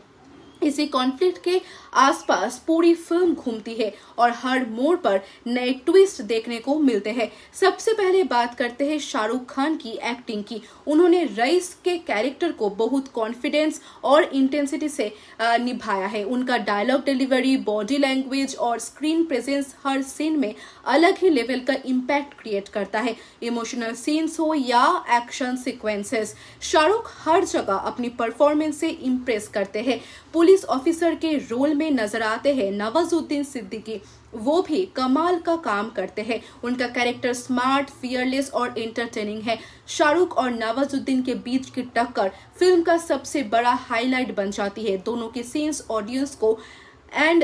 इसी कॉन्फ्लिक्ट के आसपास पूरी फिल्म घूमती है और हर मोड़ पर नए ट्विस्ट देखने को मिलते हैं। सबसे पहले बात करते हैं शाहरुख खान की एक्टिंग की। उन्होंने रईस के कैरेक्टर को बहुत कॉन्फिडेंस और इंटेंसिटी से निभाया है। उनका डायलॉग डिलीवरी, बॉडी लैंग्वेज और स्क्रीन प्रेजेंस हर सीन में अलग ही लेवल का इम्पैक्ट क्रिएट करता है। इमोशनल सीन्स हो या एक्शन सीक्वेंसेस, शाहरुख हर जगह अपनी परफॉर्मेंस से इम्प्रेस करते हैं। पुलिस ऑफिसर के रोल में नजर आते हैं नवाजुद्दीन सिद्दीकी, वो भी कमाल का काम करते हैं। उनका कैरेक्टर स्मार्ट, फियरलेस और एंटरटेनिंग है। शाहरुख और नवाजुद्दीन के बीच की टक्कर फिल्म का सबसे बड़ा हाईलाइट बन जाती है। दोनों के सीन्स ऑडियंस को एंड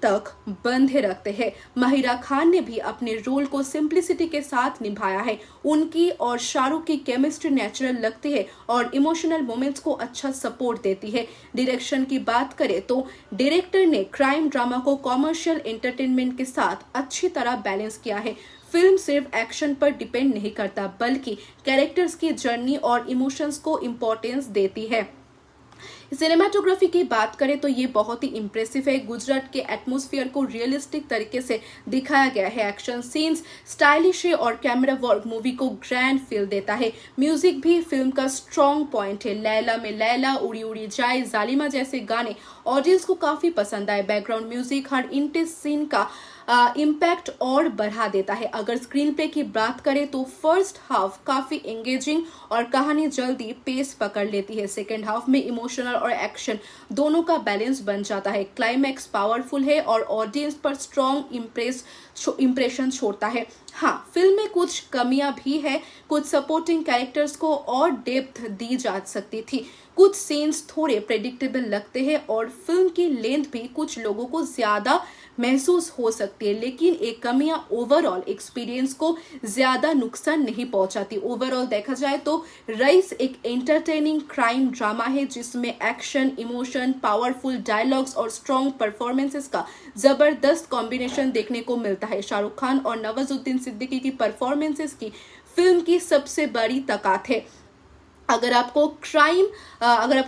तक बंधे रखते हैं। महिरा खान ने भी अपने रोल को सिंप्लिसिटी के साथ निभाया है। उनकी और शाहरुख की केमिस्ट्री नेचुरल लगती है और इमोशनल मोमेंट्स को अच्छा सपोर्ट देती है। डायरेक्शन की बात करें तो डायरेक्टर ने क्राइम ड्रामा को कॉमर्शियल एंटरटेनमेंट के साथ अच्छी तरह बैलेंस किया है। फिल्म सिर्फ एक्शन पर डिपेंड नहीं करता बल्कि कैरेक्टर्स की जर्नी और इमोशंस को इम्पोर्टेंस देती है। सिनेमाटोग्राफी की बात करें तो ये बहुत ही इम्प्रेसिव है। गुजरात के एटमॉस्फेयर को रियलिस्टिक तरीके से दिखाया गया है। एक्शन सीन्स स्टाइलिश है और कैमरा वर्क मूवी को ग्रैंड फील देता है। म्यूजिक भी फिल्म का स्ट्रॉन्ग पॉइंट है। लैला में लैला, उड़ी उड़ी जाए, जालिमा जैसे गाने ऑडियंस को काफी पसंद आए। बैकग्राउंड म्यूजिक हर इंटेंस सीन का इम्पैक्ट और बढ़ा देता है। अगर स्क्रीन प्ले की बात करें तो फर्स्ट हाफ काफी एंगेजिंग और कहानी जल्दी पेस पकड़ लेती है। सेकेंड हाफ में इमोशनल और एक्शन दोनों का बैलेंस बन जाता है। क्लाइमैक्स पावरफुल है और ऑडियंस पर स्ट्रॉन्ग इम्प्रेशन छोड़ता है। हाँ, फिल्म में कुछ कमियां भी है। कुछ सपोर्टिंग कैरेक्टर्स को और डेप्थ दी जा सकती थी। कुछ सीन्स थोड़े प्रेडिक्टेबल लगते हैं और फिल्म की लेंथ भी कुछ लोगों को ज्यादा महसूस हो सकती है, लेकिन एक कमियां ओवरऑल एक्सपीरियंस को ज्यादा नुकसान नहीं पहुंचाती। ओवरऑल देखा जाए तो रईस एक एंटरटेनिंग क्राइम ड्रामा है जिसमें एक्शन, इमोशन, पावरफुल डायलॉग्स और स्ट्रॉन्ग परफॉर्मेंसेस का जबरदस्त कॉम्बिनेशन देखने को मिलता है। शाहरुख खान और नवाजुद्दीन सिद्दीकी की परफॉर्मेंसेस की फिल्म की सबसे बड़ी ताकत है। अगर आपको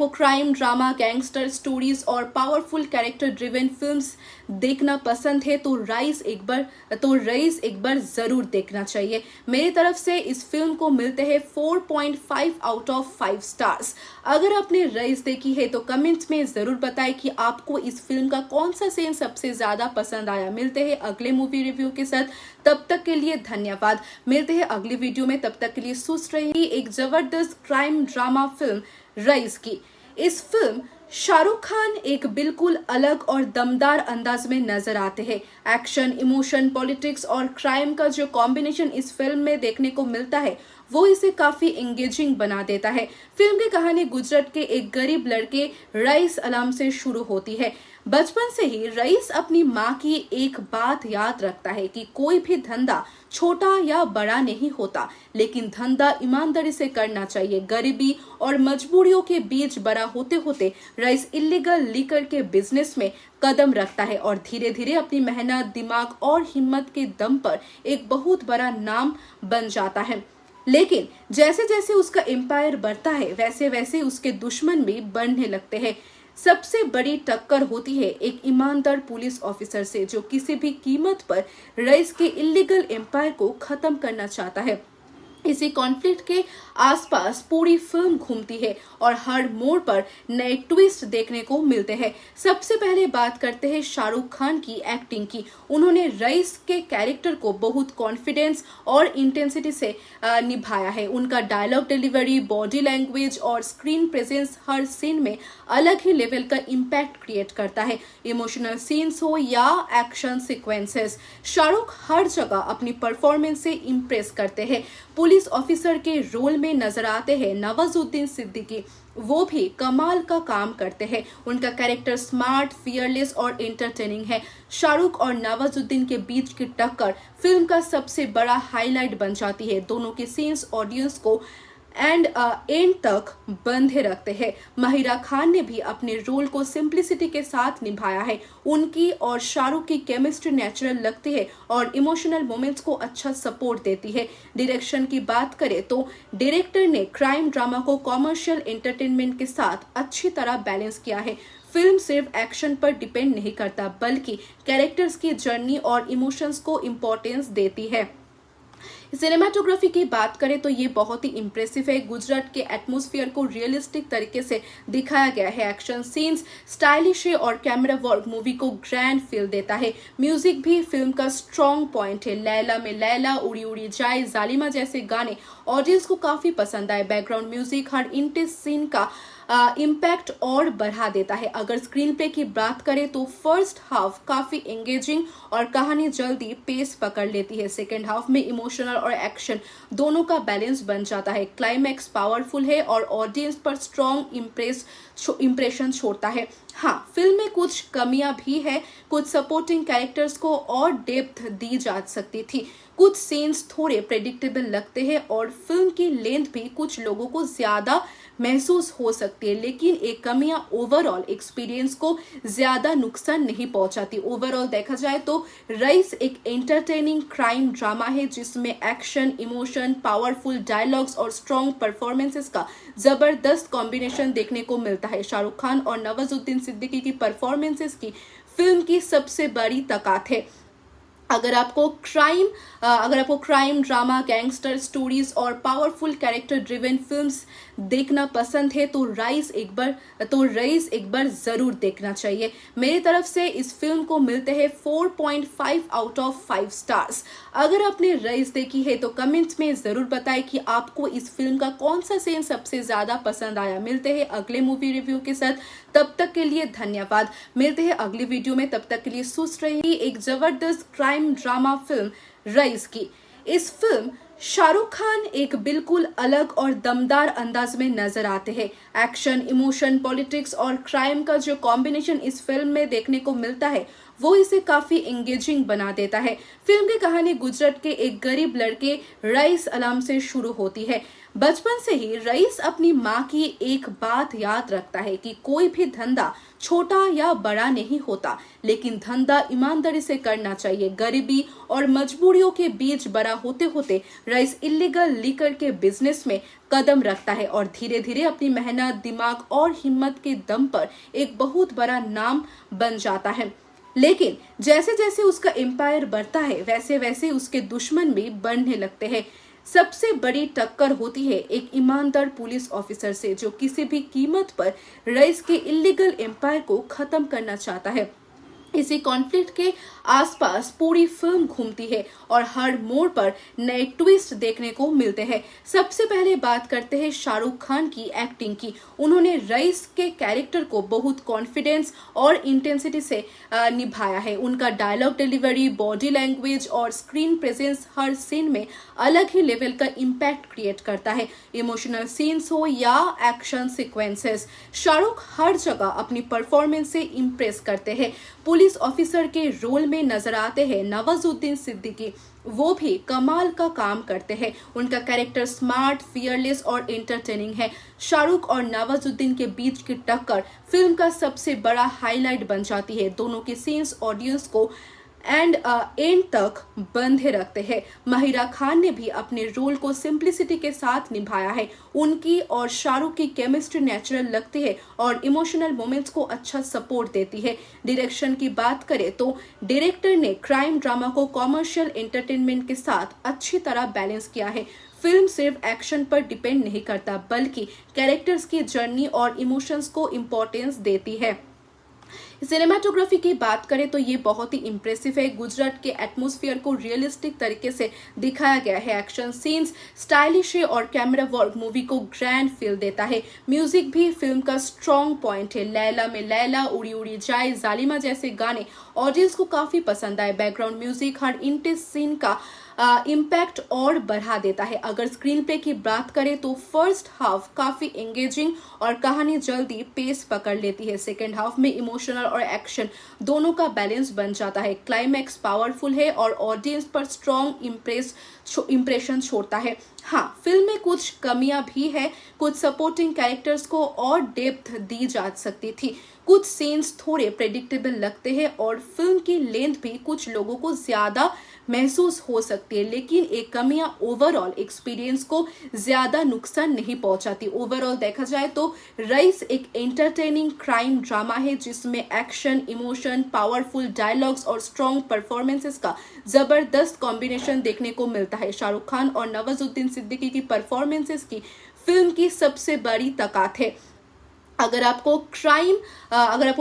क्राइम ड्रामा, गैंगस्टर स्टोरीज और पावरफुल कैरेक्टर ड्रिवन फिल्म्स देखना पसंद है तो रईस एक बार जरूर देखना चाहिए। मेरी तरफ से इस फिल्म को मिलते हैं 4.5 आउट ऑफ 5 स्टार्स। अगर आपने रईस देखी है तो कमेंट्स में जरूर बताएं कि आपको इस फिल्म का कौन सा सीन सबसे ज्यादा पसंद आया। मिलते हैं अगले मूवी रिव्यू के साथ, तब तक के लिए धन्यवाद। मिलते हैं अगली वीडियो में, तब तक के लिए सुस्त रहिए। एक जबरदस्त क्राइम ड्रामा फिल्म रईस की इस फिल्म शाहरुख खान एक बिल्कुल अलग और दमदार अंदाज में नजर आते हैं। एक्शन, इमोशन, पॉलिटिक्स और क्राइम का जो कॉम्बिनेशन इस फिल्म में देखने को मिलता है वो इसे काफी एंगेजिंग बना देता है। फिल्म की कहानी गुजरात के एक गरीब लड़के रईस अलाम से शुरू होती है। बचपन से ही रईस अपनी माँ की एक बात याद रखता है कि कोई भी धंधा छोटा या बड़ा नहीं होता, लेकिन धंधा ईमानदारी से करना चाहिए। गरीबी और मजबूरियों के बीच बड़ा होते होते रईस इलीगल लीकर के बिजनेस में कदम रखता है और धीरे धीरे अपनी मेहनत, दिमाग और हिम्मत के दम पर एक बहुत बड़ा नाम बन जाता है। लेकिन जैसे जैसे उसका एम्पायर बढ़ता है वैसे वैसे उसके दुश्मन भी बढ़ने लगते हैं। सबसे बड़ी टक्कर होती है एक ईमानदार पुलिस ऑफिसर से, जो किसी भी कीमत पर रईस के इलीगल एम्पायर को खत्म करना चाहता है। इसी कॉन्फ्लिक्ट के आसपास पूरी फिल्म घूमती है और हर मोड़ पर नए ट्विस्ट देखने को मिलते हैं। सबसे पहले बात करते हैं शाहरुख खान की एक्टिंग की। उन्होंने रईस के कैरेक्टर को बहुत कॉन्फिडेंस और इंटेंसिटी से निभाया है। उनका डायलॉग डिलीवरी, बॉडी लैंग्वेज और स्क्रीन प्रेजेंस हर सीन में अलग ही लेवल का इम्पैक्ट क्रिएट करता है। इमोशनल सीन्स हो या एक्शन सीक्वेंसेस, शाहरुख हर जगह अपनी परफॉर्मेंस से इम्प्रेस करते हैं। पुलिस ऑफिसर के रोल में नजर आते हैं नवाजुद्दीन सिद्दीकी, वो भी कमाल का काम करते हैं। उनका कैरेक्टर स्मार्ट, फियरलेस और एंटरटेनिंग है। शाहरुख और नवाजुद्दीन के बीच की टक्कर फिल्म का सबसे बड़ा हाईलाइट बन जाती है। दोनों के सीन्स ऑडियंस को एंड तक बंधे रखते हैं। महिरा खान ने भी अपने रोल को सिंप्लिसिटी के साथ निभाया है। उनकी और शाहरुख की केमिस्ट्री नेचुरल लगती है और इमोशनल मोमेंट्स को अच्छा सपोर्ट देती है। डायरेक्शन की बात करें तो डायरेक्टर ने क्राइम ड्रामा को कॉमर्शियल एंटरटेनमेंट के साथ अच्छी तरह बैलेंस किया है। फिल्म सिर्फ एक्शन पर डिपेंड नहीं करता, बल्कि कैरेक्टर्स की जर्नी और इमोशंस को इम्पोर्टेंस देती है। सिनेमाटोग्राफी की बात करें तो ये बहुत ही इम्प्रेसिव है। गुजरात के एटमॉस्फेयर को रियलिस्टिक तरीके से दिखाया गया है। एक्शन सीन्स स्टाइलिश है और कैमरा वर्क मूवी को ग्रैंड फील देता है। म्यूजिक भी फिल्म का स्ट्रॉन्ग पॉइंट है। लैला में लैला, उड़ी उड़ी जाए, जालिमा जैसे गाने ऑडियंस को काफी पसंद आए। बैकग्राउंड म्यूजिक हर इंटेंस सीन का इम्पैक्ट और बढ़ा देता है। अगर स्क्रीन प्ले की बात करें तो फर्स्ट हाफ काफी एंगेजिंग और कहानी जल्दी पेस पकड़ लेती है। सेकेंड हाफ में इमोशनल और एक्शन दोनों का बैलेंस बन जाता है। क्लाइमैक्स पावरफुल है और ऑडियंस पर स्ट्रॉन्ग इम्प्रेशन छोड़ता है। हाँ, फिल्म में कुछ कमियां भी है। कुछ सपोर्टिंग कैरेक्टर्स को और डेप्थ दी जा सकती थी। कुछ सीन्स थोड़े प्रेडिक्टेबल लगते हैं और फिल्म की लेंथ भी कुछ लोगों को ज्यादा महसूस हो सकती है, लेकिन एक कमियां ओवरऑल एक्सपीरियंस को ज्यादा नुकसान नहीं पहुंचाती। ओवरऑल देखा जाए तो रईस एक एंटरटेनिंग क्राइम ड्रामा है जिसमें एक्शन, इमोशन, पावरफुल डायलॉग्स और स्ट्रॉन्ग परफॉर्मेंसेस का जबरदस्त कॉम्बिनेशन देखने को मिलता है। शाहरुख खान और नवाजुद्दीन सिद्दीकी की परफॉर्मेंसेस की फिल्म की सबसे बड़ी ताकत है। अगर आपको क्राइम ड्रामा, गैंगस्टर स्टोरीज और पावरफुल कैरेक्टर ड्रिवन फिल्म्स देखना पसंद है तो रईस एक बार जरूर देखना चाहिए। मेरी तरफ से इस फिल्म को मिलते हैं 4.5 आउट ऑफ 5 स्टार्स। अगर आपने रईस देखी है तो कमेंट्स में जरूर बताएं कि आपको इस फिल्म का कौन सा सीन सबसे ज्यादा पसंद आया। मिलते हैं अगले मूवी रिव्यू के साथ, तब तक के लिए धन्यवाद। मिलते हैं अगली वीडियो में, तब तक के लिए सुस्त रहिए। एक जबरदस्त क्राइम ड्रामा फिल्म रईस की। इस फिल्म शाहरुख खान एक बिल्कुल अलग और दमदार अंदाज में नजर आते हैं। एक्शन, इमोशन, पॉलिटिक्स और क्राइम का जो कॉम्बिनेशन इस फिल्म में देखने को मिलता है वो इसे काफी एंगेजिंग बना देता है। फिल्म की कहानी गुजरात के एक गरीब लड़के रईस अलाम से शुरू होती है। बचपन से ही रईस अपनी माँ की एक बात याद रखता है कि कोई भी धंधा छोटा या बड़ा नहीं होता, लेकिन धंधा ईमानदारी से करना चाहिए। गरीबी और मजबूरियों के बीच बड़ा होते होते रईस इलीगल लीकर के बिजनेस में कदम रखता है और धीरे धीरे अपनी मेहनत, दिमाग और हिम्मत के दम पर एक बहुत बड़ा नाम बन जाता है। लेकिन जैसे जैसे उसका एम्पायर बढ़ता है वैसे वैसे उसके दुश्मन भी बढ़ने लगते हैं। सबसे बड़ी टक्कर होती है एक ईमानदार पुलिस ऑफिसर से, जो किसी भी कीमत पर रईस के इलीगल एम्पायर को खत्म करना चाहता है। इसी कॉन्फ्लिक्ट के आसपास पूरी फिल्म घूमती है और हर मोड़ पर नए ट्विस्ट देखने को मिलते हैं। सबसे पहले बात करते हैं शाहरुख खान की एक्टिंग की। उन्होंने रईस के कैरेक्टर को बहुत कॉन्फिडेंस और इंटेंसिटी से निभाया है। उनका डायलॉग डिलीवरी, बॉडी लैंग्वेज और स्क्रीन प्रेजेंस हर सीन में अलग ही लेवल का इम्पैक्ट क्रिएट करता है। इमोशनल सीन्स हो या एक्शन सीक्वेंसेस, शाहरुख हर जगह अपनी परफॉर्मेंस से इम्प्रेस करते हैं। पुलिस ऑफिसर के रोल में नजर आते हैं नवाजुद्दीन सिद्दीकी, वो भी कमाल का काम करते हैं। उनका कैरेक्टर स्मार्ट, फियरलेस और एंटरटेनिंग है। शाहरुख और नवाजुद्दीन के बीच की टक्कर फिल्म का सबसे बड़ा हाईलाइट बन जाती है। दोनों के सीन्स ऑडियंस को एंड तक बंधे रखते हैं। माहिरा खान ने भी अपने रोल को सिंप्लिसिटी के साथ निभाया है। उनकी और शाहरुख की केमिस्ट्री नेचुरल लगती है और इमोशनल मोमेंट्स को अच्छा सपोर्ट देती है। डायरेक्शन की बात करें तो डायरेक्टर ने क्राइम ड्रामा को कॉमर्शियल एंटरटेनमेंट के साथ अच्छी तरह बैलेंस किया है। फिल्म सिर्फ एक्शन पर डिपेंड नहीं करता, बल्कि कैरेक्टर्स की जर्नी और इमोशंस को इम्पोर्टेंस देती है। सिनेमाटोग्राफी की बात करें तो ये बहुत ही इम्प्रेसिव है। गुजरात के एटमॉस्फेयर को रियलिस्टिक तरीके से दिखाया गया है। एक्शन सीन्स स्टाइलिश है और कैमरा वर्क मूवी को ग्रैंड फील देता है। म्यूजिक भी फिल्म का स्ट्रॉन्ग पॉइंट है। लैला में लैला, उड़ी उड़ी जाए, जालिमा जैसे गाने ऑडियंस को काफी पसंद आए। बैकग्राउंड म्यूजिक हर इंटेंस सीन का इम्पैक्ट और बढ़ा देता है। अगर स्क्रीन प्ले की बात करें तो फर्स्ट हाफ काफी एंगेजिंग और कहानी जल्दी पेस पकड़ लेती है। सेकेंड हाफ में इमोशनल और एक्शन दोनों का बैलेंस बन जाता है। क्लाइमैक्स पावरफुल है और ऑडियंस पर स्ट्रॉन्ग इम्प्रेशन छोड़ता है। हाँ, फिल्म में कुछ कमियां भी है। कुछ सपोर्टिंग कैरेक्टर्स को और डेप्थ दी जा सकती थी। कुछ सीन्स थोड़े प्रेडिक्टेबल लगते हैं और फिल्म की लेंथ भी कुछ लोगों को ज्यादा महसूस हो सकती है, लेकिन एक कमियां ओवरऑल एक्सपीरियंस को ज्यादा नुकसान नहीं पहुंचाती। ओवरऑल देखा जाए तो रईस एक एंटरटेनिंग क्राइम ड्रामा है जिसमें एक्शन, इमोशन, पावरफुल डायलॉग्स और स्ट्रॉन्ग परफॉर्मेंसेस का जबरदस्त कॉम्बिनेशन देखने को मिलता है। शाहरुख खान और नवाजुद्दीन सिद्दीकी की परफॉर्मेंसेस की फिल्म की सबसे बड़ी ताकत है। अगर आपको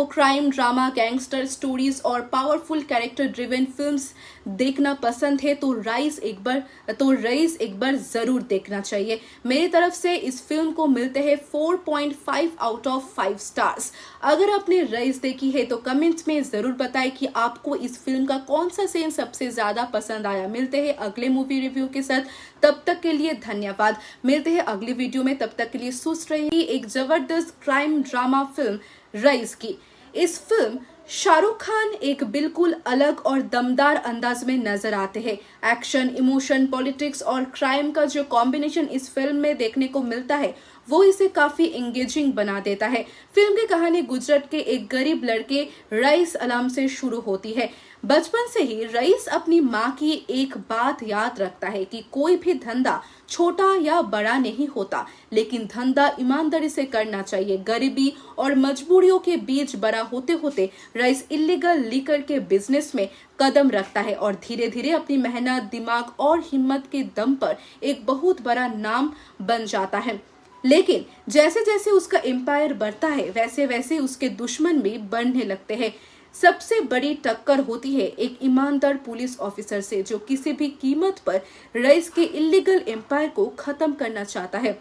क्राइम ड्रामा, गैंगस्टर स्टोरीज और पावरफुल कैरेक्टर ड्रिवन फिल्म्स देखना पसंद है तो रईस एक बार जरूर देखना चाहिए। मेरी तरफ से इस फिल्म को मिलते हैं 4.5 आउट ऑफ 5 स्टार्स। अगर आपने रईस देखी है तो कमेंट्स में जरूर बताएं कि आपको इस फिल्म का कौन सा सीन सबसे ज्यादा पसंद आया। मिलते हैं अगले मूवी रिव्यू के साथ, तब तक के लिए धन्यवाद। मिलते हैं अगली वीडियो में, तब तक के लिए सुस्त रहिए। एक जबरदस्त क्राइम ड्रामा फिल्म रईस की। इस फिल्म शाहरुख खान एक बिल्कुल अलग और दमदार अंदाज में नजर आते हैं। एक्शन, इमोशन, पॉलिटिक्स और क्राइम का जो कॉम्बिनेशन इस फिल्म में देखने को मिलता है वो इसे काफी एंगेजिंग बना देता है। फिल्म की कहानी गुजरात के एक गरीब लड़के रईस अलाम से शुरू होती है। बचपन से ही रईस अपनी माँ की एक बात याद रखता है कि कोई भी धंधा छोटा या बड़ा नहीं होता, लेकिन धंधा ईमानदारी से करना चाहिए। गरीबी और मजबूरियों के बीच बड़ा होते होते रईस इलीगल लिकर के बिजनेस में कदम रखता है और धीरे धीरे अपनी मेहनत, दिमाग और हिम्मत के दम पर एक बहुत बड़ा नाम बन जाता है। लेकिन जैसे जैसे उसका एम्पायर बढ़ता है वैसे वैसे उसके दुश्मन भी बढ़ने लगते हैं। सबसे बड़ी टक्कर होती है एक ईमानदार पुलिस ऑफिसर से जो किसी भी कीमत पर रईस के इलीगल एम्पायर को खत्म करना चाहता है।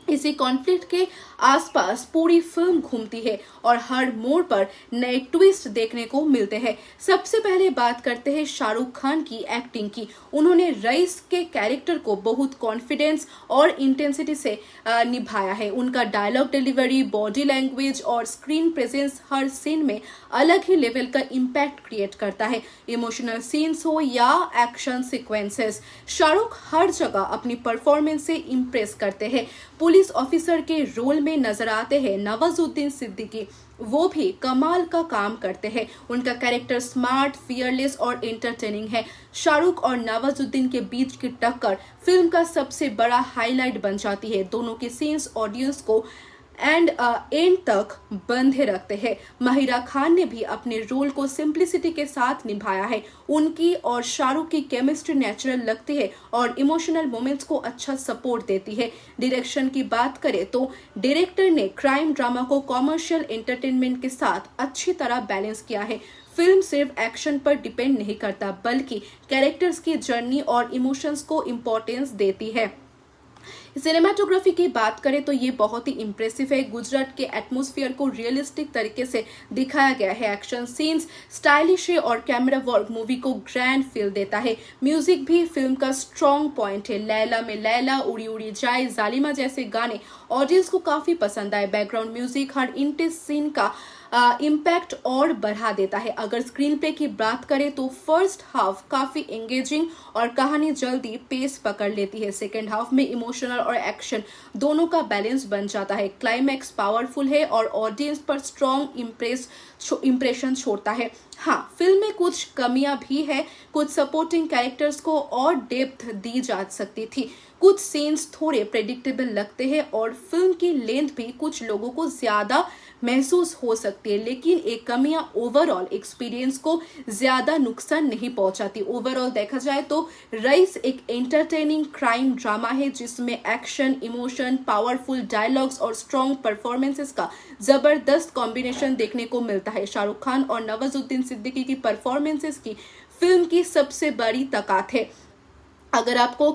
इसी कॉन्फ्लिक्ट के आसपास पूरी फिल्म घूमती है और हर मोड़ पर नए ट्विस्ट देखने को मिलते हैं। सबसे पहले बात करते हैं शाहरुख खान की एक्टिंग की। उन्होंने रईस के कैरेक्टर को बहुत कॉन्फिडेंस और इंटेंसिटी से निभाया है। उनका डायलॉग डिलीवरी, बॉडी लैंग्वेज और स्क्रीन प्रेजेंस हर सीन में अलग ही लेवल का इम्पैक्ट क्रिएट करता है। इमोशनल सीन्स हो या एक्शन सीक्वेंसेस, शाहरुख हर जगह अपनी परफॉर्मेंस से इम्प्रेस करते हैं। पुलिस ऑफिसर के रोल में नजर आते हैं नवाजुद्दीन सिद्दीकी, वो भी कमाल का काम करते हैं। उनका कैरेक्टर स्मार्ट, फियरलेस और एंटरटेनिंग है। शाहरुख और नवाजुद्दीन के बीच की टक्कर फिल्म का सबसे बड़ा हाईलाइट बन जाती है। दोनों के सीन्स ऑडियंस को एंड एंड तक बंधे रखते हैं। माहिरा खान ने भी अपने रोल को सिंप्लिसिटी के साथ निभाया है। उनकी और शाहरुख की केमिस्ट्री नेचुरल लगती है और इमोशनल मोमेंट्स को अच्छा सपोर्ट देती है। डायरेक्शन की बात करें तो डायरेक्टर ने क्राइम ड्रामा को कॉमर्शियल एंटरटेनमेंट के साथ अच्छी तरह बैलेंस किया है। फिल्म सिर्फ एक्शन पर डिपेंड नहीं करता, बल्कि कैरेक्टर्स की जर्नी और इमोशंस को इम्पोर्टेंस देती है। सिनेमाटोग्राफी की बात करें तो ये बहुत ही इम्प्रेसिव है। गुजरात के एटमॉस्फेयर को रियलिस्टिक तरीके से दिखाया गया है। एक्शन सीन्स स्टाइलिश है और कैमरा वर्क मूवी को ग्रैंड फील देता है। म्यूजिक भी फिल्म का स्ट्रॉन्ग पॉइंट है। लैला में लैला, उड़ी उड़ी जाए, जालिमा जैसे गाने ऑडियंस को काफी पसंद आए। बैकग्राउंड म्यूजिक हर इंटेंस सीन का इम्पैक्ट और बढ़ा देता है। अगर स्क्रीन प्ले की बात करें तो फर्स्ट हाफ काफी एंगेजिंग और कहानी जल्दी पेस पकड़ लेती है। सेकेंड हाफ में इमोशनल और एक्शन दोनों का बैलेंस बन जाता है। क्लाइमैक्स पावरफुल है और ऑडियंस पर स्ट्रॉन्ग इम्प्रेशन छोड़ता है। हाँ, फिल्म में कुछ कमियां भी है। कुछ सपोर्टिंग कैरेक्टर्स को और डेप्थ दी जा सकती थी। कुछ सीन्स थोड़े प्रेडिक्टेबल लगते हैं और फिल्म की लेंथ भी कुछ लोगों को ज्यादा महसूस हो सकती है, लेकिन एक कमियां ओवरऑल एक्सपीरियंस को ज्यादा नुकसान नहीं पहुंचाती। ओवरऑल देखा जाए तो रईस एक एंटरटेनिंग क्राइम ड्रामा है जिसमें एक्शन, इमोशन, पावरफुल डायलॉग्स और स्ट्रॉन्ग परफॉर्मेंसेस का जबरदस्त कॉम्बिनेशन देखने को मिलता है। शाहरुख खान और नवाजुद्दीन सिद्दीकी की परफॉर्मेंसेस की फिल्म की सबसे बड़ी ताकत है। अगर आपको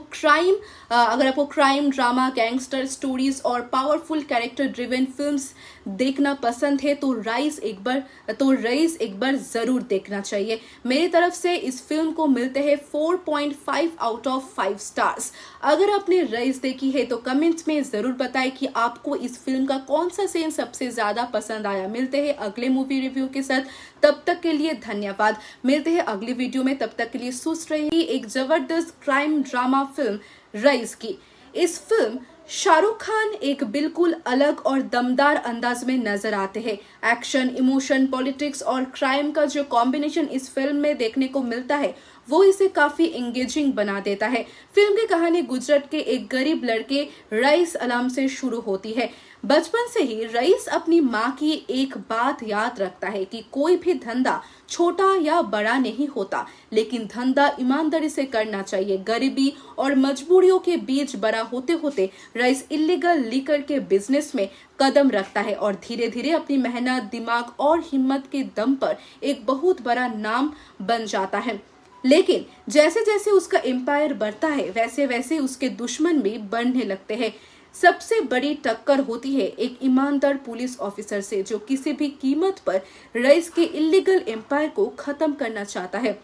क्राइम ड्रामा, गैंगस्टर स्टोरीज और पावरफुल कैरेक्टर ड्रिवन फिल्म्स देखना पसंद है तो रईस एक बार जरूर देखना चाहिए। मेरी तरफ से इस फिल्म को मिलते हैं 4.5 आउट ऑफ 5 स्टार्स। अगर आपने रईस देखी है तो कमेंट्स में जरूर बताएं कि आपको इस फिल्म का कौन सा सीन सबसे ज्यादा पसंद आया। मिलते हैं अगले मूवी रिव्यू के साथ, तब तक के लिए धन्यवाद। मिलते हैं अगली वीडियो में, तब तक के लिए सुस्त रहिए। एक जबरदस्त क्राइम ड्रामा फिल्म रईस की इस फिल्म शाहरुख खान एक बिल्कुल अलग और दमदार अंदाज में नजर आते हैं। एक्शन, इमोशन, पॉलिटिक्स और क्राइम का जो कॉम्बिनेशन इस फिल्म में देखने को मिलता है वो इसे काफी एंगेजिंग बना देता है। फिल्म की कहानी गुजरात के एक गरीब लड़के रईस अलाम से शुरू होती है। बचपन से ही रईस अपनी माँ की एक बात याद रखता है कि कोई भी धंधा छोटा या बड़ा नहीं होता, लेकिन धंधा ईमानदारी से करना चाहिए। गरीबी और मजबूरियों के बीच बड़ा होते होते रईस इलीगल लिकर के बिजनेस में कदम रखता है और धीरे धीरे अपनी मेहनत, दिमाग और हिम्मत के दम पर एक बहुत बड़ा नाम बन जाता है। लेकिन जैसे जैसे उसका एम्पायर बढ़ता है वैसे वैसे उसके दुश्मन भी बढ़ने लगते हैं। सबसे बड़ी टक्कर होती है एक ईमानदार पुलिस ऑफिसर से जो किसी भी कीमत पर रईस के इलीगल एम्पायर को खत्म करना चाहता है।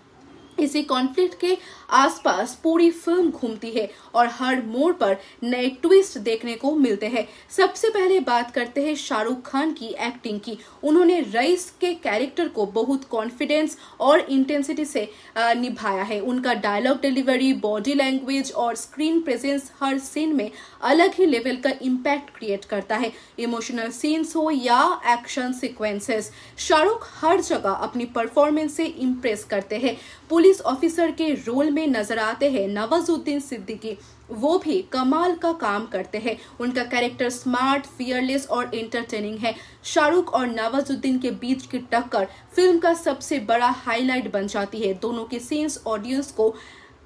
इसी कॉन्फ्लिक्ट के आसपास पूरी फिल्म घूमती है और हर मोड़ पर नए ट्विस्ट देखने को मिलते हैं। सबसे पहले बात करते हैं शाहरुख खान की एक्टिंग की। उन्होंने रईस के कैरेक्टर को बहुत कॉन्फिडेंस और इंटेंसिटी से निभाया है। उनका डायलॉग डिलीवरी, बॉडी लैंग्वेज और स्क्रीन प्रेजेंस हर सीन में अलग ही लेवल का इम्पैक्ट क्रिएट करता है। इमोशनल सीन्स हो या एक्शन सीक्वेंसेस, शाहरुख हर जगह अपनी परफॉर्मेंस से इम्प्रेस करते हैं। पुलिस ऑफिसर के रोल में नजर आते हैं नवाजुद्दीन सिद्दीकी, वो भी कमाल का काम करते हैं। उनका कैरेक्टर स्मार्ट, फियरलेस और एंटरटेनिंग है। शाहरुख और नवाजुद्दीन के बीच की टक्कर फिल्म का सबसे बड़ा हाईलाइट बन जाती है। दोनों के सीन्स ऑडियंस को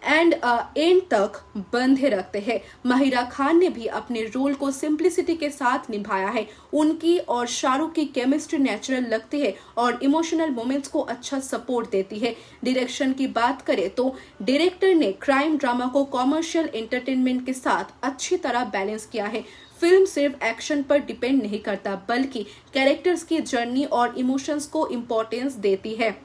एंड तक बंधे रखते हैं। माहिरा खान ने भी अपने रोल को सिंप्लिसिटी के साथ निभाया है। उनकी और शाहरुख की केमिस्ट्री नेचुरल लगती है और इमोशनल मोमेंट्स को अच्छा सपोर्ट देती है। डायरेक्शन की बात करें तो डायरेक्टर ने क्राइम ड्रामा को कॉमर्शियल एंटरटेनमेंट के साथ अच्छी तरह बैलेंस किया है। फिल्म सिर्फ एक्शन पर डिपेंड नहीं करता, बल्कि कैरेक्टर्स की जर्नी और इमोशंस को इम्पोर्टेंस देती है।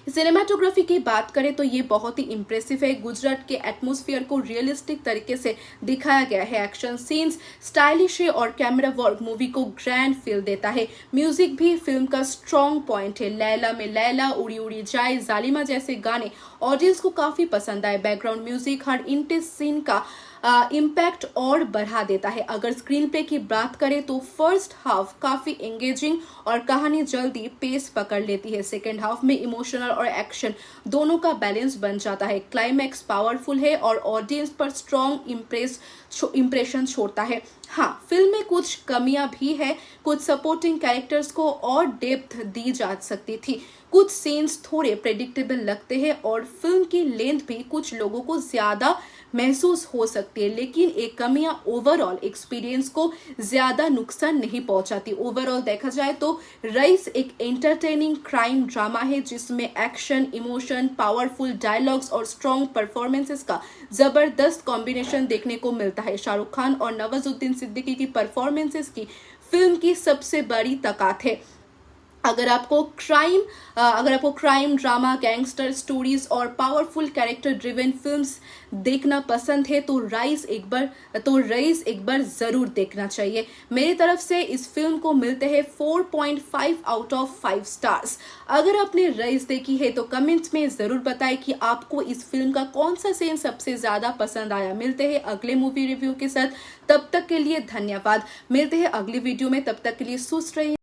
सिनेमाटोग्राफी की बात करें तो ये बहुत ही इम्प्रेसिव है। गुजरात के एटमॉस्फेयर को रियलिस्टिक तरीके से दिखाया गया है। एक्शन सीन्स स्टाइलिश है और कैमरा वर्क मूवी को ग्रैंड फील देता है। म्यूजिक भी फिल्म का स्ट्रॉन्ग पॉइंट है। लैला में लैला, उड़ी उड़ी जाए, जालिमा जैसे गाने ऑडियंस को काफी पसंद आए। बैकग्राउंड म्यूजिक हर इंटेंस सीन का इम्पैक्ट और बढ़ा देता है। अगर स्क्रीन प्ले की बात करें तो फर्स्ट हाफ काफी एंगेजिंग और कहानी जल्दी पेस पकड़ लेती है। सेकेंड हाफ में इमोशनल और एक्शन दोनों का बैलेंस बन जाता है। क्लाइमैक्स पावरफुल है और ऑडियंस पर स्ट्रॉन्ग इम्प्रेशन छोड़ता है। हाँ, फिल्म में कुछ कमियां भी है। कुछ सपोर्टिंग कैरेक्टर्स को और डेप्थ दी जा सकती थी। कुछ सीन्स थोड़े प्रेडिक्टेबल लगते हैं और फिल्म की लेंथ भी कुछ लोगों को ज्यादा महसूस हो सकती है, लेकिन ये कमियां ओवरऑल एक्सपीरियंस को ज्यादा नुकसान नहीं पहुंचाती। ओवरऑल देखा जाए तो रईस एक एंटरटेनिंग क्राइम ड्रामा है जिसमें एक्शन, इमोशन, पावरफुल डायलॉग्स और स्ट्रॉन्ग परफॉर्मेंसेस का जबरदस्त कॉम्बिनेशन देखने को मिलता है। शाहरुख खान और नवाजुद्दीन सिद्दीकी की परफॉर्मेंसेस की फिल्म की सबसे बड़ी ताकत है। अगर आपको क्राइम ड्रामा, गैंगस्टर स्टोरीज और पावरफुल कैरेक्टर ड्रिवन फिल्म्स देखना पसंद है तो रईस एक बार जरूर देखना चाहिए। मेरी तरफ से इस फिल्म को मिलते हैं 4.5 आउट ऑफ 5 स्टार्स। अगर आपने रईस देखी है तो कमेंट्स में जरूर बताएं कि आपको इस फिल्म का कौन सा सीन सबसे ज्यादा पसंद आया। मिलते हैं अगले मूवी रिव्यू के साथ, तब तक के लिए धन्यवाद। मिलते हैं अगली वीडियो में, तब तक के लिए सुस्त रहिए।